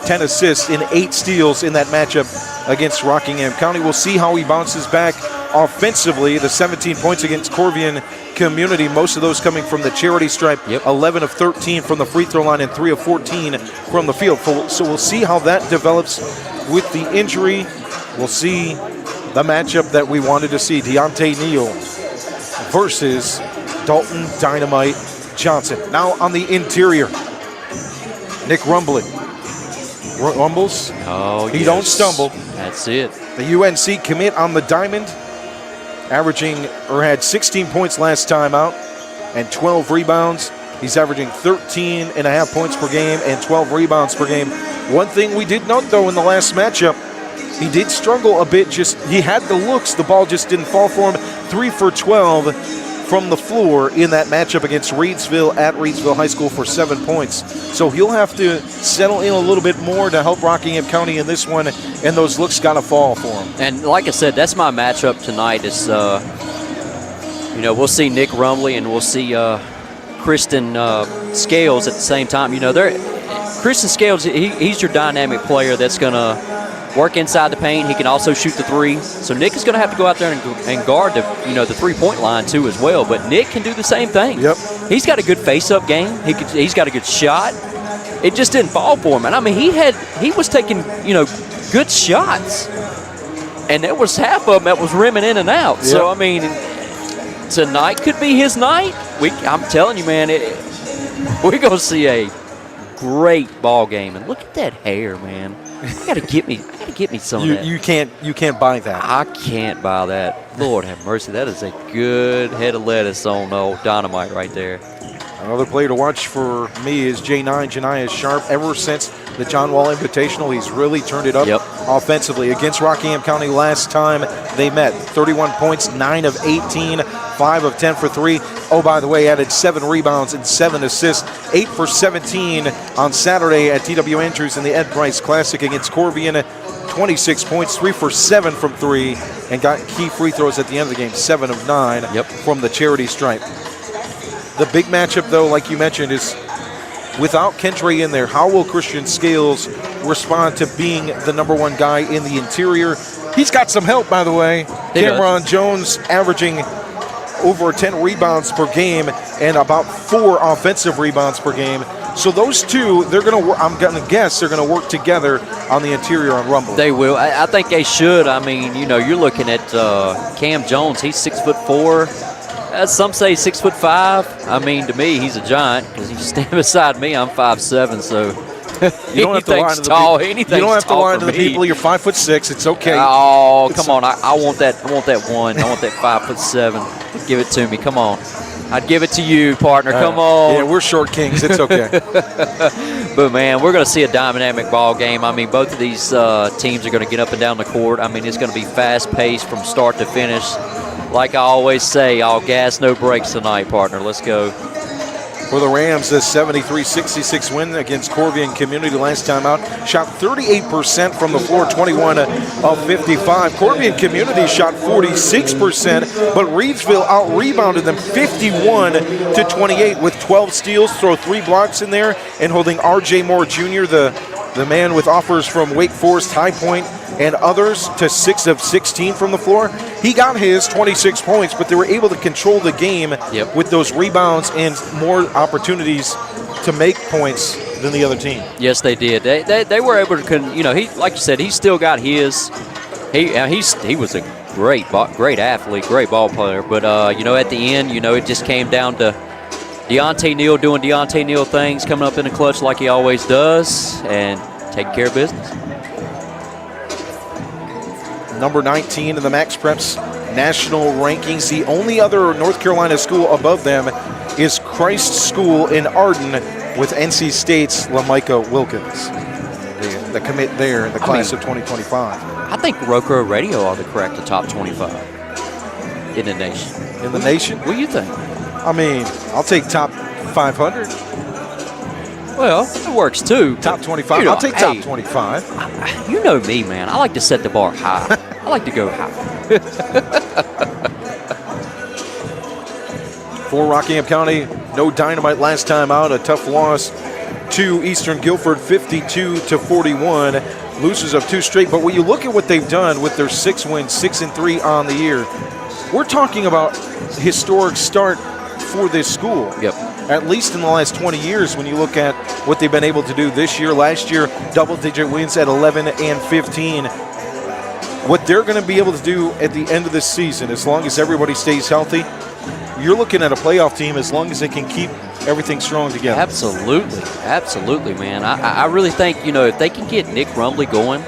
10 assists and 8 steals in that matchup against Rockingham County. We'll see how he bounces back offensively. The 17 points against Corvian Community, most of those coming from the charity stripe. 11 of 13 from the free throw line and 3 of 14 from the field. So we'll see how that develops with the injury. We'll see the matchup that we wanted to see, Deontay Neal versus Dalton Dynamite Johnson. Now on the interior, Nick Rumbley. Rumbles, he don't stumble. That's it. The UNC commit on the diamond, had 16 points last time out and 12 rebounds. He's averaging 13.5 points per game and 12 rebounds per game. One thing we did note, though, in the last matchup, he did struggle a bit. He had the looks, the ball just didn't fall for him. 3 for 12 from the floor in that matchup against Reidsville at Reidsville High School for 7 points. So he'll have to settle in a little bit more to help Rockingham County in this one, and those looks got to fall for him. And like I said, that's my matchup tonight. Is we'll see Nick Rumley and we'll see Kristen Scales at the same time. Kristen Scales, he's your dynamic player that's going to work inside the paint. He can also shoot the 3. So Nick is going to have to go out there and guard the 3-point line too as well. But Nick can do the same thing. Yep. He's got a good face-up game. He's got a good shot. It just didn't fall for him. And I mean, he was taking good shots, and there was half of them that was rimming in and out. Yep. So I mean, tonight could be his night. I'm telling you, man, we're going to see a great ball game. And look at that hair, man. I gotta get me some of that. You can't buy that. I can't buy that. Lord have mercy. That is a good head of lettuce on old Dynamite right there. Another player to watch for me is J9 Janiah Sharp. Ever since the John Wall Invitational, he's really turned it up offensively. Against Rockingham County last time they met, 31 points, 9 of 18, 5 of 10 for 3. Oh, by the way, added 7 rebounds and 7 assists, 8 for 17 on Saturday at T.W. Andrews in the Ed Price Classic against Corvian. 26 points, 3 for 7 from 3, and got key free throws at the end of the game, 7 of 9 from the charity stripe. The big matchup, though, like you mentioned, is without Kendre in there, how will Christian Scales respond to being the number 1 guy in the interior? He's got some help, by the way. Cameron Jones averaging over 10 rebounds per game and about 4 offensive rebounds per game. So those two, I'm going to guess they're going to work together on the interior on Rumble. They will. I think they should. I mean, you're looking at Cam Jones. He's 6'4". Some say 6'5". I mean, to me, he's a giant because he's standing beside me. I'm 5'7", so you don't have to lie to the people. You don't have to lie to the people. You're 5'6". It's okay. Oh, come on! I want that. I want that 1. I want that 5'7". Give it to me. Come on. I'd give it to you, partner. Come on. Yeah, we're short kings. It's okay. But, man, we're going to see a dynamic ball game. I mean, both of these teams are going to get up and down the court. I mean, it's going to be fast-paced from start to finish. Like I always say, all gas, no brakes tonight, partner. Let's go. For the Rams, a 73-66 win against Corvian Community last time out. Shot 38% from the floor, 21 of 55. Corvian Community shot 46%, but Reidsville out-rebounded them 51-28 with 12 steals, throw 3 blocks in there, and holding R.J. Moore Jr., the man with offers from Wake Forest, High Point, and others, to 6 of 16 from the floor. He got his 26 points, but they were able to control the game with those rebounds and more opportunities to make points than the other team. Yes, they did. They were able to, he, like you said, he still got his. He was a great athlete, great ball player. But, at the end, it just came down to Deontay Neal doing Deontay Neal things, coming up in the clutch like he always does, and taking care of business. Number 19 in the Max Preps national rankings. The only other North Carolina school above them is Christ School in Arden with NC State's LaMicah Wilkins, the commit there in the class of 2025. I think RoCo Radio ought to crack the top 25 in the nation. In the nation? What do you think? I mean, I'll take top 500. Well, it works too. Top 25. I'll take top 25. You know me, man. I like to set the bar high. I like to go high. For Rockingham County, no Dynamite last time out. A tough loss to Eastern Guilford, 52-41. Losers of 2 straight. But when you look at what they've done with their 6 wins, 6-3 on the year, we're talking about historic start for this school. Yep. At least in the last 20 years, when you look at what they've been able to do this year, last year, double-digit wins at 11 and 15. What they're going to be able to do at the end of this season, as long as everybody stays healthy, you're looking at a playoff team as long as they can keep everything strong together. Absolutely, man. I really think, if they can get Nick Rumley going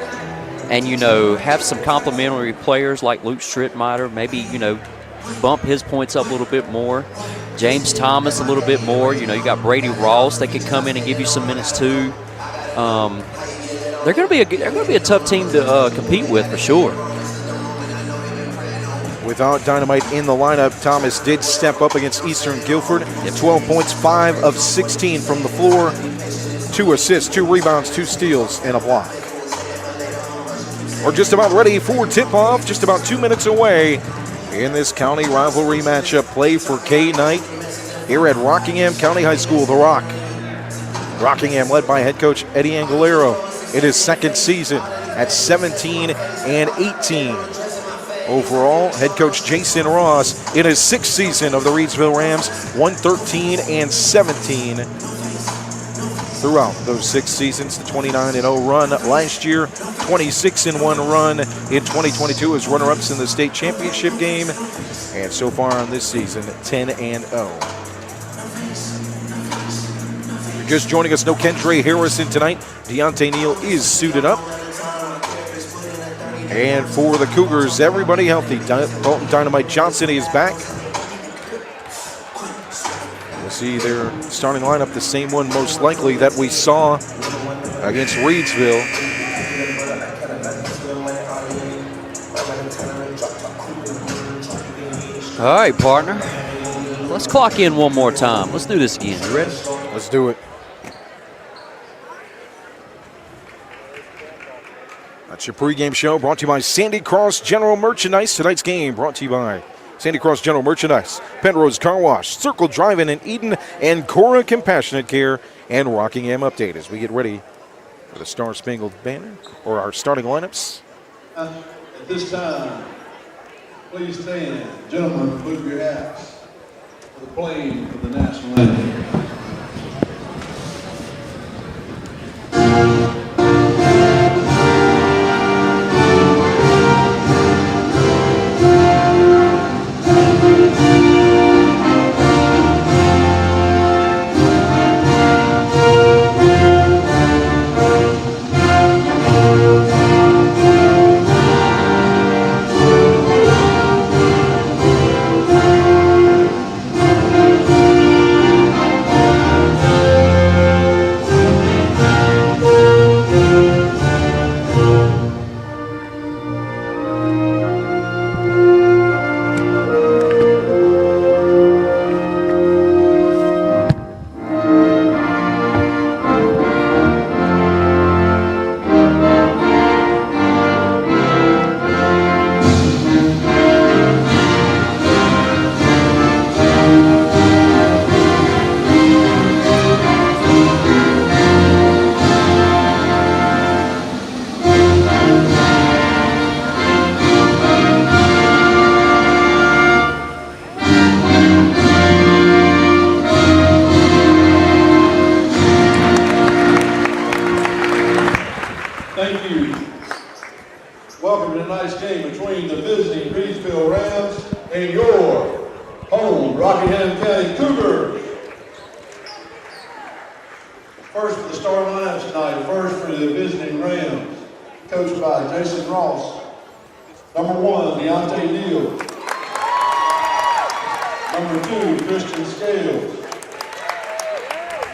and, have some complimentary players like Luke Strittmeyer, maybe, bump his points up a little bit more. James Thomas a little bit more. You got Brady Ross that could come in and give you some minutes too. They're going to be a tough team to compete with for sure. Without Dynamite in the lineup, Thomas did step up against Eastern Guilford. 12 points, 5 of 16 from the floor, 2 assists, 2 rebounds, 2 steals, and a block. We're just about ready for tip-off, just about 2 minutes away in this county rivalry matchup. Play for K night here at Rockingham County High School, The Rock. Rockingham led by head coach Eddie Angelero in his 2nd season at 17 and 18. Overall, head coach Jason Ross in his 6th season of the Reidsville Rams, 113 and 17 throughout those 6 seasons. The 29-0 run last year, 26-1 run in 2022 as runner-ups in the state championship game, and so far on this season, 10-0. You're just joining us, no Kendra Harrison tonight. Deontay Neal is suited up. And for the Cougars, everybody healthy. Bolton Dynamite Johnson is back. We'll see their starting lineup, the same one most likely that we saw against Reidsville. All right, partner. Let's clock in one more time. Let's do this again. You ready? Let's do it. That's your pregame show brought to you by Sandy Cross General Merchandise. Tonight's game brought to you by Sandy Cross General Merchandise, Pennrose Carwash, Circle Drive-In in Eden, Ancora Compassionate Care, and Rockingham Update as we get ready for the Star Spangled Banner or our starting lineups. At this time, please stand. Gentlemen, move your hats for the playing of the national anthem. Thank you. Welcome to tonight's game between the visiting Reidsville Rams and your home Rockingham County Cougars. First for the starting lineup tonight. First for the visiting Rams, coached by Jason Ross. Number 1, Deontay Neal. Number 2, Christian Scales.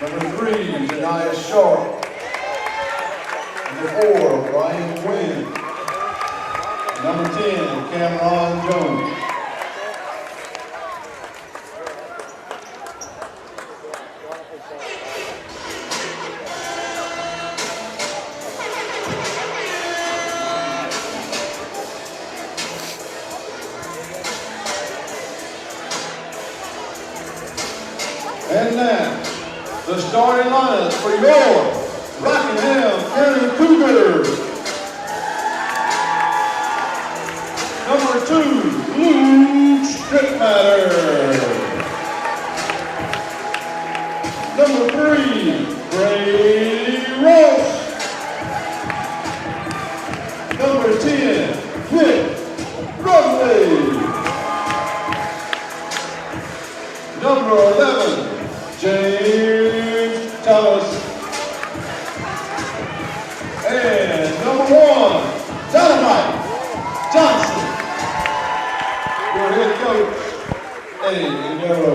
Number 3, Janiah Sharp. Number 4, Brian Quinn. Number 10, Cameron Jones. And now, the starting lineup for your Rockingham County Cougars. Number 2, Luke Strickmatter. Number 3, Brady Ross. Number 10, Nick Rumley. Number 11, James Thomas. And number 1, Dynamite Johnson. Your head coach, Eddie Guerrero.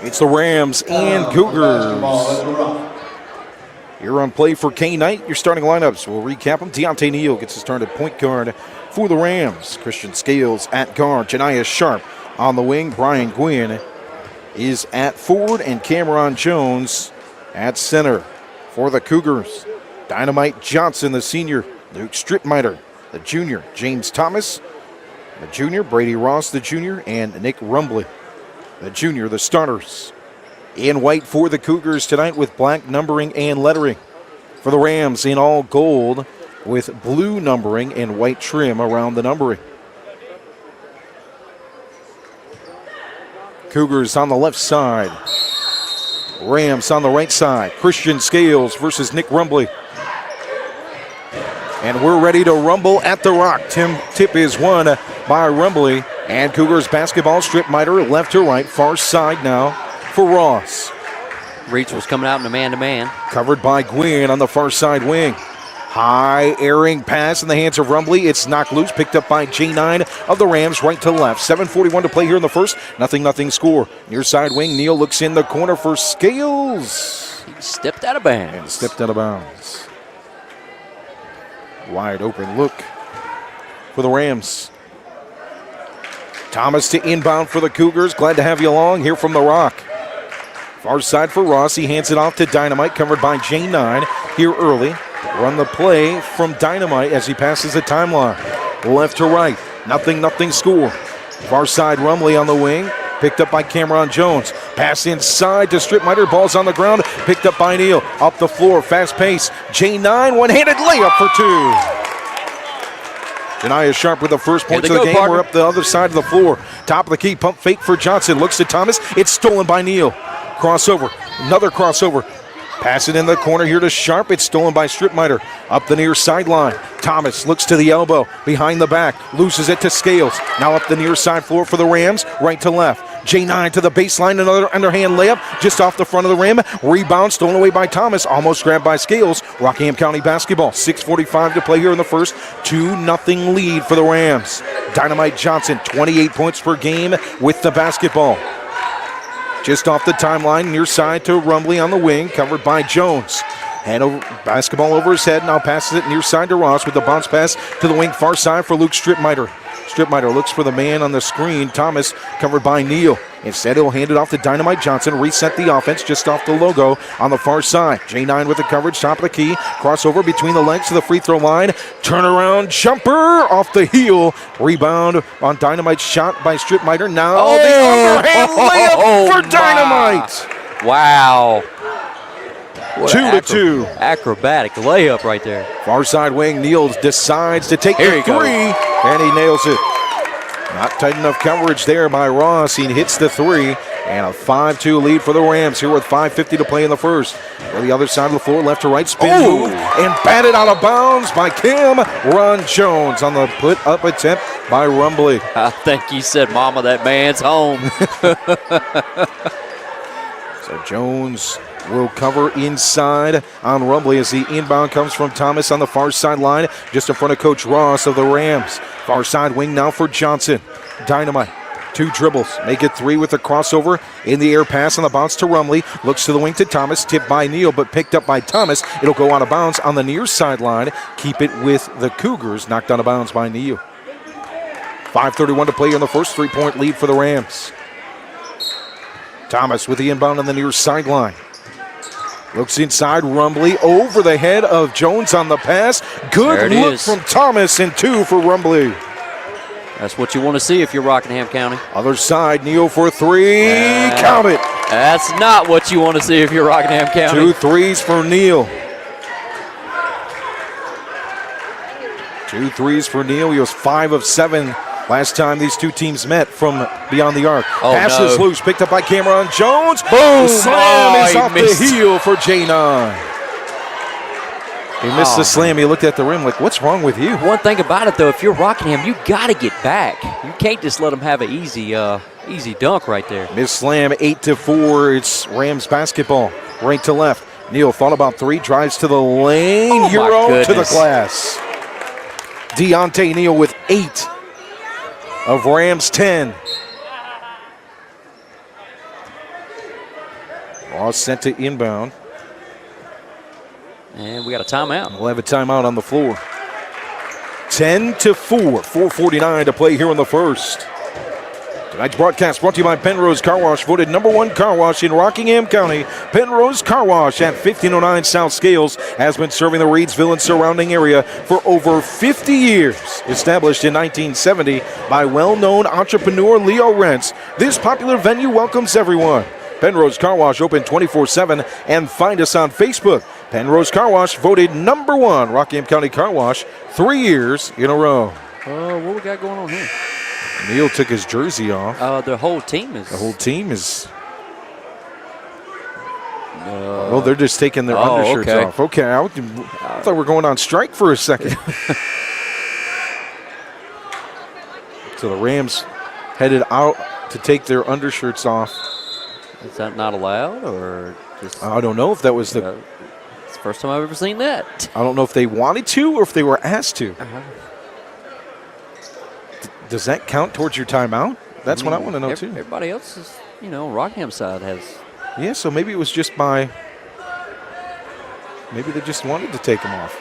It's the Rams and Cougars. Here on Play for K Night, your starting lineups. We'll recap them. Deontay Neal gets his turn at point guard for the Rams. Christian Scales at guard. Janiah Sharp on the wing. Brian Gwynn is at forward. And Cameron Jones at center for the Cougars. Dynamite Johnson, the senior. Luke Strickmeyer, the junior. James Thomas, the junior. Brady Ross, the junior. And Nick Rumbley, the junior, the starters. In white for the Cougars tonight with black numbering and lettering. For the Rams in all gold with blue numbering and white trim around the numbering. Cougars on the left side. Rams on the right side. Christian Scales versus Nick Rumbley. And we're ready to rumble at the Rock. Tip is won by Rumbley. And Cougars basketball, Strickmeyer left to right, far side now for Ross. Reidsville's coming out in a man-to-man. Covered by Gwynn on the far side wing. High airing pass in the hands of Rumbley. It's knocked loose, picked up by J9 of the Rams, right to left. 7:41 to play here in the first. Nothing score. Near side wing, Neal looks in the corner for Scales. He stepped out of bounds. And stepped out of bounds. Wide open look for the Rams. Thomas to inbound for the Cougars. Glad to have you along here from the Rock. Far side for Ross. He hands it off to Dynamite, covered by J9 here early. Run the play from Dynamite as he passes the timeline. Left to right. Nothing score. Far side Rumbley on the wing. Picked up by Cameron Jones. Pass inside to Strickmeyer. Ball's on the ground. Picked up by Neal. Up the floor. Fast pace. J9. One-handed layup for 2. Janiah Sharp with the first points of the game. Partner. We're up the other side of the floor. Top of the key. Pump fake for Johnson. Looks to Thomas. It's stolen by Neal. Crossover. Another crossover. Pass it in the corner here to Sharp. It's stolen by Strickmeyer. Up the near sideline. Thomas looks to the elbow. Behind the back. Loses it to Scales. Now up the near side floor for the Rams. Right to left. J9 to the baseline. Another underhand layup just off the front of the rim. Rebound stolen away by Thomas. Almost grabbed by Scales. Rockingham County basketball. 6:45 to play here in the first. 2-0 lead for the Rams. Dynamite Johnson, 28 points per game with the basketball. Just off the timeline, near side to Rumbley on the wing, covered by Jones. Hand over, basketball over his head, now passes it near side to Ross with the bounce pass to the wing, far side for Luke Strickmeyer. Strickmeyer looks for the man on the screen, Thomas, covered by Neal. Instead, he'll hand it off to Dynamite Johnson, reset the offense just off the logo on the far side. J9 with the coverage, top of the key, crossover between the legs to the free throw line, turnaround jumper off the heel, rebound on Dynamite's shot by Strickmeyer. Now the underhand layup for Dynamite. Wow. What 2-2. Acrobatic layup right there. Far side wing, Neal decides to take the three, and he nails it. Not tight enough coverage there by Ross. He hits the three, And a 5-2 lead for the Rams here with 5:50 to play in the first. On the other side of the floor, left to right, spin move, and batted out of bounds by Ron Jones on the put-up attempt by Rumbly. I think he said, Mama, that man's home. So Jones will cover inside on Rumbly as the inbound comes from Thomas on the far sideline, just in front of Coach Ross of the Rams. Far side wing now for Johnson. Dynamite. 2 dribbles, make it 3 with a crossover in the air pass on the bounce to Rumbly. Looks to the wing to Thomas, tipped by Neal, but picked up by Thomas. It'll go out of bounds on the near sideline. Keep it with the Cougars, knocked out of bounds by Neal. 5:31 to play in the first, 3-point lead for the Rams. Thomas with the inbound on the near sideline. Looks inside, Rumbly over the head of Jones on the pass. Good look from Thomas, and 2 for Rumbly. That's what you want to see if you're Rockingham County. Other side, Neal for 3. Count it. That's not what you want to see if you're Rockingham County. 2 threes for Neal. 2 threes for Neal. He was 5 of 7 last time these two teams met from beyond the arc. Pass is loose, picked up by Cameron Jones. Boom! The slam is off the heel for J9. He missed the slam. He looked at the rim like, what's wrong with you? One thing about it, though, if you're Rockingham, you got to get back. You can't just let them have an easy dunk right there. Missed slam, 8-4. It's Rams basketball. Right to left. Neal thought about 3, drives to the lane. Euro to the glass. Deontay Neal with 8 of Rams 10. Ross sent to inbound. And we got a timeout. We'll have a timeout on the floor. 10-4, 4:49 to play here in the first. Tonight's broadcast brought to you by Pennrose Carwash, voted #1 car wash in Rockingham County. Pennrose Carwash at 1509 South Scales has been serving the Reidsville and surrounding area for over 50 years. Established in 1970 by well-known entrepreneur Leo Rentz, this popular venue welcomes everyone. Pennrose Carwash open 24/7, and find us on Facebook. Pennrose Carwash voted #1 Rockingham County Car Wash 3 years in a row. What we got going on here? Neal took his jersey off. The whole team is. The whole team is. Oh, they're just taking their undershirts off. Okay, I thought we were going on strike for a second. So the Rams headed out to take their undershirts off. Is that not allowed, or just? I don't know if that was the. It's the first time I've ever seen that. I don't know if they wanted to or if they were asked to. Does that count towards your timeout? That's what I want to know too. Everybody else is, Rockingham side has. Yeah, so maybe it was just maybe they just wanted to take them off.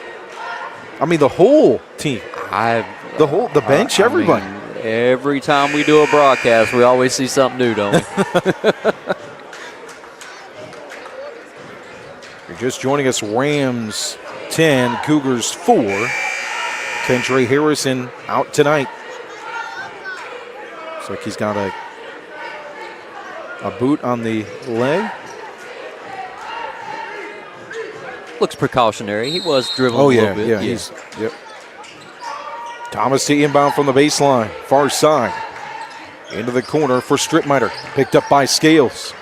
I mean, the whole team. The bench, everybody. Every time we do a broadcast, we always see something new, don't we? You're just joining us, Rams 10, Cougars 4. Kendra Harrison out tonight. Looks like he's got a boot on the leg. Looks precautionary. He was dribbling a little bit. Yep. Thomas to inbound from the baseline, far side. Into the corner for Stripmiter. Picked up by Scales.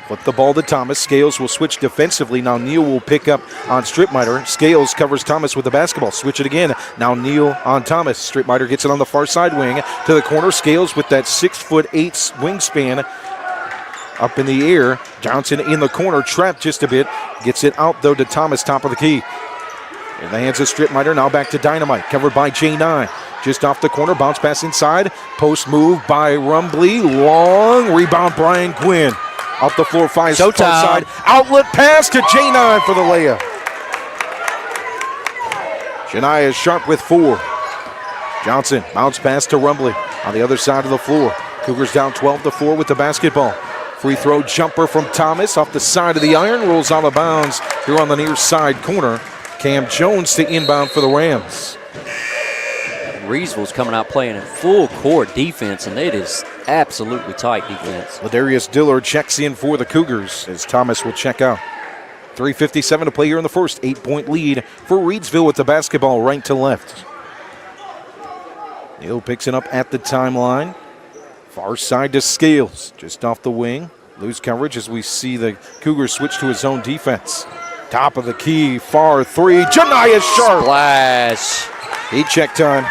Flip the ball to Thomas. Scales will switch defensively. Now Neal will pick up on Stripmiter. Scales covers Thomas with the basketball. Switch it again. Now Neal on Thomas. Stripmiter gets it on the far side wing to the corner. Scales with that 6'8" wingspan up in the air. Johnson in the corner, trapped just a bit. Gets it out though to Thomas, top of the key. In the hands of Stripmiter, now back to Dynamite, covered by J9. Just off the corner, bounce pass inside. Post move by Rumbly, long rebound Brian Quinn. Off the floor, finds far side. Outlet pass to J9 for the layup. Shania Sharp with 4. Johnson, bounce pass to Rumbly on the other side of the floor. Cougars down 12-4 with the basketball. Free throw jumper from Thomas off the side of the iron, rolls out of bounds here on the near side corner. Cam Jones to inbound for the Rams. Reidsville's coming out playing in full court defense, and it is absolutely tight defense. Ladarius Dillard checks in for the Cougars as Thomas will check out. 3:57 to play here in the first. 8-point lead for Reidsville with the basketball right to left. Neal picks it up at the timeline. Far side to Scales, just off the wing. Lose coverage as we see the Cougars switch to a zone defense. Top of the key, far three. Janiyah Sharp. Splash. He checked on.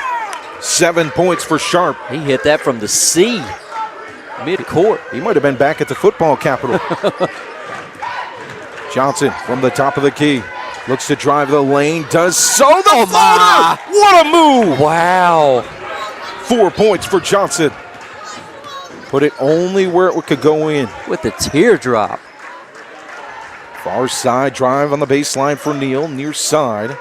7 points for Sharp. He hit that from the C, mid-court. He might have been back at the football capital. Johnson from the top of the key. Looks to drive the lane. Does so. The floater. What a move. Wow. 4 points for Johnson. Put it only where it could go in. With the teardrop. Far side drive on the baseline for Neal. Near side.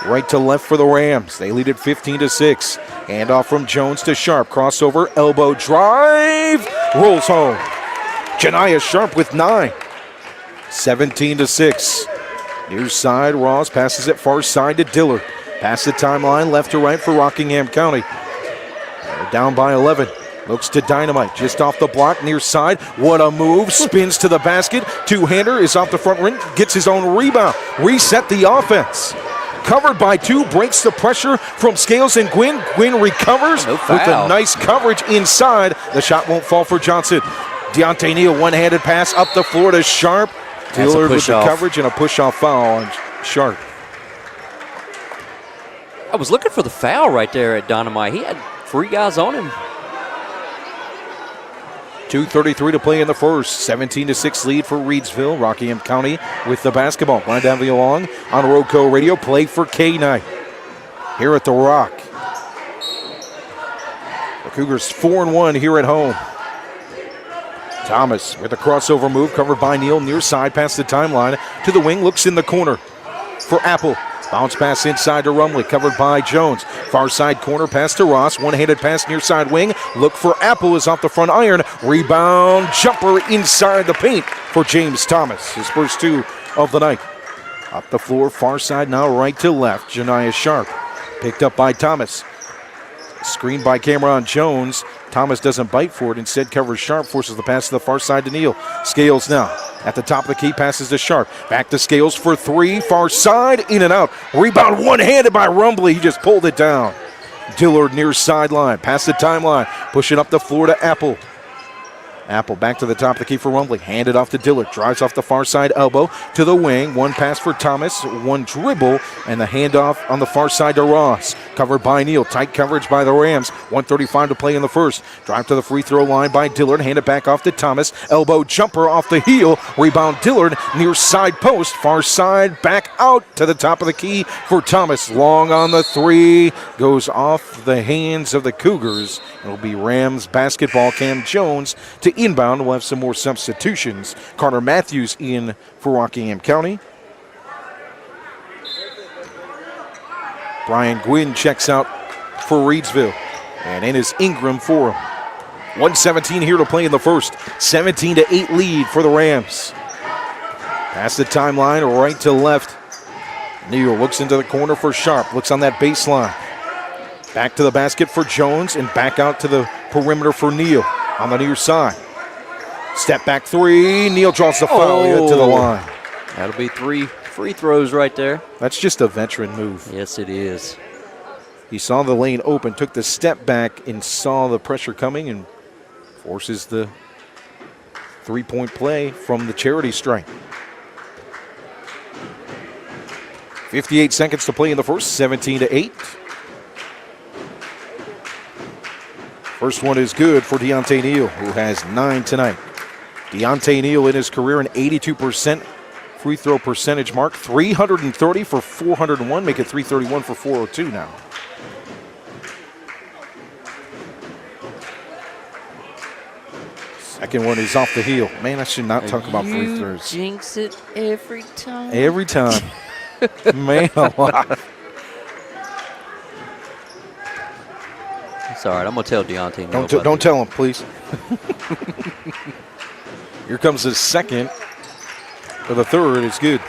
Right to left for the Rams. They lead it 15-6. Handoff from Jones to Sharp. Crossover, elbow drive. Rolls home. Janiyah Sharp with 9. 17-6. Near side, Ross passes it far side to Dillard. Pass the timeline left to right for Rockingham County. They're down by 11. Looks to Dynamite, just off the block, near side. What a move, spins to the basket. Two-hander is off the front rim, gets his own rebound. Reset the offense. Covered by 2, breaks the pressure from Scales and Gwynn. Gwynn recovers with a nice coverage inside. The shot won't fall for Johnson. Deontay Neal, one-handed pass up the floor to Sharp. Dillard with the coverage and a push-off foul on Sharp. I was looking for the foul right there at Dynamite. He had 3 guys on him. 2:33 to play in the first. 17-6 lead for Reidsville. Rockingham County with the basketball. Brian Davy along on RoCo Radio. Play for K night here at the Rock. The Cougars 4-1 here at home. Thomas with a crossover move covered by Neal. Near side past the timeline to the wing. Looks in the corner for Apple. Bounce pass inside to Rumley, covered by Jones. Far side corner pass to Ross. One-handed pass near side wing. Look for Apple is off the front iron. Rebound jumper inside the paint for James Thomas. His first 2 of the night. Up the floor, far side now right to left. Janiyah Sharp picked up by Thomas. Screened by Cameron Jones. Thomas doesn't bite for it. Instead covers Sharp. Forces the pass to the far side to Neal. Scales now. At the top of the key, passes to Sharp. Back to Scales for 3. Far side, in and out. Rebound one-handed by Rumbley. He just pulled it down. Dillard near sideline. Past the timeline. Pushing up the floor to Apple. Apple back to the top of the key for Rumbley. Handed off to Dillard. Drives off the far side elbow to the wing. 1 pass for Thomas. 1 dribble. And the handoff on the far side to Ross. Covered by Neal. Tight coverage by the Rams. 1:35 to play in the first. Drive to the free throw line by Dillard. Hand it back off to Thomas. Elbow jumper off the heel. Rebound Dillard near side post. Far side back out to the top of the key for Thomas. Long on the 3. Goes off the hands of the Cougars. It'll be Rams basketball. Cam Jones to inbound. We'll have some more substitutions. Carter Matthews in for Rockingham County. Brian Gwynn checks out for Reidsville. And in is Ingram for him. 1:17 here to play in the first. 17-8 lead for the Rams. Pass the timeline right to left. Neal looks into the corner for Sharp. Looks on that baseline. Back to the basket for Jones and back out to the perimeter for Neal on the near side. Step back 3. Neal draws the foul. Head to the line. That'll be 3 free throws right there. That's just a veteran move. Yes, it is. He saw the lane open, took the step back, and saw the pressure coming and forces the 3-point play from the charity strike. 58 seconds to play in the first, 17-8. First one is good for Deontay Neal, who has 9 tonight. Deontay Neal in his career an 82% free throw percentage mark. 330 for 401, make it 331 for 402 now. Second one is off the heel. Man, I should not talk about free throws. Jinx it every time. Every time. Man alive. It's all right. I'm going to tell Deontay. Don't tell him, please. Here comes the second. For the third, it's good.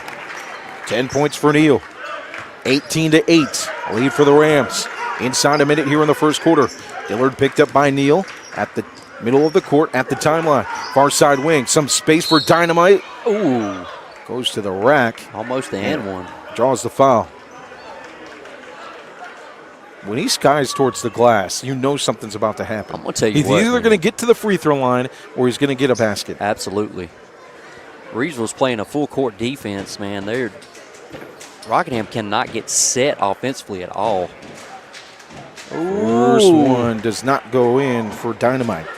10 points for Neal. 18-8. Lead for the Rams. Inside a minute here in the first quarter. Dillard picked up by Neal at the middle of the court at the timeline. Far side wing. Some space for Dynamite. Ooh. Goes to the rack. Almost the and one. Draws the foul. When he skies towards the glass, you know something's about to happen. I'm going to tell you He's what, either going to get to the free throw line or he's going to get a basket. Absolutely. Reidsville's playing a full court defense, man. Rockingham cannot get set offensively at all. First one does not go in for Dynamite.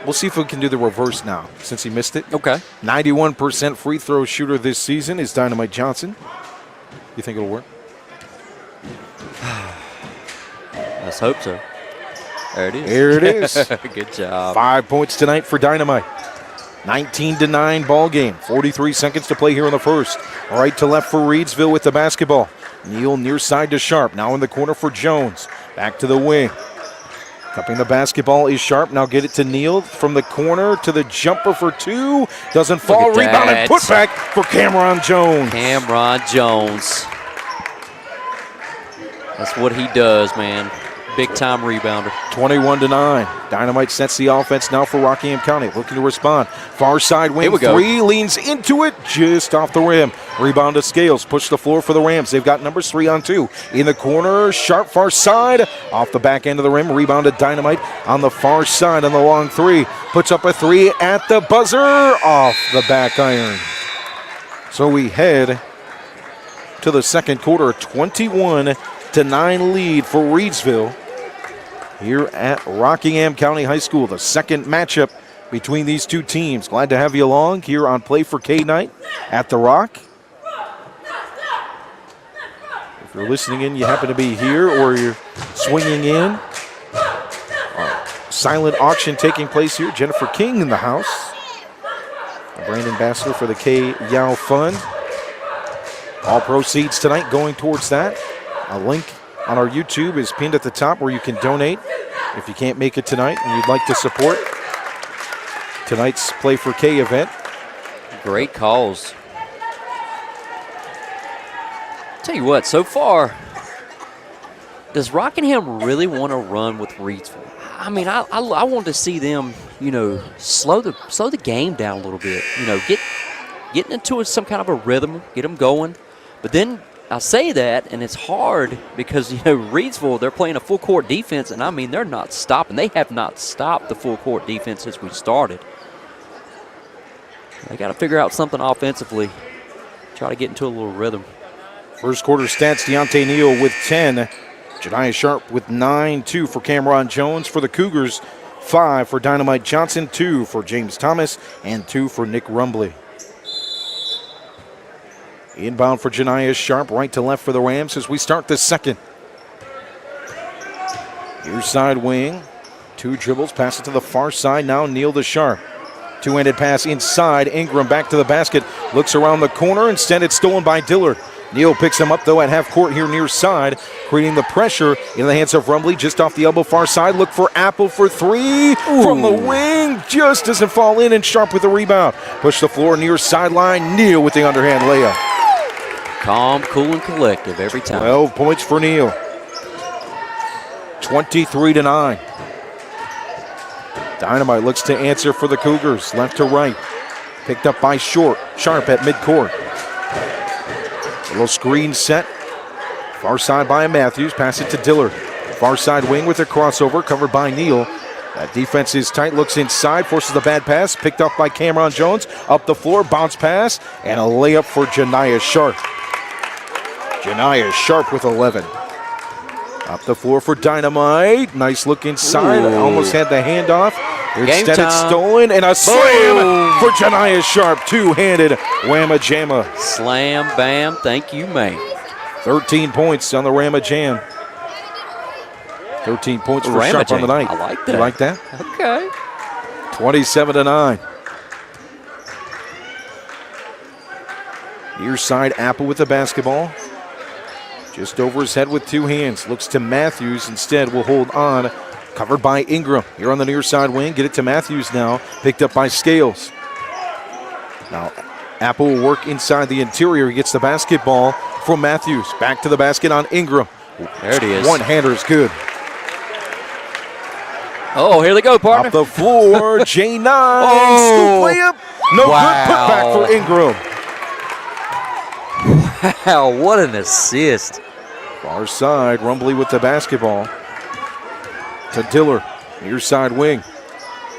We'll see if we can do the reverse now since he missed it. Okay. 91% free throw shooter this season is Dynamite Johnson. You think it'll work? Let's hope so. There it is. There it is. Good job. 5 points tonight for Dynamite. 19-9 ball game. 43 seconds to play here in the first. Right to left for Reidsville with the basketball. Neal near side to Sharp. Now in the corner for Jones. Back to the wing. Cupping the basketball is Sharp. Now get it to Neal from the corner to the jumper for two. Doesn't fall. Rebound and put back for Cameron Jones. Cameron Jones. That's what he does, man. Big time rebounder. 21-9. Dynamite sets the offense now for Rockingham County. Looking to respond. Far side wing three. Leans into it. Just off the rim. Rebound to Scales. Push the floor for the Rams. They've got numbers 3-on-2. In the corner. Sharp far side. Off the back end of the rim. Rebound to Dynamite on the far side on the long three. Puts up a three at the buzzer. Off the back iron. So we head to the second quarter. 21-9 lead for Reidsville here at Rockingham County High School. The second matchup between these two teams. Glad to have you along here on Play for K Night at the Rock. If you're listening in, you happen to be here or you're swinging in. Silent auction taking place here. Jennifer King in the house. A brand ambassador for the Kay Yow Fund. All proceeds tonight going towards that. A link on our YouTube is pinned at the top where you can donate if you can't make it tonight and you'd like to support tonight's Play for K event. Great calls. Tell you what, so far, does Rockingham really want to run with Reidsville? I mean, I want to see them, slow the game down a little bit. Getting into some kind of a rhythm, get them going. But then I say that, and it's hard because, Reidsville, they're playing a full court defense, and I mean, they're not stopping. They have not stopped the full court defense since we started. They got to figure out something offensively, try to get into a little rhythm. First quarter stats, Deontay Neal with 10. Janiah Sharp with 9, 2 for Cameron Jones. For the Cougars, 5 for Dynamite Johnson, 2 for James Thomas, and 2 for Nick Rumbley. Inbound for Janiah Sharp, right to left for the Rams as we start the second. Near side wing, 2 dribbles, pass it to the far side, now Neal to Sharp. Two-handed pass inside, Ingram back to the basket, looks around the corner, instead it's stolen by Dillard. Neal picks him up though at half court here near side, creating the pressure in the hands of Rumbley, just off the elbow far side, look for Apple for three. From the wing, just doesn't fall in, and Sharp with the rebound. Push the floor near sideline, Neal with the underhand layup. Calm, cool, and collective every time. 12 points for Neal. 23-9. Dynamite looks to answer for the Cougars. Left to right. Picked up by Sharp at midcourt. A little screen set. Far side by Matthews. Pass it to Dillard. Far side wing with a crossover covered by Neal. That defense is tight. Looks inside. Forces the bad pass. Picked up by Cameron Jones. Up the floor. Bounce pass. And a layup for Janiah Sharp. Janiah Sharp with 11. Up the floor for Dynamite. Nice look inside. Almost had the handoff. Instead it's stolen. And a slam for Janiah Sharp. Two-handed whamma jamma. Slam, bam, thank you, man. 13 points on the Ramma Jam. 13 points for Sharp on the night. I like that. You like that? Okay. 27-9. Near side, Apple with the basketball. Just over his head with two hands. Looks to Matthews. Instead, will hold on. Covered by Ingram. Here on the near side wing. Get it to Matthews now. Picked up by Scales. Now, Apple will work inside the interior. He gets the basketball from Matthews. Back to the basket on Ingram. There it is. One-hander is good. Oh, here they go, partner. Up the floor, J9. Scoop layup. No good. Put back for Ingram. Wow, what an assist. Far side, Rumbly with the basketball. To Diller, near side wing.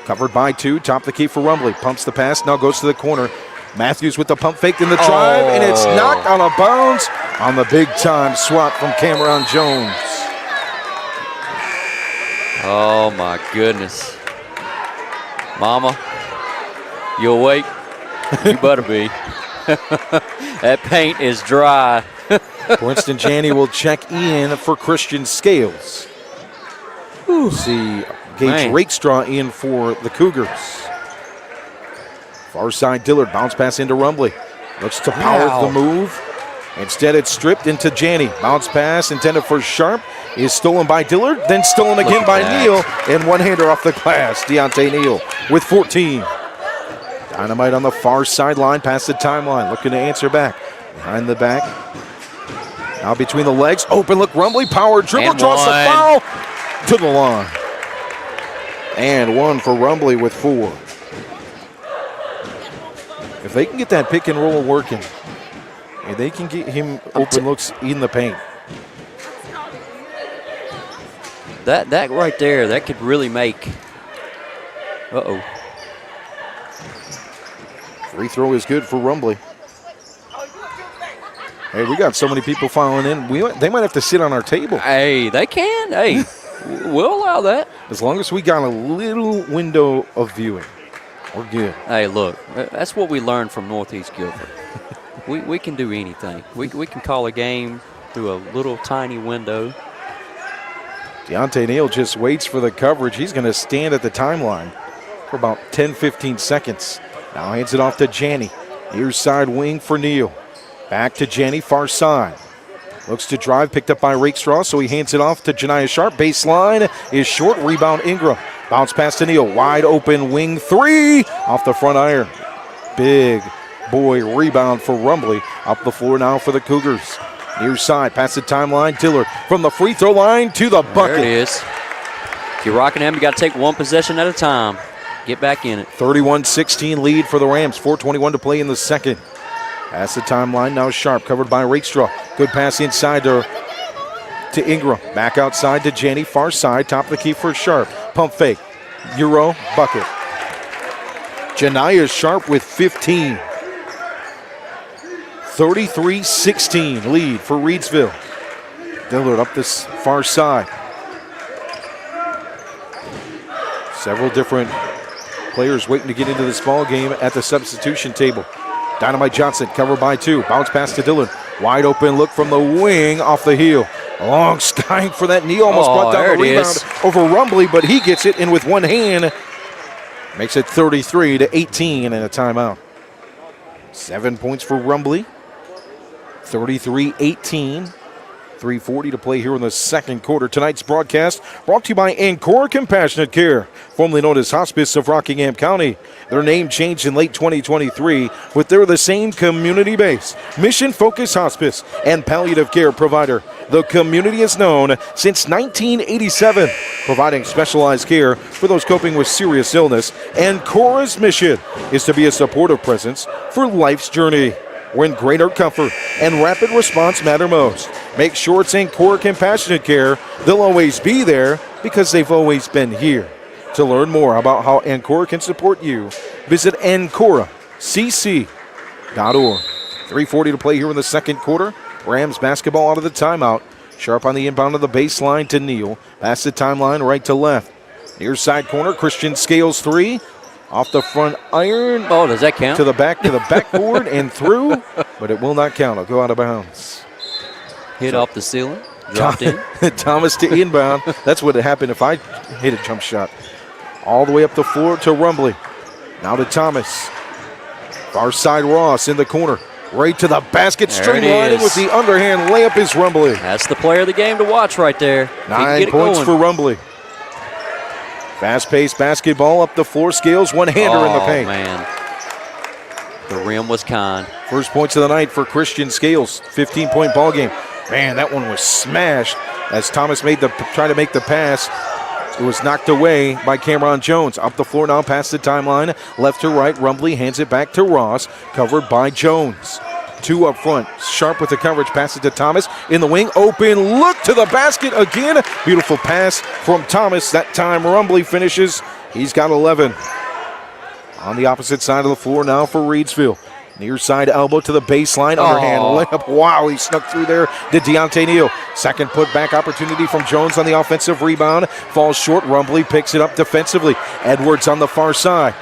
Covered by 2, top the key for Rumbly. Pumps the pass, now goes to the corner. Matthews with the pump fake in the drive, and it's knocked out of bounds on the big-time swat from Cameron Jones. Oh, my goodness. Mama, you awake? You better be. That paint is dry. Winston Janney will check in for Christian Scales. See Gage Rakestraw in for the Cougars. Far side Dillard, bounce pass into Rumbly. Looks to power the move. Instead it's stripped into Janney. Bounce pass intended for Sharp is stolen by Dillard, then stolen again by Neal. And one-hander off the glass, Deontay Neal with 14. Dynamite on the far sideline, past the timeline, looking to answer back. Behind the back. Now between the legs, open look, Rumbly, power dribble, draws the foul to the line. And 1 for Rumbly with 4. If they can get that pick and roll working, and they can get him open looks in the paint. That right there, that could really make. Free throw is good for Rumbly. Hey, we got so many people filing in. They might have to sit on our table. Hey, they can. Hey, we'll allow that. As long as we got a little window of viewing, we're good. Hey, look, that's what we learned from Northeast Guilford. we can do anything. We can call a game through a little tiny window. Deontay Neal just waits for the coverage. He's going to stand at the timeline for about 10, 15 seconds. Now hands it off to Janney. Near side wing for Neal. Back to Janney, far side. Looks to drive, picked up by Rakestraw, so he hands it off to Janiah Sharp. Baseline is short, rebound Ingram. Bounce pass to Neal, wide open wing 3 off the front iron. Big boy rebound for Rumbly. Up the floor now for the Cougars. Near side, past the timeline, Dillard from the free throw line to the bucket. There it is. If you're Rockingham, you got to take one possession at a time. Get back in it. 31-16 lead for the Rams. 4:21 to play in the second. Past the timeline, now Sharp, covered by Rakestraw. Good pass inside to Ingram. Back outside to Janney, far side, top of the key for Sharp. Pump fake, Euro, bucket. Janiah Sharp with 15. 33-16 lead for Reidsville. Dillard up this far side. Several different players waiting to get into this ball game at the substitution table. Dynamite Johnson covered by 2. Bounce pass to Dillard. Wide open look from the wing off the heel. Long skying for that knee. Almost brought down the rebound over Rumbly, but he gets it in with one hand. Makes it 33-18 and a timeout. 7 points for Rumbly. 33-18. 3:40 to play here in the second quarter. Tonight's broadcast brought to you by Ancora Compassionate Care, formerly known as Hospice of Rockingham County. Their name changed in late 2023, but they're the same community-based, mission-focused hospice and palliative care provider. The community is known since 1987, providing specialized care for those coping with serious illness. Ancora's mission is to be a supportive presence for life's journey, when greater comfort and rapid response matter most. Make sure it's Ancora Compassionate Care. They'll always be there because they've always been here. To learn more about how Ancora can support you, visit AncoraCC.org. 3:40 to play here in the second quarter. Rams basketball out of the timeout. Sharp on the inbound of the baseline to Neal. Pass the timeline right to left. Near side corner, Christian Scales 3. Off the front iron. Oh, does that count? To the backboard and through, but it will not count. It'll go out of bounds. Hit off the ceiling, dropped in. Thomas to inbound. That's what would happen if I hit a jump shot. All the way up the floor to Rumbly. Now to Thomas. Far side Ross in the corner. Right to the basket, streamlining with the underhand layup is Rumbly. That's the player of the game to watch right there. 9 points for Rumbly. Fast-paced basketball up the floor. Scales one-hander in the paint. Oh, man. The rim was kind. First points of the night for Christian Scales. 15-point ball game. Man, that one was smashed as Thomas tried to make the pass. It was knocked away by Cameron Jones. Up the floor now, past the timeline. Left to right, Rumbly hands it back to Ross. Covered by Jones. Two up front. Sharp with the coverage. Pass it to Thomas. In the wing. Open look to the basket again. Beautiful pass from Thomas. That time Rumbly finishes. He's got 11. On the opposite side of the floor now for Reidsville. Near side elbow to the baseline. Underhand layup. Wow, he snuck through there to Deontay Neal. Second putback opportunity from Jones on the offensive rebound. Falls short. Rumbly picks it up defensively. Edwards on the far side.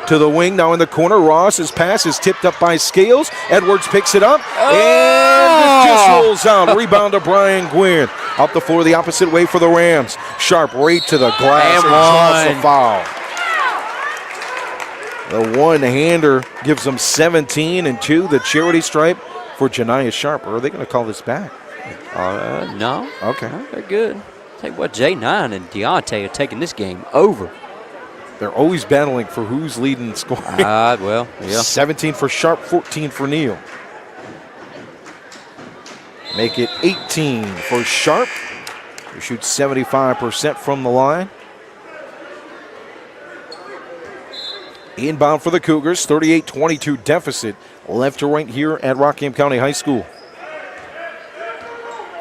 To the wing, now in the corner. Ross's pass is tipped up by Scales. Edwards picks it up, and it just rolls out. Rebound to Brian Gwynn. Up the floor the opposite way for the Rams. Sharp right to the glass and draws the foul. The one-hander gives them 17 and 2. The charity stripe for Janiah Sharp. Or are they going to call this back? No. Okay. No, they're good. Tell you what, J9 and Deontay are taking this game over. They're always battling for who's leading in scoring. Well, yeah. 17 for Sharp, 14 for Neal. Make it 18 for Sharp, who shoots 75% from the line. Inbound for the Cougars, 38-22 deficit, left to right here at Rockingham County High School.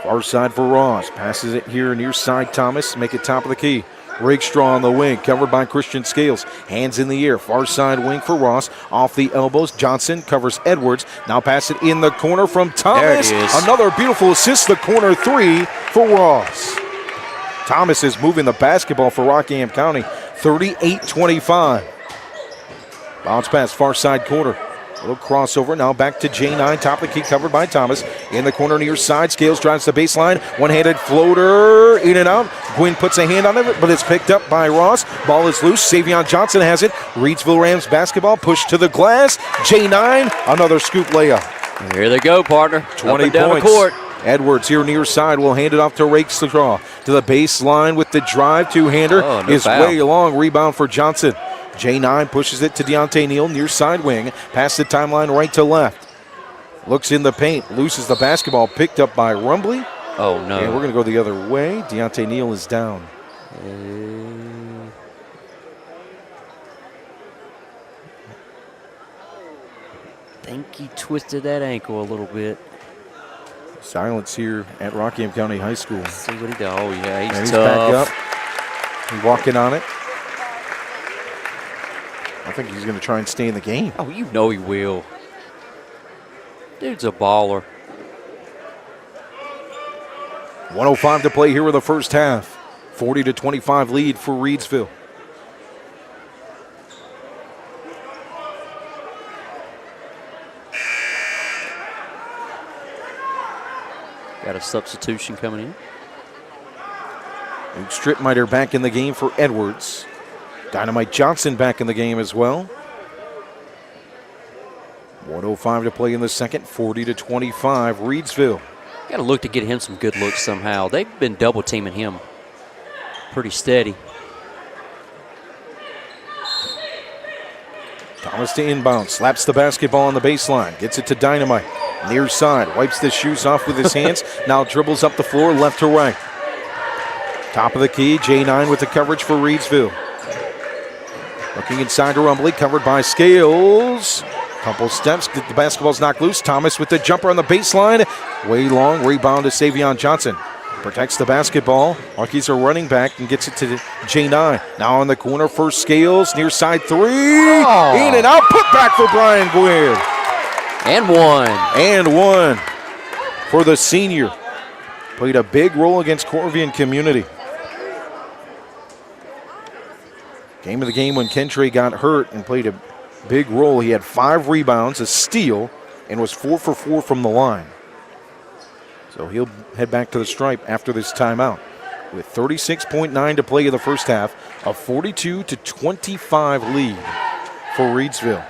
Far side for Ross, passes it here near side Thomas, make it top of the key. Rakestraw on the wing, covered by Christian Scales. Hands in the air, far side wing for Ross. Off the elbows, Johnson covers Edwards. Now pass it in the corner from Thomas. There it is. Another beautiful assist, the corner three for Ross. Thomas is moving the basketball for Rockingham County, 38-25. Bounce pass, far side corner. Little crossover, now back to J9, top of the key, covered by Thomas. In the corner near side, Scales drives the baseline. One-handed floater, in and out. Gwynn puts a hand on it, but it's picked up by Ross. Ball is loose, Savion Johnson has it. Reidsville Rams basketball, pushed to the glass. J9, another scoop layup. Here they go, partner. 20 down points. The court. Edwards here near side will hand it off to Rakestraw. To the baseline with the drive, two-hander is foul. way long. Rebound for Johnson. J9 pushes it to Deontay Neal, near side wing. Pass the timeline right to left. Looks in the paint, loses the basketball, picked up by Rumbly. Oh, no. And we're going to go the other way. Deontay Neal is down. I think he twisted that ankle a little bit. Silence here at Rockingham County High School. Let's see what he does. Oh, yeah, He's tough. back up. He's walking on it. I think he's going to try and stay in the game. Oh, you know he will. Dude's a baller. 1:05 to play here in the first half. 40-25 lead for Reidsville. Got a substitution coming in. Luke Strittmeyer back in the game for Edwards. Dynamite Johnson back in the game as well. 1:05 to play in the second, 40-25, Reidsville. Got to look to get him some good looks somehow. They've been double teaming him pretty steady. Thomas to inbound, slaps the basketball on the baseline, gets it to Dynamite. Near side, wipes the shoes off with his hands, now dribbles up the floor left to right. Top of the key, J9 with the coverage for Reidsville. Looking inside to Rumbly, covered by Scales. Couple steps, the basketball's knocked loose. Thomas with the jumper on the baseline. Way long, rebound to Savion Johnson. Protects the basketball. Rockies are running back and gets it to J9. Now in the corner for Scales, near side three. In and out, put back for Brian Gwynn. And one for the senior. Played a big role against Corvian Community. Game of the game when Kentre got hurt and played a big role. He had 5 rebounds, a steal, and was 4 for 4 from the line. So he'll head back to the stripe after this timeout. With 36.9 to play in the first half, a 42-25 lead for Reidsville.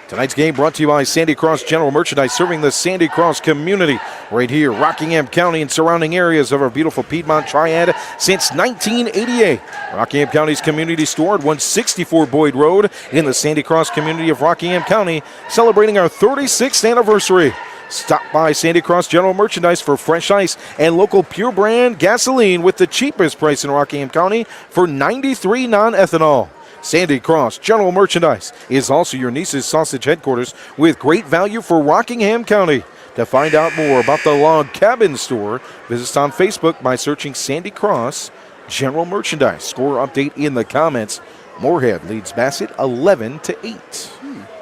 Tonight's game brought to you by Sandy Cross General Merchandise, serving the Sandy Cross community right here, Rockingham County and surrounding areas of our beautiful Piedmont Triad since 1988. Rockingham County's community store at 164 Boyd Road in the Sandy Cross community of Rockingham County, celebrating our 36th anniversary. Stop by Sandy Cross General Merchandise for fresh ice and local pure brand gasoline with the cheapest price in Rockingham County for 93 non-ethanol. Sandy Cross General Merchandise is also your niece's sausage headquarters with great value for Rockingham County. To find out more about the Log Cabin store, visit us on Facebook by searching Sandy Cross General Merchandise. Score update in the comments. Moorhead leads Bassett 11-8.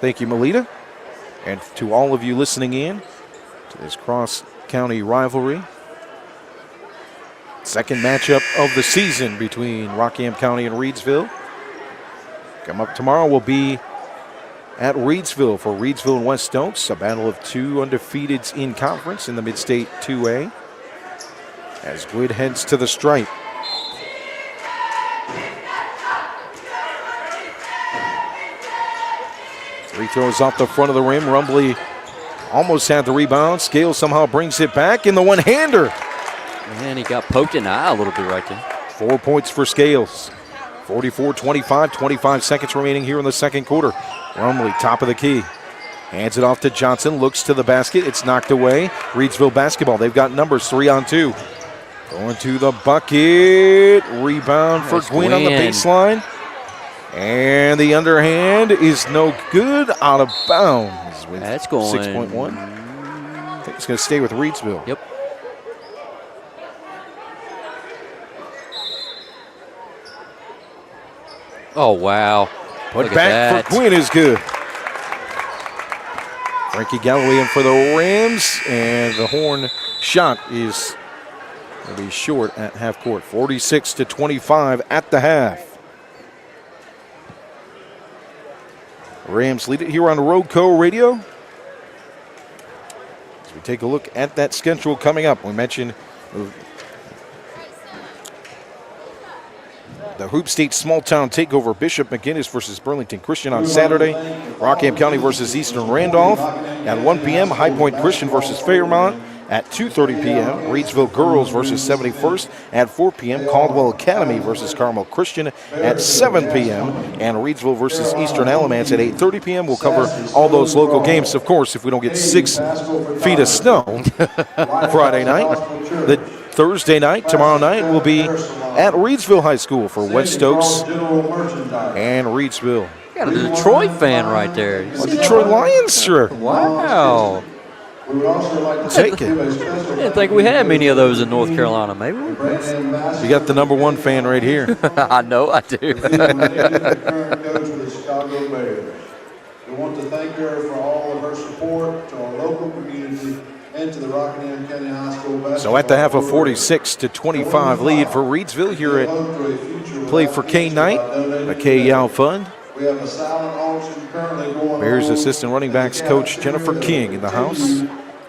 Thank you, Melita. And to all of you listening in to this cross-county rivalry. Second matchup of the season between Rockingham County and Reidsville. Come up tomorrow will be at Reidsville for Reidsville and West Oaks, a battle of two undefeateds in conference in the Mid-State 2A. As Wood heads to the stripe. Three throws off the front of the rim. Rumbly almost had the rebound. Scales somehow brings it back in the one-hander. And he got poked in the eye a little bit right there. 4 points for Scales. 44-25, 25 seconds remaining here in the second quarter. Rumley, top of the key. Hands it off to Johnson, looks to the basket. It's knocked away. Reidsville basketball. They've got numbers 3-on-2. Going to the bucket. Rebound for Gwynn on the baseline. And the underhand is no good. Out of bounds with That's going 6.1. I think it's going to stay with Reidsville. Yep. Oh, wow. Put back for Quinn is good. Frankie Galloway in for the Rams, and the horn shot is going to be short at half court. 46-25 at the half. Rams lead it here on RoCo Radio. As we take a look at that schedule coming up, we mentioned the Hoop State Small Town Takeover, Bishop McGinnis versus Burlington Christian on Saturday. Rockingham County versus Eastern Randolph. At 1 p.m., High Point Christian versus Fairmont. At 2:30 p.m., Reidsville Girls versus 71st. At 4 p.m., Caldwell Academy versus Carmel Christian. At 7 p.m., and Reidsville versus Eastern Alamance at 8:30 p.m. We'll cover all those local games. Of course, if we don't get 6 feet of snow Friday night. The Thursday night, tomorrow night, will be at Reidsville High School for West Oaks and Reidsville. You got a Detroit fan right there. Detroit Lions, sure. Wow. Take it. I didn't think we had many of those in North Carolina. Maybe we You got the number one fan right here. I know I do. We want to thank her for all of her support to our local community and to the Rockingham County High School basketball. So at the half, a 46-25 lead for Reidsville here at Play for K Night, the Kay Yow Fund. We have a silent auction currently going Bears on. assistant running backs coach Jennifer King in the house.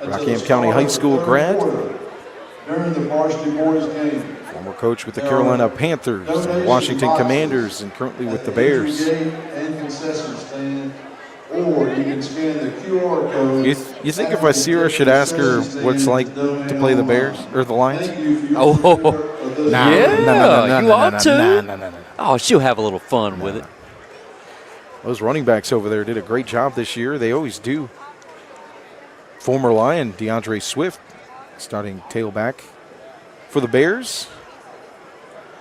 Rockingham County High School grad. During the varsity boys game. Former coach with the Carolina Panthers, and Washington Commanders, and currently with the Bears. And concession stand, or you can scan the QR code. You think if I see her, I should ask her what it's like to play the Bears or the Lions? Oh, Nah, you ought to. Nah. Oh, she'll have a little fun with it. Those running backs over there did a great job this year. They always do. Former Lion DeAndre Swift starting tailback for the Bears.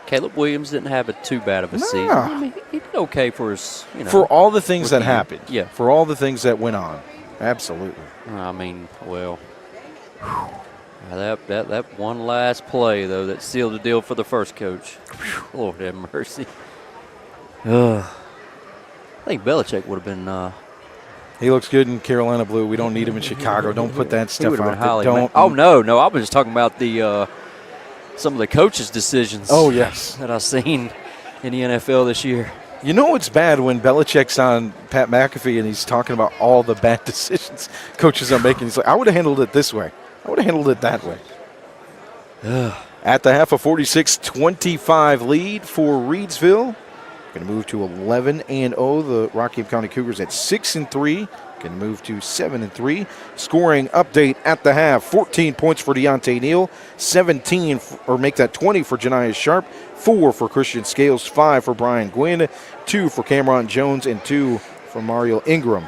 Caleb Williams didn't have it too bad of a season. I mean, he did okay for his, For all the things that happened. Yeah. For all the things that went on. Absolutely. I mean, well, that one last play, though, that sealed the deal for the first coach. Lord have mercy. I think Belichick would have been. He looks good in Carolina blue. We don't need him in Chicago. Don't put that stuff out there. Don't. Oh, no. I was just talking about the some of the coaches' decisions. Oh, yes. That I've seen in the NFL this year. You know it's bad when Belichick's on Pat McAfee and he's talking about all the bad decisions coaches are making. He's like, I would have handled it this way. I would have handled it that way. At the half, a 46-25 lead for Reidsville. Going to move to 11-0. The Rockingham County Cougars at 6-3. Going to move to 7-3. Scoring update at the half: 14 points for Deontay Neal, 17 or make that 20 for Janiah Sharp, 4 for Christian Scales, 5 for Brian Gwynn, 2 for Cameron Jones, and 2 for Mario Ingram.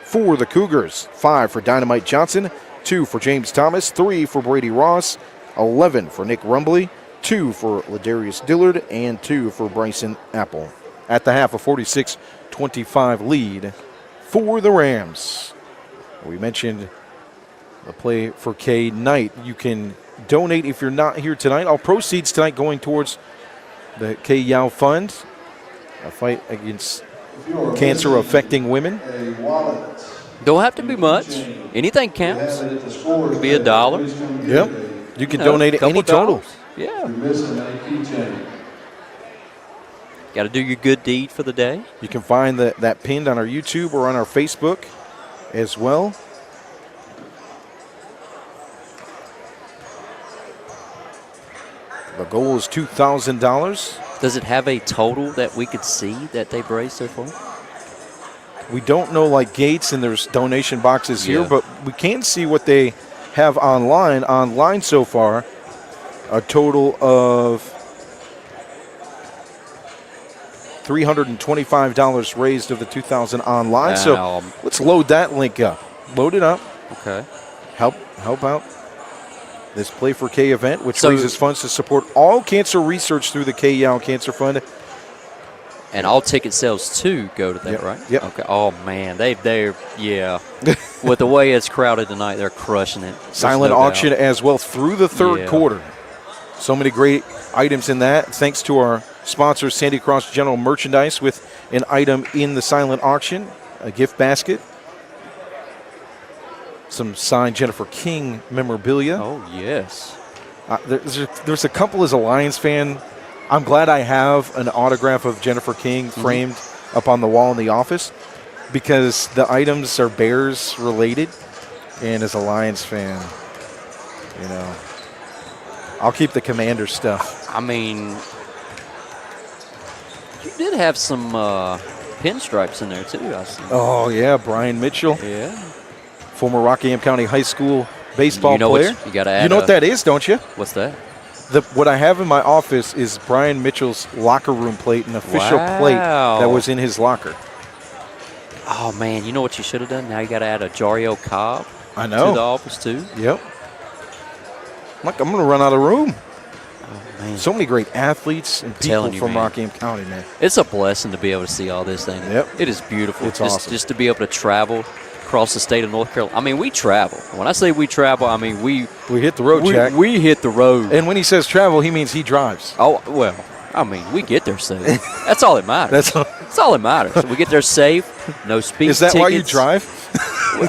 For the Cougars, 5 for Dynamite Johnson, 2 for James Thomas, 3 for Brady Ross, 11 for Nick Rumbley, 2 for Ladarius Dillard, and 2 for Bryson Apple. at the half, a 46-25 lead for the Rams. We mentioned the play for Kay Knight. You can donate if you're not here tonight. All proceeds tonight going towards the Kay Yow Fund, a fight against cancer affecting women. Don't have to be much. Anything counts. It could be $1. Yep. You can donate any total. $2. Yeah. Got to do your good deed for the day. You can find that pinned on our YouTube or on our Facebook as well. The goal is $2,000. Does it have a total that we could see that they've raised so far? We don't know like gates, and there's donation boxes here, Yeah. but we can see what they have online. Online so far, a total of $325 raised of the $2,000 online. So let's load that link up. Load it up. Okay. Help out this Play for Kay event, which raises funds to support all cancer research through the Kay Yow Cancer Fund. And all ticket sales too go to that, right? Yep. Okay. Oh man, they're yeah. With the way it's crowded tonight, they're crushing it. There's Silent no auction doubt. as well through the third quarter. So many great items in that. Thanks to our sponsor, Sandy Cross General Merchandise, with an item in the silent auction, a gift basket, some signed Jennifer King memorabilia. Oh yes. There's a couple as a Lions fan. I'm glad I have an autograph of Jennifer King framed up on the wall in the office, because the items are Bears related, and as a Lions fan, you know, I'll keep the Commander stuff. I mean, you did have some pinstripes in there too, I see. Oh yeah, Brian Mitchell, Yeah. former Rockingham County High School baseball You know player. you got to add. You know what that is, don't you? What's that? What I have in my office is Brian Mitchell's locker room plate, an official plate that was in his locker. Oh man, you know what you should have done? Now you got to add a Jario Cobb I know. to the office too. Yep. I'm going to run out of room. Oh man, So many great athletes and people telling you, from man. Rockingham County, man. it's a blessing to be able to see all this thing. Yep. It is beautiful. It's just, awesome. Just to be able to travel across the state of North Carolina. I mean, we travel. When I say we travel, I mean we hit the road, Jack. we hit the road. And when he says travel, he means he drives. Oh well, I mean we get there safe. That's all that matters. That's all that matters. We get there safe. No speed. Is that why you tickets. drive?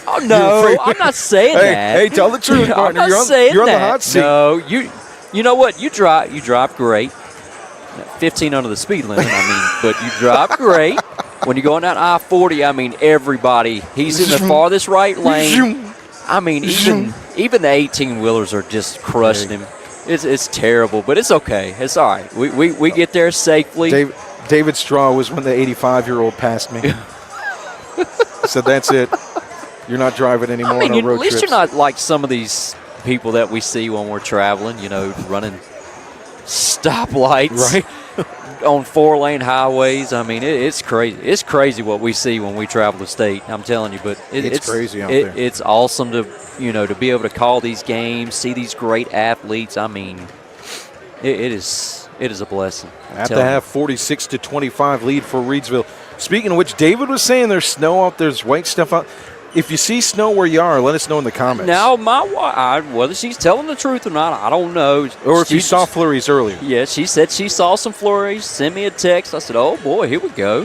Oh no, I'm not saying that. Hey, tell the truth, I'm partner. not You're on saying the that. hot seat. No, you know what? You drive great. 15 under the speed limit. I mean, but you drive great. When you're going down I-40, I mean, everybody. He's in the farthest right lane. I mean, even the 18-wheelers are just crushing him. It's terrible, but it's okay. It's all right. We get there safely. David Straw was when the 85-year-old passed me. Said, that's it. You're not driving anymore I mean, on road at least trips. you're not like some of these people that we see when we're traveling, you know, running stoplights Right. on 4-lane highways. I mean, it's crazy. It's crazy what we see when we travel the state. I'm telling you, but It's crazy out there. It's awesome to to be able to call these games, see these great athletes. I mean, it is a blessing. At the half, 46-25 lead for Reidsville. Speaking of which, David was saying there's snow out there, there's white stuff out. If you see snow where you are, let us know in the comments. Now, whether she's telling the truth or not, I don't know. Or if you saw flurries earlier. Yeah, she said she saw some flurries. Send me a text. I said, oh, boy, here we go.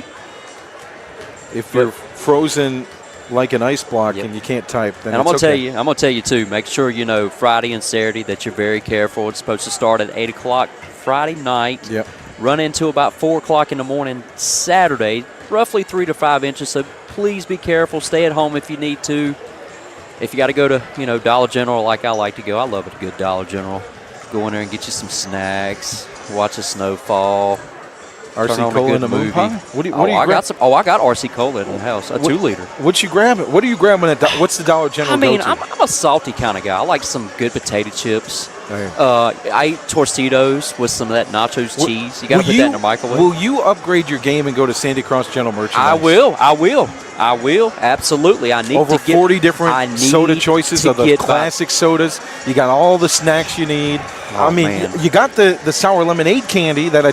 If you're frozen like an ice block and you can't type, then And I'm it's gonna okay. tell you too. Make sure Friday and Saturday that you're very careful. It's supposed to start at 8 o'clock Friday night. Yep. Run into about 4 o'clock in the morning Saturday. Roughly 3 to 5 inches. So please be careful. Stay at home if you need to. If you got to go to Dollar General like I like to go, I love a good Dollar General. Go in there and get you some snacks. Watch the snow fall. RC Cola in the moon pie? What do you I grab? got RC Cola in the house, a 2-liter. What you grabbing? What are you grabbing at? What's the Dollar General I mean, go-to? I'm a salty kind of guy. I like some good potato chips. Okay. I eat Tostitos with some of that nachos cheese. You got to put that in the microwave. Will you upgrade your game and go to Sandy Cross General Merchandise? I will. Absolutely. I need Over to get 40 different soda choices of the classic sodas. You got all the snacks you need. Oh, I mean, man. you got the sour lemonade candy that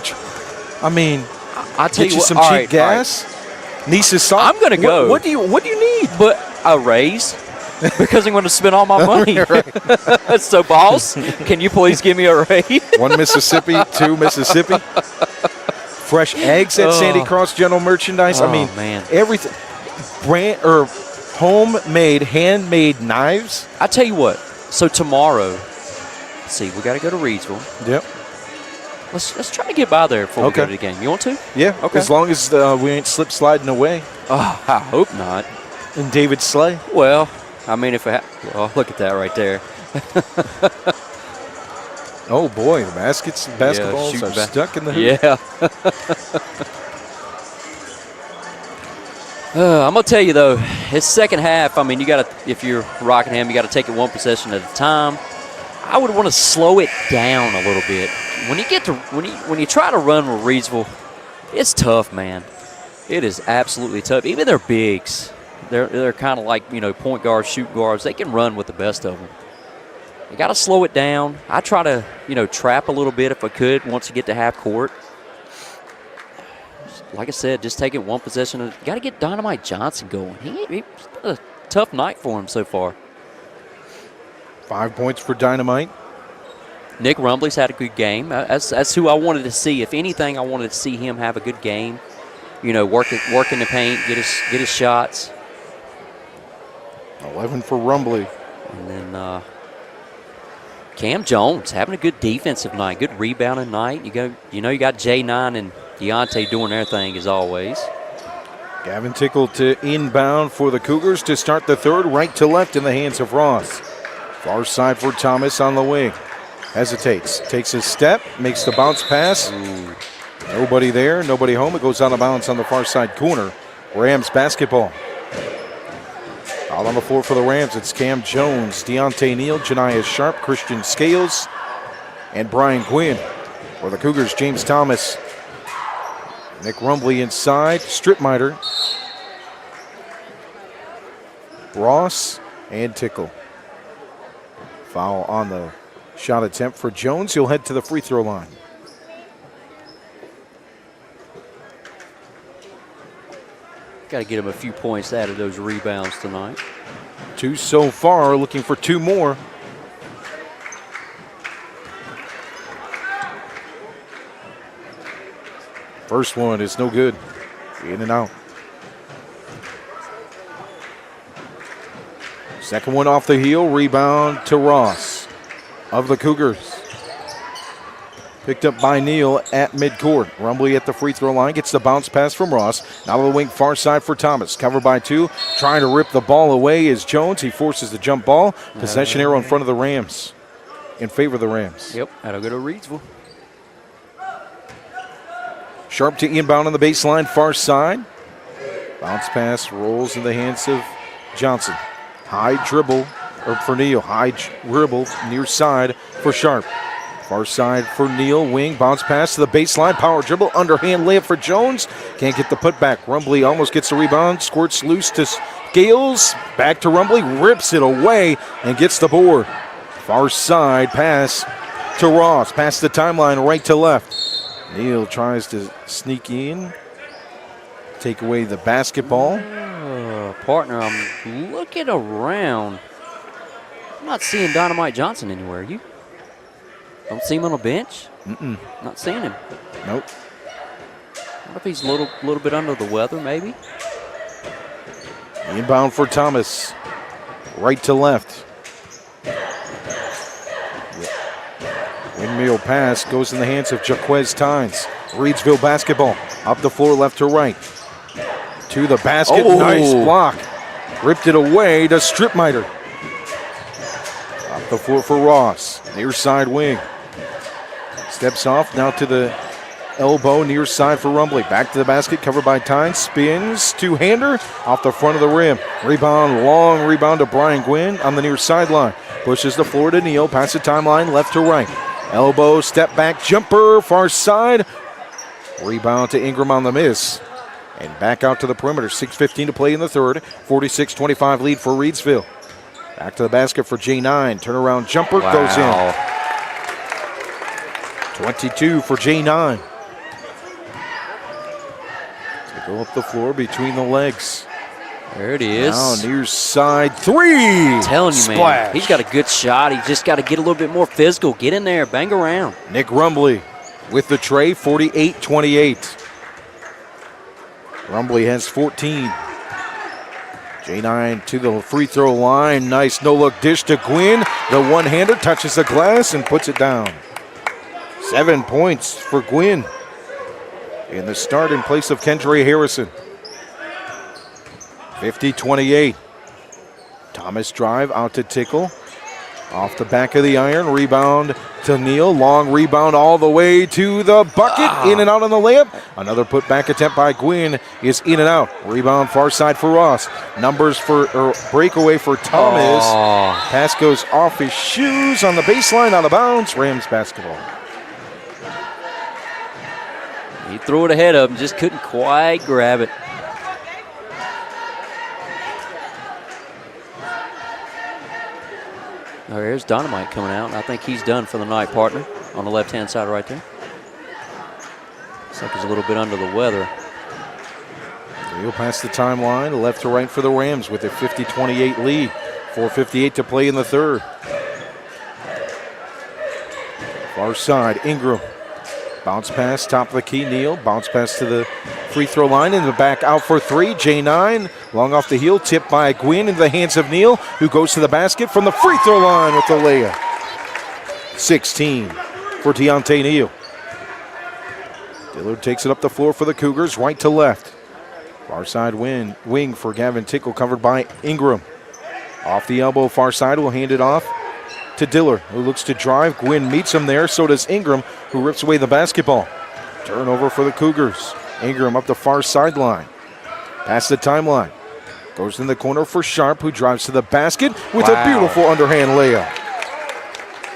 I'll tell Get you you what, some all cheap right, gas. Niece's sock. I'm gonna go. What do you need? But a raise because I'm going to spend all my money. So, boss, can you please give me a raise? 1 Mississippi, 2 Mississippi. Fresh eggs at Sandy Cross General Merchandise. I mean, man. everything. Brand or homemade, handmade knives. I tell you what. So tomorrow, let's see, we got to go to Reidsville. Yep. Let's try to get by there before we go to the game. You want to? Yeah. Okay. As long as we ain't slip sliding away. Oh, I hope not. In David's sleigh. Well, I mean, if well, look at that right there. Oh boy, the basketballs are stuck in the hoop. Yeah. I'm gonna tell you though, it's second half. I mean, you got to, if you're Rockingham, you got to take it one possession at a time. I would want to slow it down a little bit. When you get to when you try to run with Reidsville, it's tough, man. It is absolutely tough. Even their bigs, they're kind of like, point guards, shoot guards. They can run with the best of them. You got to slow it down. I try to, trap a little bit if I could once you get to half court. Like I said, just take it one possession. You got to get Dynamite Johnson going. It's a tough night for him so far. 5 points for Dynamite. Nick Rumbley's had a good game. That's who I wanted to see. If anything, I wanted to see him have a good game. Work in the paint, get his shots. 11 for Rumbley. And then Cam Jones having a good defensive night, good rebounding night. You got J9 and Deontay doing their thing as always. Gavin Tickle to inbound for the Cougars to start the third, right to left in the hands of Ross. Far side for Thomas on the wing. Hesitates, takes a step, makes the bounce pass. Ooh. Nobody there, nobody home. It goes out of bounds on the far side corner. Rams basketball. Out on the floor for the Rams, it's Cam Jones, Deontay Neal, Janiah Sharp, Christian Scales, and Brian Quinn. For the Cougars, James Thomas. Nick Rumbley inside, Stripmiter, Ross, and Tickle. Foul on the shot attempt for Jones. He'll head to the free throw line. Got to get him a few points out of those rebounds tonight. 2 so far, looking for 2 more. First one is no good. In and out. Second one off the heel, rebound to Ross of the Cougars. Picked up by Neal at midcourt. Rumbley at the free throw line, gets the bounce pass from Ross. Now to the wing, far side for Thomas. Covered by 2. Trying to rip the ball away is Jones. He forces the jump ball. Possession arrow in front of the Rams. In favor of the Rams. Yep, that'll go to Reidsville. Sharp to inbound on the baseline, far side. Bounce pass rolls in the hands of Johnson. High dribble for Neal. High dribble near side for Sharp. Far side for Neal, wing, bounce pass to the baseline, power dribble, underhand layup for Jones. Can't get the putback. Rumbley almost gets the rebound, squirts loose to Scales. Back to Rumbley, rips it away and gets the board. Far side pass to Ross, past the timeline, right to left. Neal tries to sneak in, take away the basketball. Partner, I'm looking around. I'm not seeing Dynamite Johnson anywhere. You? Don't see him on a bench? Not seeing him. Nope. What if he's a little bit under the weather, maybe? Inbound for Thomas. Right to left. Windmill pass goes in the hands of Jaquez Tynes. Reidsville basketball. Up the floor, left to right. To the basket. Oh. Nice block. Ripped it away to Stripmiter. Up the floor for Ross. Near side wing. Steps off now to the elbow, near side for Rumbley. Back to the basket, covered by Tynes. Spins, two-hander off the front of the rim. Rebound, long rebound to Brian Gwynn on the near sideline. Pushes the floor to Neal, past the timeline, left to right. Elbow, step back, jumper, far side. Rebound to Ingram on the miss. And back out to the perimeter. 6:15 to play in the third. 46-25 lead for Reidsville. Back to the basket for J9. Turnaround jumper goes in. 22 for J9. Go up the floor between the legs. There it is. Now near side three. I'm telling you, Splash. man, he's got a good shot. He just got to get a little bit more physical. Get in there, bang around. Nick Rumbley with the tray, 48-28. Rumbley has 14. J9 to the free throw line. Nice no-look dish to Gwynn. The one-hander touches the glass and puts it down. 7 points for Gwynn in the start in place of Kendra Harrison. 50-28. Thomas drive out to Tickle. Off the back of the iron. Rebound to Neal. Long rebound all the way to the bucket. In and out on the layup. Another putback attempt by Gwynn is in and out. Rebound far side for Ross. Numbers for breakaway for Thomas. Pass goes off his shoes on the baseline, out of bounds. Rams basketball. He threw it ahead of him, just couldn't quite grab it. Oh, there's Dynamite coming out, and I think he's done for the night, partner, on the left-hand side right there. Looks like he's a little bit under the weather. He'll pass the timeline, left to right for the Rams with a 50-28 lead. 4:58 to play in the third. Far side, Ingram. Bounce pass, top of the key, Neal. Bounce pass to the free throw line, in the back out for three. J9, long off the heel, tipped by Gwynn into the hands of Neal, who goes to the basket from the free throw line with the layup. 16 for Deontay Neal. Dillard takes it up the floor for the Cougars, right to left. Far side wing for Gavin Tickle, covered by Ingram. Off the elbow, far side, will hand it off to Dillard, who looks to drive. Gwynn meets him there, so does Ingram, who rips away the basketball. Turnover for the Cougars. Ingram up the far sideline. Past the timeline. Goes in the corner for Sharp, who drives to the basket with a beautiful underhand layup.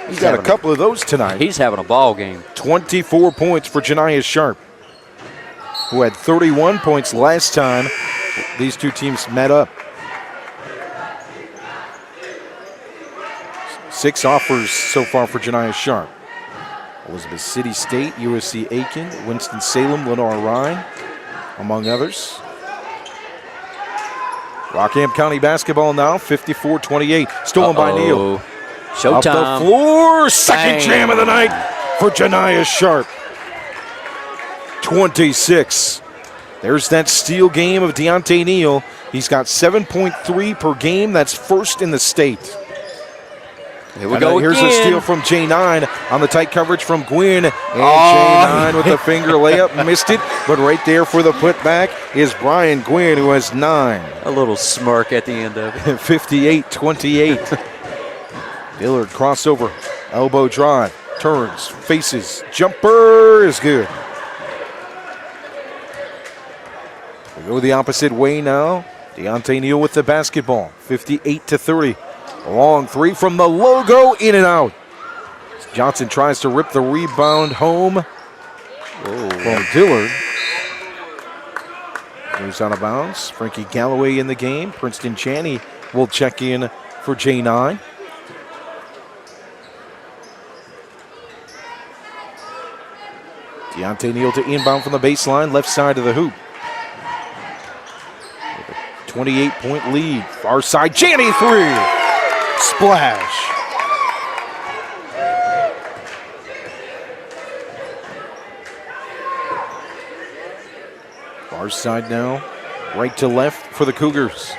He's got a couple of those tonight. He's having a ball game. 24 points for Janiah Sharp, who had 31 points last time these two teams met up. 6 offers so far for Janiah Sharp. Elizabeth City State, USC Aiken, Winston-Salem, Lenore Rhine, among others. Rockingham County basketball now, 54-28. Stolen by Neal. Showtime. Off the floor, second jam of the night for Janiah Sharp. 26. There's that steal game of Deontay Neal. He's got 7.3 per game. That's first in the state. Here we go Here's again. a steal from J9 on the tight coverage from Gwynn. And J9 with the finger layup, missed it. But right there for the putback is Brian Gwynn, who has 9. A little smirk at the end of it. 58-28. Dillard crossover, elbow drive, turns, faces, jumper is good. We go the opposite way now. Deontay Neal with the basketball, 58-30. Long three from the logo, in and out. Johnson tries to rip the rebound home from Dillard. Moves out of bounds. Frankie Galloway in the game. Princeton Chaney will check in for J9. Deontay Neal to inbound from the baseline, left side of the hoop. 28-point lead. Far side, Chaney three. Splash. Far side now, right to left for the Cougars.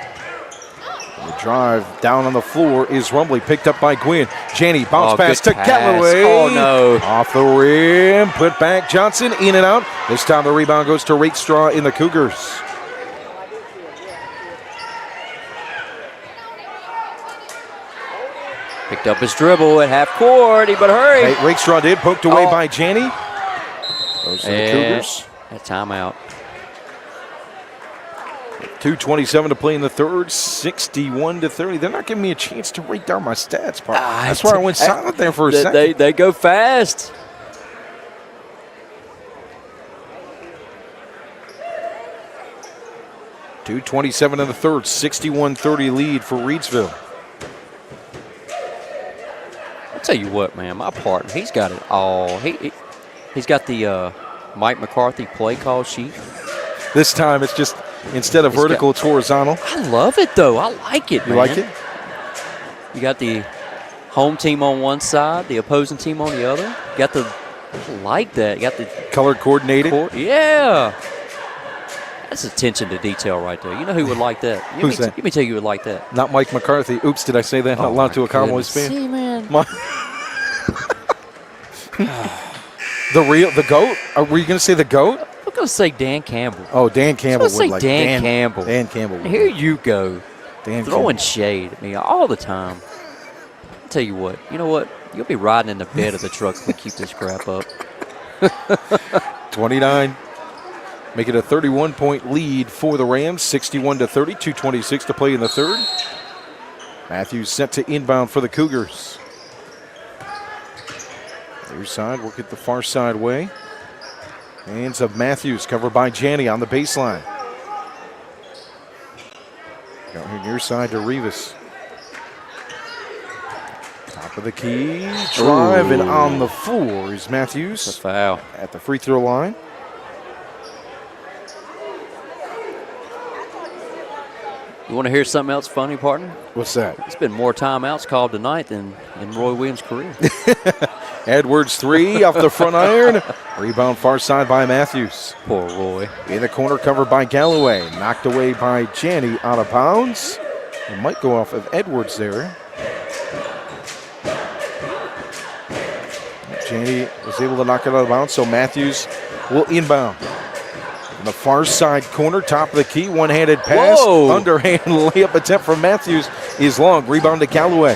And the drive down on the floor is Rumbley, picked up by Gwynn. Chaney, bounce pass to Galloway. Oh, no. Off the rim, put back Johnson, in and out. This time the rebound goes to Reidsville in the Cougars. Picked up his dribble at half court. He better hurry. Rakestraw did, poked away by Janney. Goes to the Cougars. A timeout. 2:27 to play in the third, 61-30. They're not giving me a chance to write down my stats, partner. That's why I went silent there for a second. They go fast. .227 in the third, 61-30 lead for Reidsville. I'll tell you what, man, my partner, he's got it all. He's got the Mike McCarthy play call sheet. This time it's just, instead of vertical, it's horizontal. I love it, though. I like it, You man. like it? You got the home team on one side, the opposing team on the other. You got the, I like that. You got the Color coordinated. yeah. That's attention to detail right there. You know who would like that? Who's that? Let me tell you who would like that. Not Mike McCarthy. Oops, did I say that out loud to a Cowboys fan? See, man. The GOAT? Were you going to say the GOAT? I'm going to say Dan Campbell. Oh, Dan Campbell Let's say would like Dan Campbell. Dan Campbell. would Here like you go. Dan Throwing Campbell. shade at me all the time. I'll tell you what. You know what? You'll be riding in the bed of the truck if we keep this crap up. 29. Make it a 31-point lead for the Rams. 61-30. 2:26 to play in the third. Matthews set to inbound for the Cougars. Near side, work it the far side way. Hands of Matthews, covered by Janney on the baseline. Down here near side to Rivas. Top of the key, drive, and on the floor is Matthews. It's a foul. At the free throw line. You want to hear something else funny, partner? What's that? It's been more timeouts called tonight than in Roy Williams' career. Edwards 3 off the front iron. Rebound far side by Matthews. Poor Roy. In the corner, covered by Galloway. Knocked away by Janney, out of bounds. It might go off of Edwards there. Janney was able to knock it out of bounds, so Matthews will inbound. In the far side corner, top of the key, one-handed pass. Whoa. Underhand layup attempt from Matthews is long. Rebound to Galloway.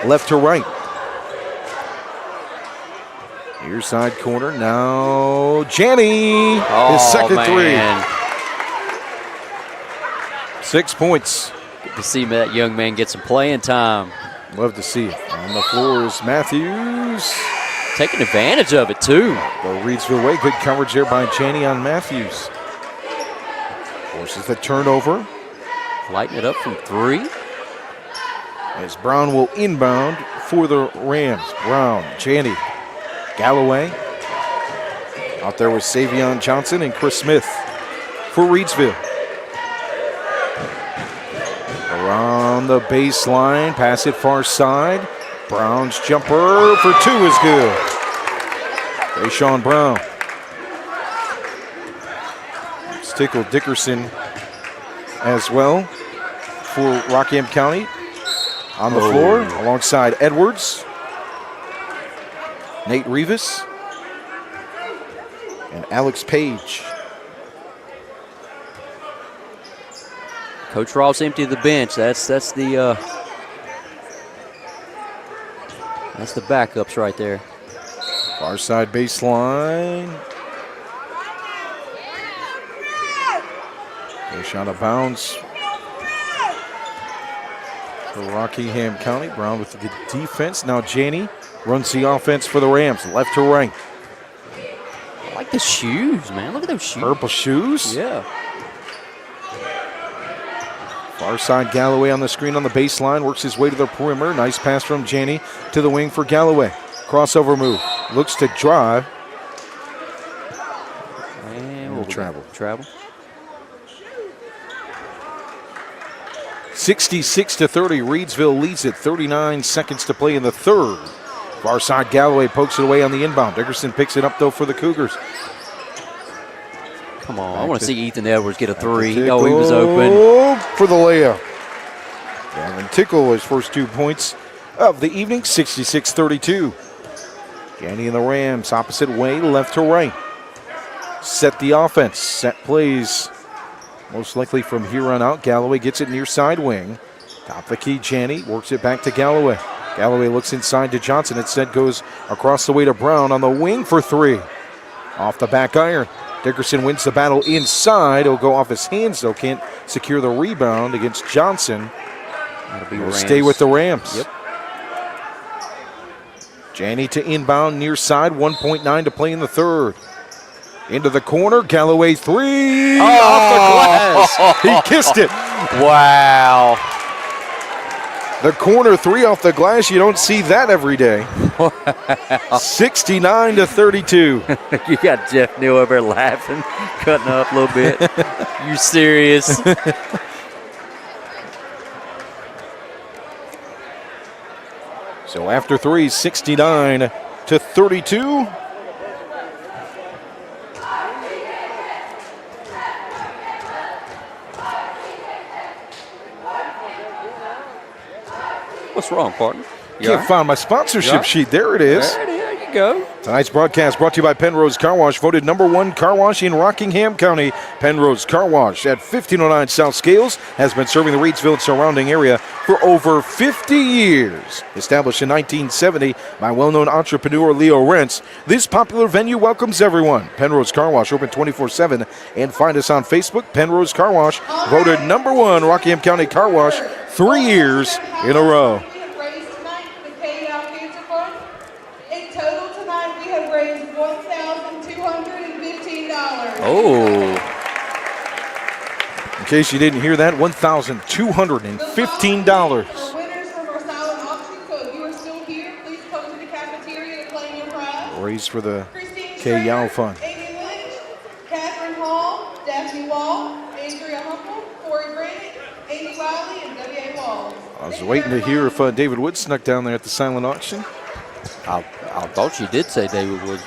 Left to right. Near side corner, now Janney. His second three. 6 points. Good to see that young man get some playing time. Love to see it. On the floor is Matthews. Taking advantage of it, too. Go Reidsville way. Good coverage there by Janney on Matthews. Forces the turnover. Lighting it up from three. As Brown will inbound for the Rams. Brown, Janney, Galloway. Out there with Savion Johnson and Chris Smith for Reidsville. Around the baseline, pass it far side. Brown's jumper for two is good. Rayshawn Brown. Stickle Dickerson as well for Rockingham County. On the floor alongside Edwards, Nate Rivas, and Alex Page. Coach Ross emptied the bench. That's the backups right there. Far side baseline. A shot of bounds for Rockingham County. Brown with the good defense. Now Janney runs the offense for the Rams, left to right. I like the shoes, man. Look at those shoes. Purple shoes. Yeah. Far side Galloway on the screen on the baseline. Works his way to the perimeter. Nice pass from Janney to the wing for Galloway. Crossover move. Looks to drive. And we'll travel. 66-30. Reidsville leads it. 39 seconds to play in the third. Far side Galloway pokes it away on the inbound. Dickerson picks it up though for the Cougars. Come on. I want to see Ethan Edwards get a three. Oh, he was open. For the layup. Gavin Tickle, his first 2 points of the evening. 66-32. Janney and the Rams opposite way, left to right. Set the offense. Set plays. Most likely from here on out. Galloway gets it near side wing. Top of the key, Janney works it back to Galloway. Galloway looks inside to Johnson. Instead goes across the way to Brown on the wing for three. Off the back iron. Dickerson wins the battle inside. He'll go off his hands though. Can't secure the rebound against Johnson. Will stay with the Rams. Yep. Janney to inbound near side. 1.9 to play in the third. Into the corner. Galloway three. Off the glass. He kissed it. Wow. The corner three off the glass, you don't see that every day. 69-32. You got Jeff Neal over there laughing, cutting up a little bit. You serious? So after three, 69-32. What's wrong, partner? Can't find my sponsorship sheet. There it is. There you go. Tonight's broadcast brought to you by Pennrose Carwash, voted #1 car wash in Rockingham County. Pennrose Carwash at 1509 South Scales has been serving the Reidsville and surrounding area for over 50 years. Established in 1970 by well-known entrepreneur Leo Rentz, this popular venue welcomes everyone. Pennrose Carwash, open 24/7, and find us on Facebook. Pennrose Carwash, voted #1 Rockingham County Car Wash 3 years in a row. Oh. In case you didn't hear that, $1,215. For winners from our silent auction, so if you are still here, please come to the cafeteria to claim your prize. Raised for the Christine Kay Yow Schrader, Fund. Amy Lynch, Catherine Hall, Daphne Wall, Andrea Humpel, Corey Brannick, Amy Wiley, and W.A. Wall. I was waiting to hear if David Woods snuck down there at the silent auction. I thought you did say David Woods.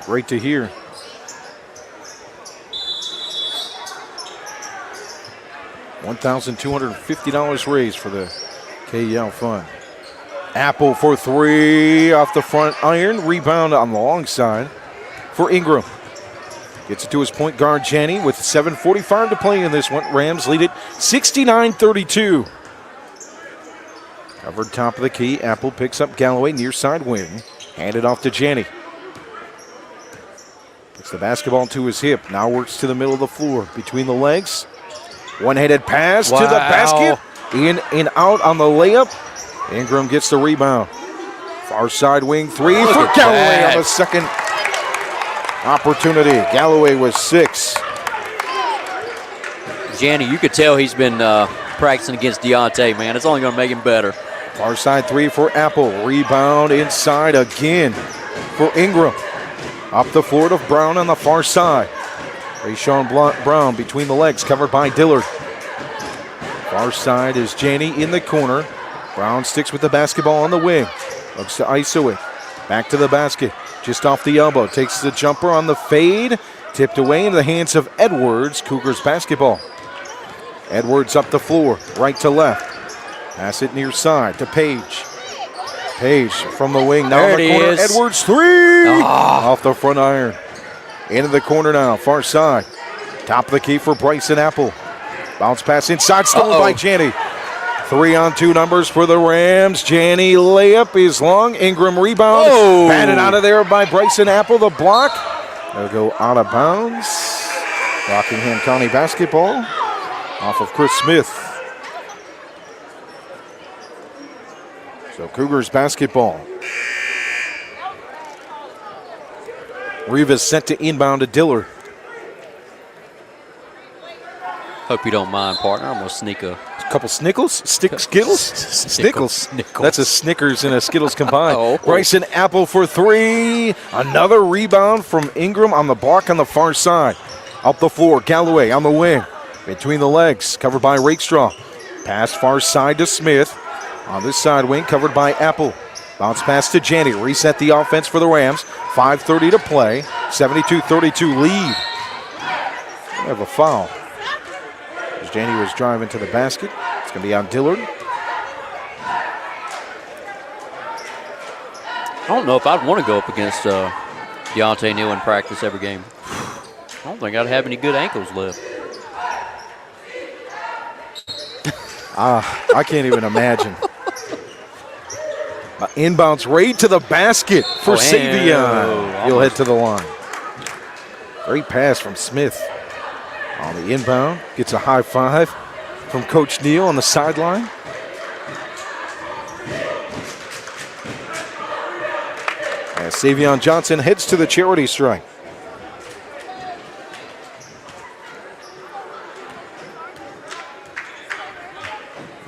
Great to hear. $1,250 raised for the Kay Yow Fund. Apple for three off the front iron. Rebound on the long side for Ingram. Gets it to his point guard, Janney, with 7:45 to play in this one. Rams lead it 69-32. Covered top of the key. Apple picks up Galloway, near side wing. Handed off to Janney. Puts the basketball to his hip. Now works to the middle of the floor. Between the legs. One-headed pass to the basket. In and out on the layup. Ingram gets the rebound. Far side wing three for Galloway on the second opportunity. Galloway was 6. Janney, you could tell he's been practicing against Deontay, man. It's only going to make him better. Far side three for Apple. Rebound inside again for Ingram. Up the floor to Brown on the far side. Rayshawn Brown between the legs, covered by Dillard. Far side is Janney in the corner. Brown sticks with the basketball on the wing. Looks to ISO it. Back to the basket. Just off the elbow. Takes the jumper on the fade. Tipped away into the hands of Edwards. Cougars basketball. Edwards up the floor. Right to left. Pass it near side to Page. Page from the wing. Now There in the it corner. is. Edwards three. Off the front iron. Into the corner now. Far side. Top of the key for Bryson Apple. Bounce pass inside. Stolen by Janney. 3-on-2 numbers for the Rams. Janney layup is long. Ingram rebound. Oh. Batted out of there by Bryson Apple. The block. They'll go out of bounds. Rockingham County basketball. Off of Chris Smith. So Cougars basketball. Rivas sent to inbound to Dillard. Hope you don't mind, partner. I'm going to sneak a Couple Snickles? Skittles? Snickles. That's a Snickers and a Skittles combined. Oh. Bryson Apple for three. Another rebound from Ingram on the block on the far side. Up the floor, Galloway on the wing. Between the legs, covered by Rakestraw. Pass far side to Smith. On this side wing, covered by Apple. Bounce pass to Janney. Reset the offense for the Rams. 5:30 to play. 72-32 lead. We have a foul. As Janney was driving to the basket. It's going to be on Dillard. I don't know if I'd want to go up against Deontay Neal in practice every game. I don't think I'd have any good ankles left. I can't even imagine. Inbounds right to the basket for Savion. He'll head to the line. Great pass from Smith. On the inbound, gets a high five from Coach Neal on the sideline. As Savion Johnson heads to the charity stripe.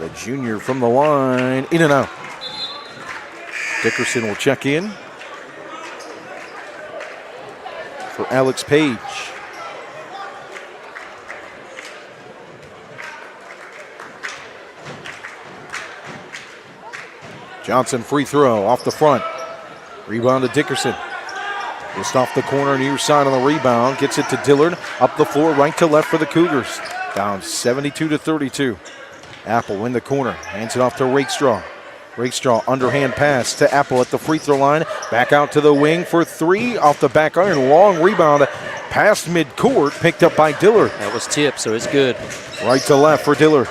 The junior from the line, in and out. Dickerson will check in for Alex Page. Johnson free throw off the front. Rebound to Dickerson. Just off the corner near side on the rebound. Gets it to Dillard. Up the floor, right to left for the Cougars. Down 72-32. Apple in the corner. Hands it off to Rakestraw. Rakestraw underhand pass to Apple at the free throw line. Back out to the wing for three. Off the back iron. Long rebound past midcourt. Picked up by Dillard. That was tipped, so it's good. Right to left for Dillard.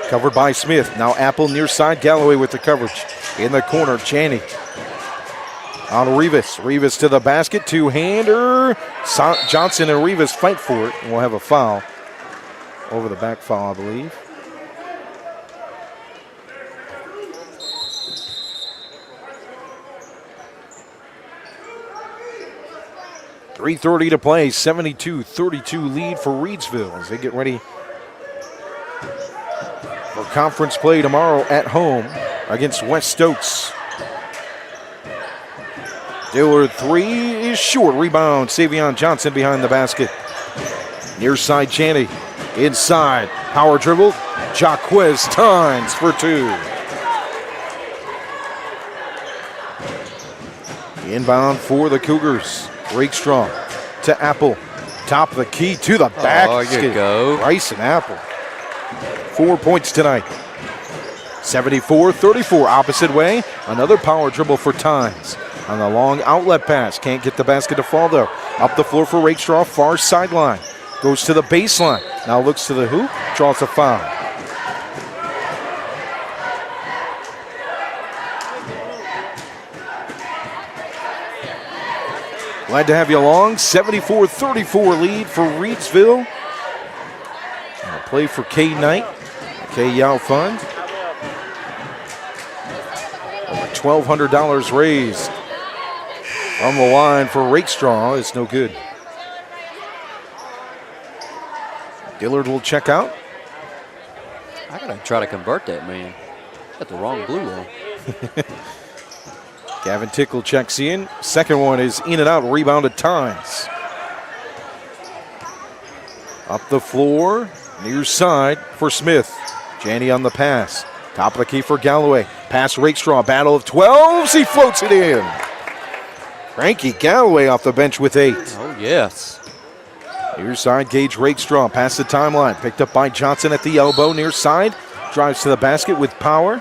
Covered by Smith. Now Apple near side. Galloway with the coverage. In the corner, Chaney. On Rivas. Rivas to the basket. Two-hander. Johnson and Rivas fight for it. And we'll have a foul. Over the back foul, I believe. .3:30 to play. 72-32 lead for Reidsville as they get ready for conference play tomorrow at home against West Stokes. Dillard three is short. Rebound. Savion Johnson behind the basket. Near side Chaney. Inside. Power dribble. Jaquez Tynes for two. Inbound for the Cougars. Rakestraw to Apple. Top of the key to the basket. There you go. Bryson Apple. 4 points tonight. 74-34. Opposite way. Another power dribble for Tynes. On the long outlet pass. Can't get the basket to fall though. Up the floor for Rakestraw. Far sideline. Goes to the baseline. Now looks to the hoop. Draws a foul. Glad to have you along. 74-34 lead for Reidsville. And a play for Kay Knight. Kay Yow Fund. Over $1,200 raised. On the line for Rakestraw. It's no good. Dillard will check out. I gotta try to convert that, man. Got the wrong blue on. Gavin Tickle checks in. Second one is in and out. Rebounded Tynes. Up the floor. Near side for Smith. Janney on the pass. Top of the key for Galloway. Pass Rakestraw. Battle of 12s. He floats it in. Frankie Galloway off the bench with 8. Oh, yes. Near side, Gage Rakestraw. Past the timeline. Picked up by Johnson at the elbow. Near side. Drives to the basket with power.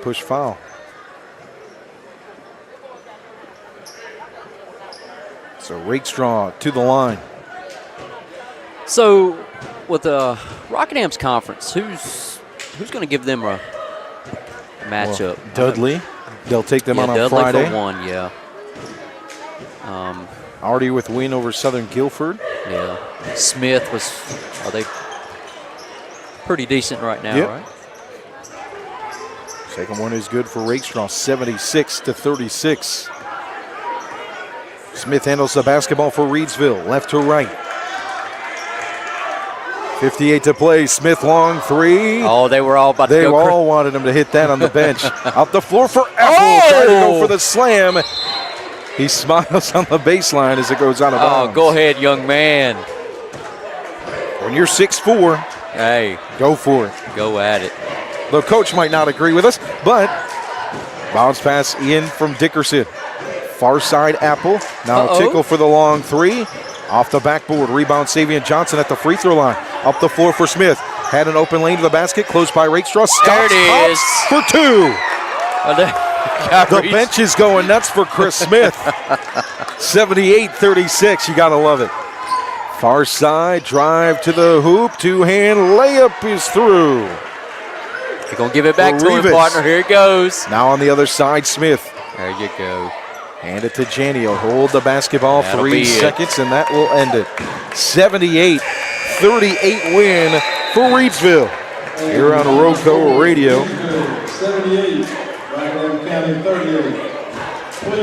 Push foul. So Rakestraw to the line. So with Rockingham's conference, who's going to give them a matchup? Well, Dudley. They'll take them on Dudley Friday. For one, yeah. Already with win over Southern Guilford. Yeah. Smith are they pretty decent right now, Yep. right? Second one is good for Rakestraw, 76-36. Smith handles the basketball for Reidsville, left to right. 58 to play. Smith long three. Oh, they were all about to They go. all wanted him to hit that on the bench. Up the floor for Apple. Trying to go for the slam. He smiles on the baseline as it goes out of bounds. Oh, go ahead, young man. When you're 6'4", Hey, go for it. go at it. The coach might not agree with us, but bounce pass in from Dickerson. Far side Apple. Now Tickle for the long three. Off the backboard. Rebound Savion Johnson at the free throw line. Up the floor for Smith. Had an open lane to the basket. Close by Rakestraw. There it is. For two. The Reach. bench is going nuts for Chris Smith. 78-36. You got to love it. Far side. Drive to the hoop. Two-hand layup is through. You're going to give it back to him, Rivas. partner. Here it goes. Now on the other side, Smith. There you go. Hand it to Janney. He'll hold the basketball. That'll 3 be it. seconds, and that will end it. 78-38 win for Reidsville. Here on RoCo Radio. 78, Rockingham County 38.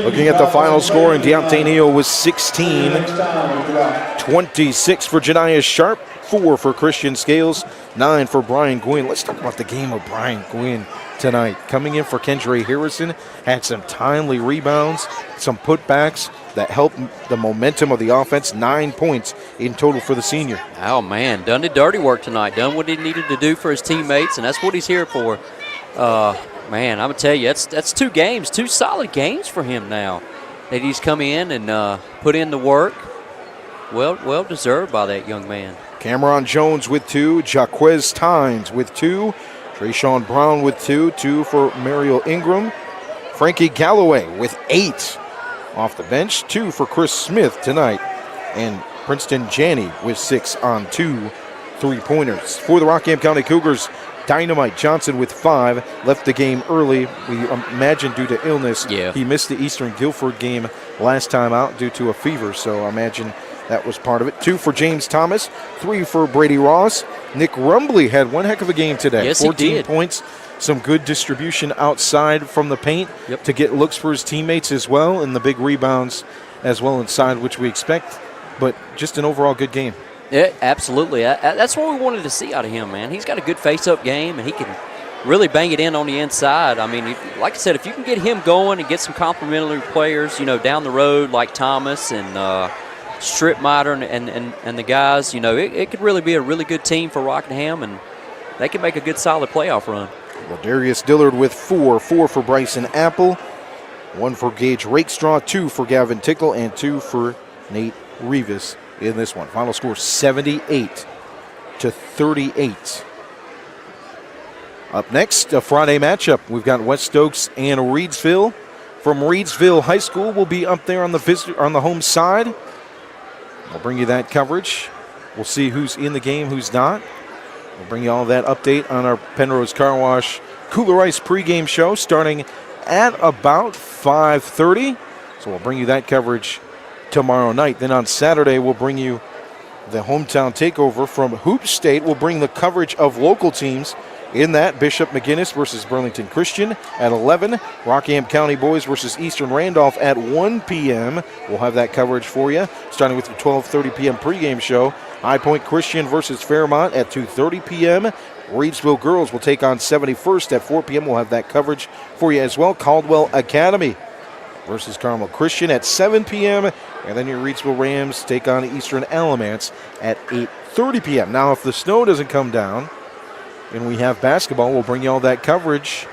Looking at the final score, and Deontay Neal was 16. Next time, 26 for Janiah Sharp, 4 for Christian Scales, 9 for Brian Gwynn. Let's talk about the game of Brian Gwynn tonight. Coming in for Kendra Harrison, had some timely rebounds, some putbacks that helped the momentum of the offense. 9 points in total for the senior. Oh, man, done the dirty work tonight. Done what he needed to do for his teammates, and that's what he's here for. Man, I'm going to tell you, that's 2 games, 2 solid games for him now that he's come in and put in the work. Well deserved by that young man. Cameron Jones with 2, Jaquez Tynes with 2, Trayshawn Brown with 2 for Mariel Ingram, Frankie Galloway with 8 off the bench, 2 for Chris Smith tonight, and Princeton Janney with 6 on 2 3-pointers. For the Rockingham County Cougars, Dynamite Johnson with 5, left the game early, we imagine due to illness. Yeah. He missed the Eastern Guilford game last time out due to a fever, so I imagine that was part of it. 2 for James Thomas, 3 for Brady Ross. Nick Rumbley had one heck of a game today. Yes, 14 he did. points, some good distribution outside from the paint to get looks for his teammates as well, and the big rebounds as well inside, which we expect, but just an overall good game. Yeah, absolutely. That's what we wanted to see out of him, man. He's got a good face-up game, and he can really bang it in on the inside. I mean, like I said, if you can get him going and get some complementary players, down the road like Thomas and Stripmeyer and the guys, it could really be a really good team for Rockingham, and they can make a good, solid playoff run. Well, Darius Dillard with 4 for Bryson Apple, 1 for Gage Rakestraw, 2 for Gavin Tickle, and 2 for Nate Rivas in this one. Final score 78-38. Up next, a Friday matchup. We've got West Stokes and Reidsville. From Reidsville High School, we'll be up there on the home side. We'll bring you that coverage. We'll see who's in the game, who's not. We'll bring you all that update on our Pennrose Carwash Cooler Ice pregame show starting at about 5:30. So we'll bring you that coverage tomorrow night. Then on Saturday, we'll bring you the hometown takeover from Hoop State. We'll bring the coverage of local teams in that. Bishop McGuinness versus Burlington Christian at 11. Rockingham County Boys versus Eastern Randolph at 1 p.m. We'll have that coverage for you, starting with the 12:30 p.m. pregame show. High Point Christian versus Fairmont at 2:30 p.m. Reidsville Girls will take on 71st at 4 p.m. We'll have that coverage for you as well. Caldwell Academy versus Carmel Christian at 7 p.m. And then your Reidsville Rams take on Eastern Alamance at 8:30 p.m. Now, if the snow doesn't come down and we have basketball, we'll bring you all that coverage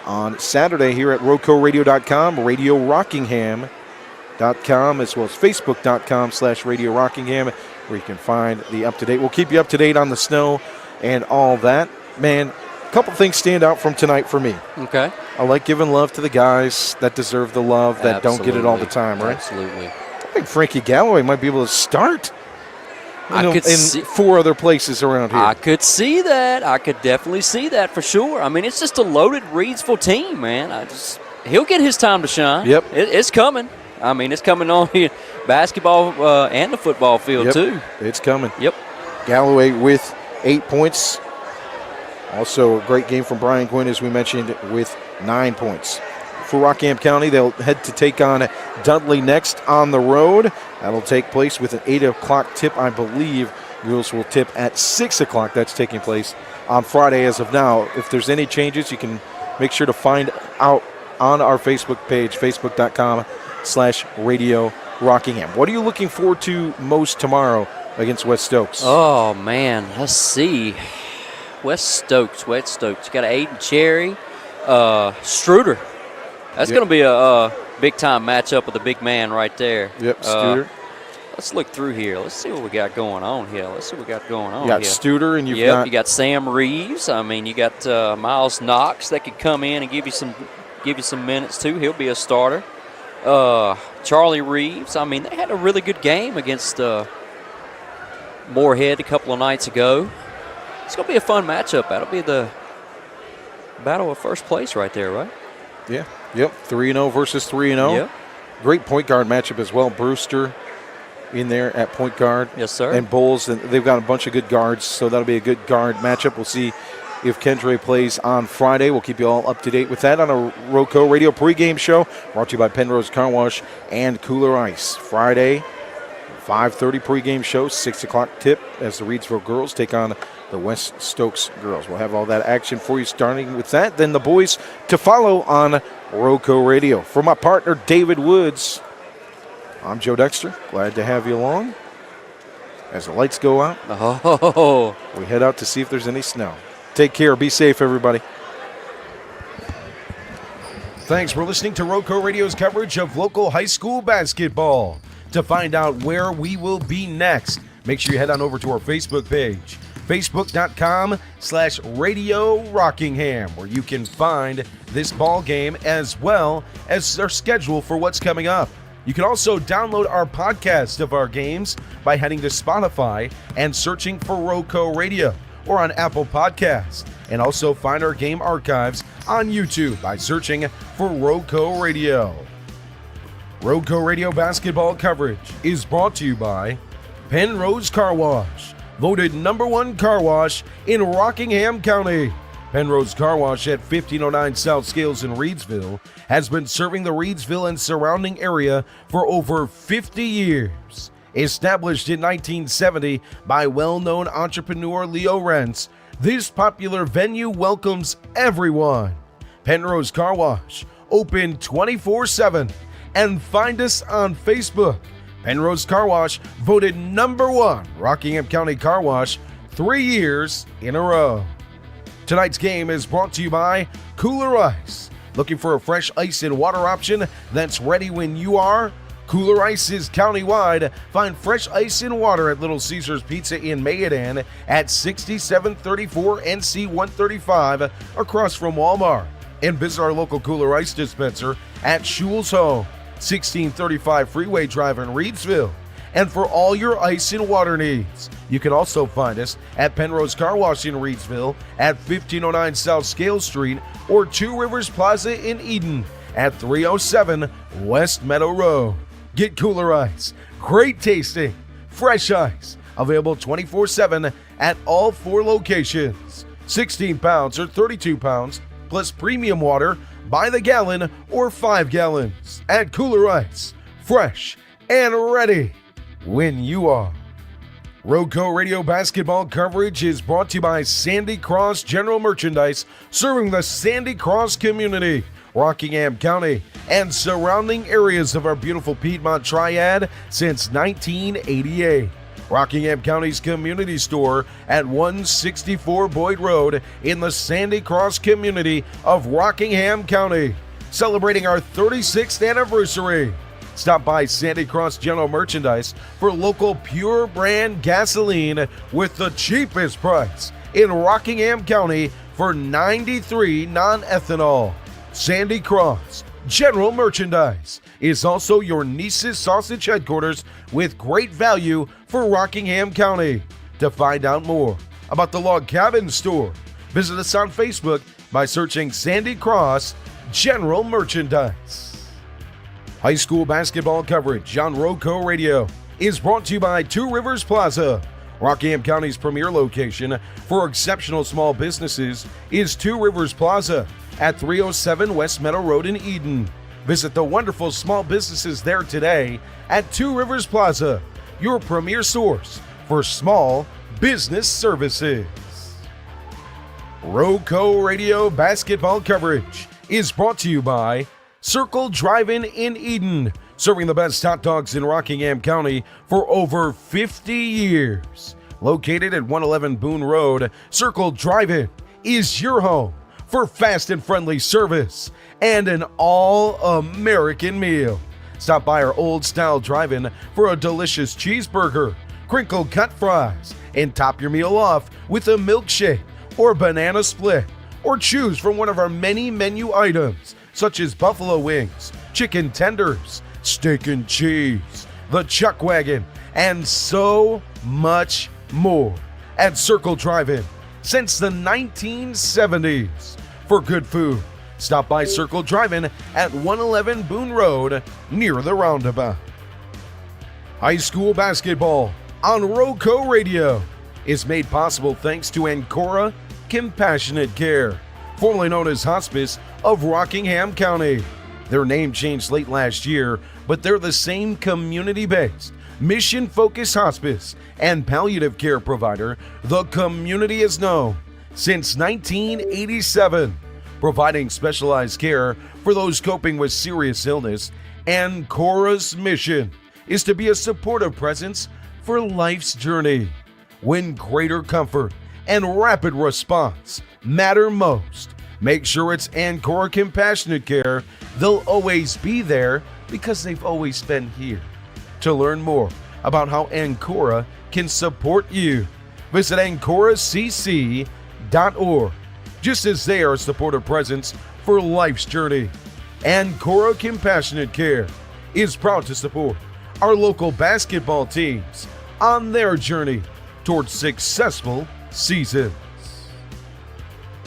on Saturday here at RoCoRadio.com, RadioRockingham.com, as well as Facebook.com/Radio Rockingham, where you can find the up-to-date. We'll keep you up to date on the snow and all that. Man, a couple things stand out from tonight for me. Okay. I like giving love to the guys that deserve the love, that don't get it all the time, right? Absolutely. I think Frankie Galloway might be able to start in see 4 other places around here. I could see that. I could definitely see that for sure. I mean, it's just a loaded Reidsville team, man. He'll get his time to shine. Yep. It's coming. I mean, it's coming on here, basketball and the football field, too. It's coming. Yep. Galloway with 8 points. Also a great game from Brian Gwynn, as we mentioned, with 9 points. For Rockingham County, they'll head to take on Dudley next on the road. That'll take place with an 8 o'clock tip, I believe. Girls will tip at 6 o'clock. That's taking place on Friday as of now. If there's any changes, you can make sure to find out on our Facebook page, facebook.com/Radio Rockingham. What are you looking forward to most tomorrow against West Stokes? Oh, man. Let's see. West Stokes. You got Aiden Cherry, Struder. That's going to be a big-time matchup with the big man right there. Yep, Studer. Let's look through here. Let's see what we got going on here. You got Studer, and you got Sam Reeves. I mean, you got Miles Knox that could come in and give you some minutes too. He'll be a starter. Charlie Reeves. I mean, they had a really good game against Moorhead a couple of nights ago. It's going to be a fun matchup. That'll be the battle of first place right there, right? Yeah. Yep. 3-0 versus 3-0. Yep. Great point guard matchup as well. Brewster in there at point guard. Yes, sir. And Bowles, and they've got a bunch of good guards, so that'll be a good guard matchup. We'll see if Kendra plays on Friday. We'll keep you all up to date with that on a RoCo Radio pregame show brought to you by Pennrose Carwash and Cooler Ice. Friday, 5:30 pregame show, 6 o'clock tip as the Reidsville girls take on the West Stokes girls. We'll have all that action for you starting with that. Then the boys to follow on RoCo Radio. For my partner, David Woods, I'm Joe Dexter. Glad to have you along. As the lights go out, we head out to see if there's any snow. Take care. Be safe, everybody. Thanks for listening to RoCo Radio's coverage of local high school basketball. To find out where we will be next, make sure you head on over to our Facebook page, facebook.com/Radio Rockingham, where you can find this ball game as well as our schedule for what's coming up. You can also download our podcast of our games by heading to Spotify and searching for RoCo Radio, or on Apple Podcasts, and also find our game archives on YouTube by searching for RoCo Radio. RoCo Radio basketball coverage is brought to you by Pennrose Carwash, voted #1 car wash in Rockingham County. Pennrose Carwash at 1509 South Scales in Reidsville has been serving the Reidsville and surrounding area for over 50 years. Established in 1970 by well-known entrepreneur Leo Rentz, this popular venue welcomes everyone. Pennrose Carwash, open 24/7. And find us on Facebook. Pennrose Carwash, voted #1 Rockingham County Car Wash 3 years in a row. Tonight's game is brought to you by Cooler Ice. Looking for a fresh ice and water option that's ready when you are? Cooler Ice is countywide. Find fresh ice and water at Little Caesars Pizza in Mayodan at 6734 NC 135 across from Walmart. And visit our local Cooler Ice dispenser at Schul's Home, 1635 Freeway Drive in Reidsville. And for all your ice and water needs, you can also find us at Pennrose Carwash in Reidsville at 1509 South Scale Street, or Two Rivers Plaza in Eden at 307 West Meadow Road. Get Cooler Ice, great tasting, fresh ice, available 24/7 at all 4 locations. 16 pounds or 32 pounds, plus premium water by the gallon or 5 gallons at Cooler Ice, fresh and ready when you are. RoCo Radio basketball coverage is brought to you by Sandy Cross General Merchandise, serving the Sandy Cross community, Rockingham County, and surrounding areas of our beautiful Piedmont Triad since 1988. Rockingham County's community store at 164 Boyd Road in the Sandy Cross community of Rockingham County, celebrating our 36th anniversary. Stop by Sandy Cross General Merchandise for local pure brand gasoline with the cheapest price in Rockingham County for 93 non-ethanol. Sandy Cross General Merchandise is also your Niece's Sausage headquarters with great value for Rockingham County. To find out more about the Log Cabin Store, visit us on Facebook by searching Sandy Cross General Merchandise. High school basketball coverage on RoCo Radio is brought to you by Two Rivers Plaza. Rockingham County's premier location for exceptional small businesses is Two Rivers Plaza at 307 West Meadow Road in Eden. Visit the wonderful small businesses there today at Two Rivers Plaza, your premier source for small business services. RoCo Radio basketball coverage is brought to you by Circle Drive-In in Eden, serving the best hot dogs in Rockingham County for over 50 years. Located at 111 Boone Road, Circle Drive-In is your home for fast and friendly service and an all-American meal. Stop by our old-style drive-in for a delicious cheeseburger, crinkle cut fries, and top your meal off with a milkshake or banana split, or choose from one of our many menu items such as buffalo wings, chicken tenders, steak and cheese, the chuck wagon, and so much more at Circle Drive-In since the 1970s. For good food, stop by Circle Drive-In at 111 Boone Road near the roundabout. High school basketball on RoCo Radio is made possible thanks to Ancora Compassionate Care, formerly known as Hospice of Rockingham County. Their name changed late last year, but they're the same community-based, mission-focused hospice and palliative care provider the community has known since 1987. Providing specialized care for those coping with serious illness, Ancora's mission is to be a supportive presence for life's journey. When greater comfort and rapid response matter most, make sure it's Ancora Compassionate Care. They'll always be there because they've always been here. To learn more about how Ancora can support you, visit AncoraCC.org. Just as they are a supportive presence for life's journey, Ancora Compassionate Care is proud to support our local basketball teams on their journey towards successful seasons.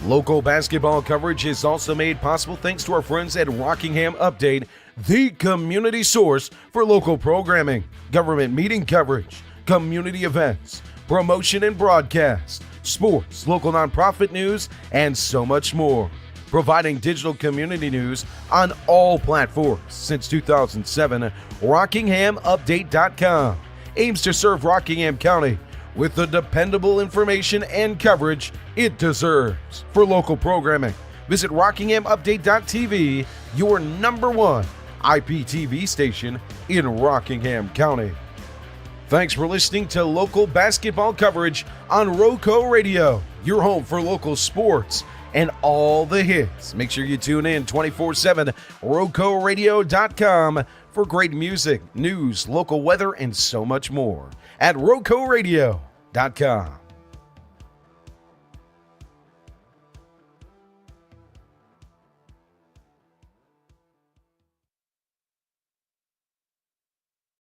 Local basketball coverage is also made possible thanks to our friends at Rockingham Update, the community source for local programming, government meeting coverage, community events, promotion and broadcast, sports, local nonprofit news, and so much more. Providing digital community news on all platforms since 2007, RockinghamUpdate.com aims to serve Rockingham County with the dependable information and coverage it deserves. For local programming, visit RockinghamUpdate.tv, your #1 IPTV station in Rockingham County. Thanks for listening to local basketball coverage on RoCo Radio, your home for local sports and all the hits. Make sure you tune in 24/7, RoCoRadio.com for great music, news, local weather, and so much more at RoCoRadio.com.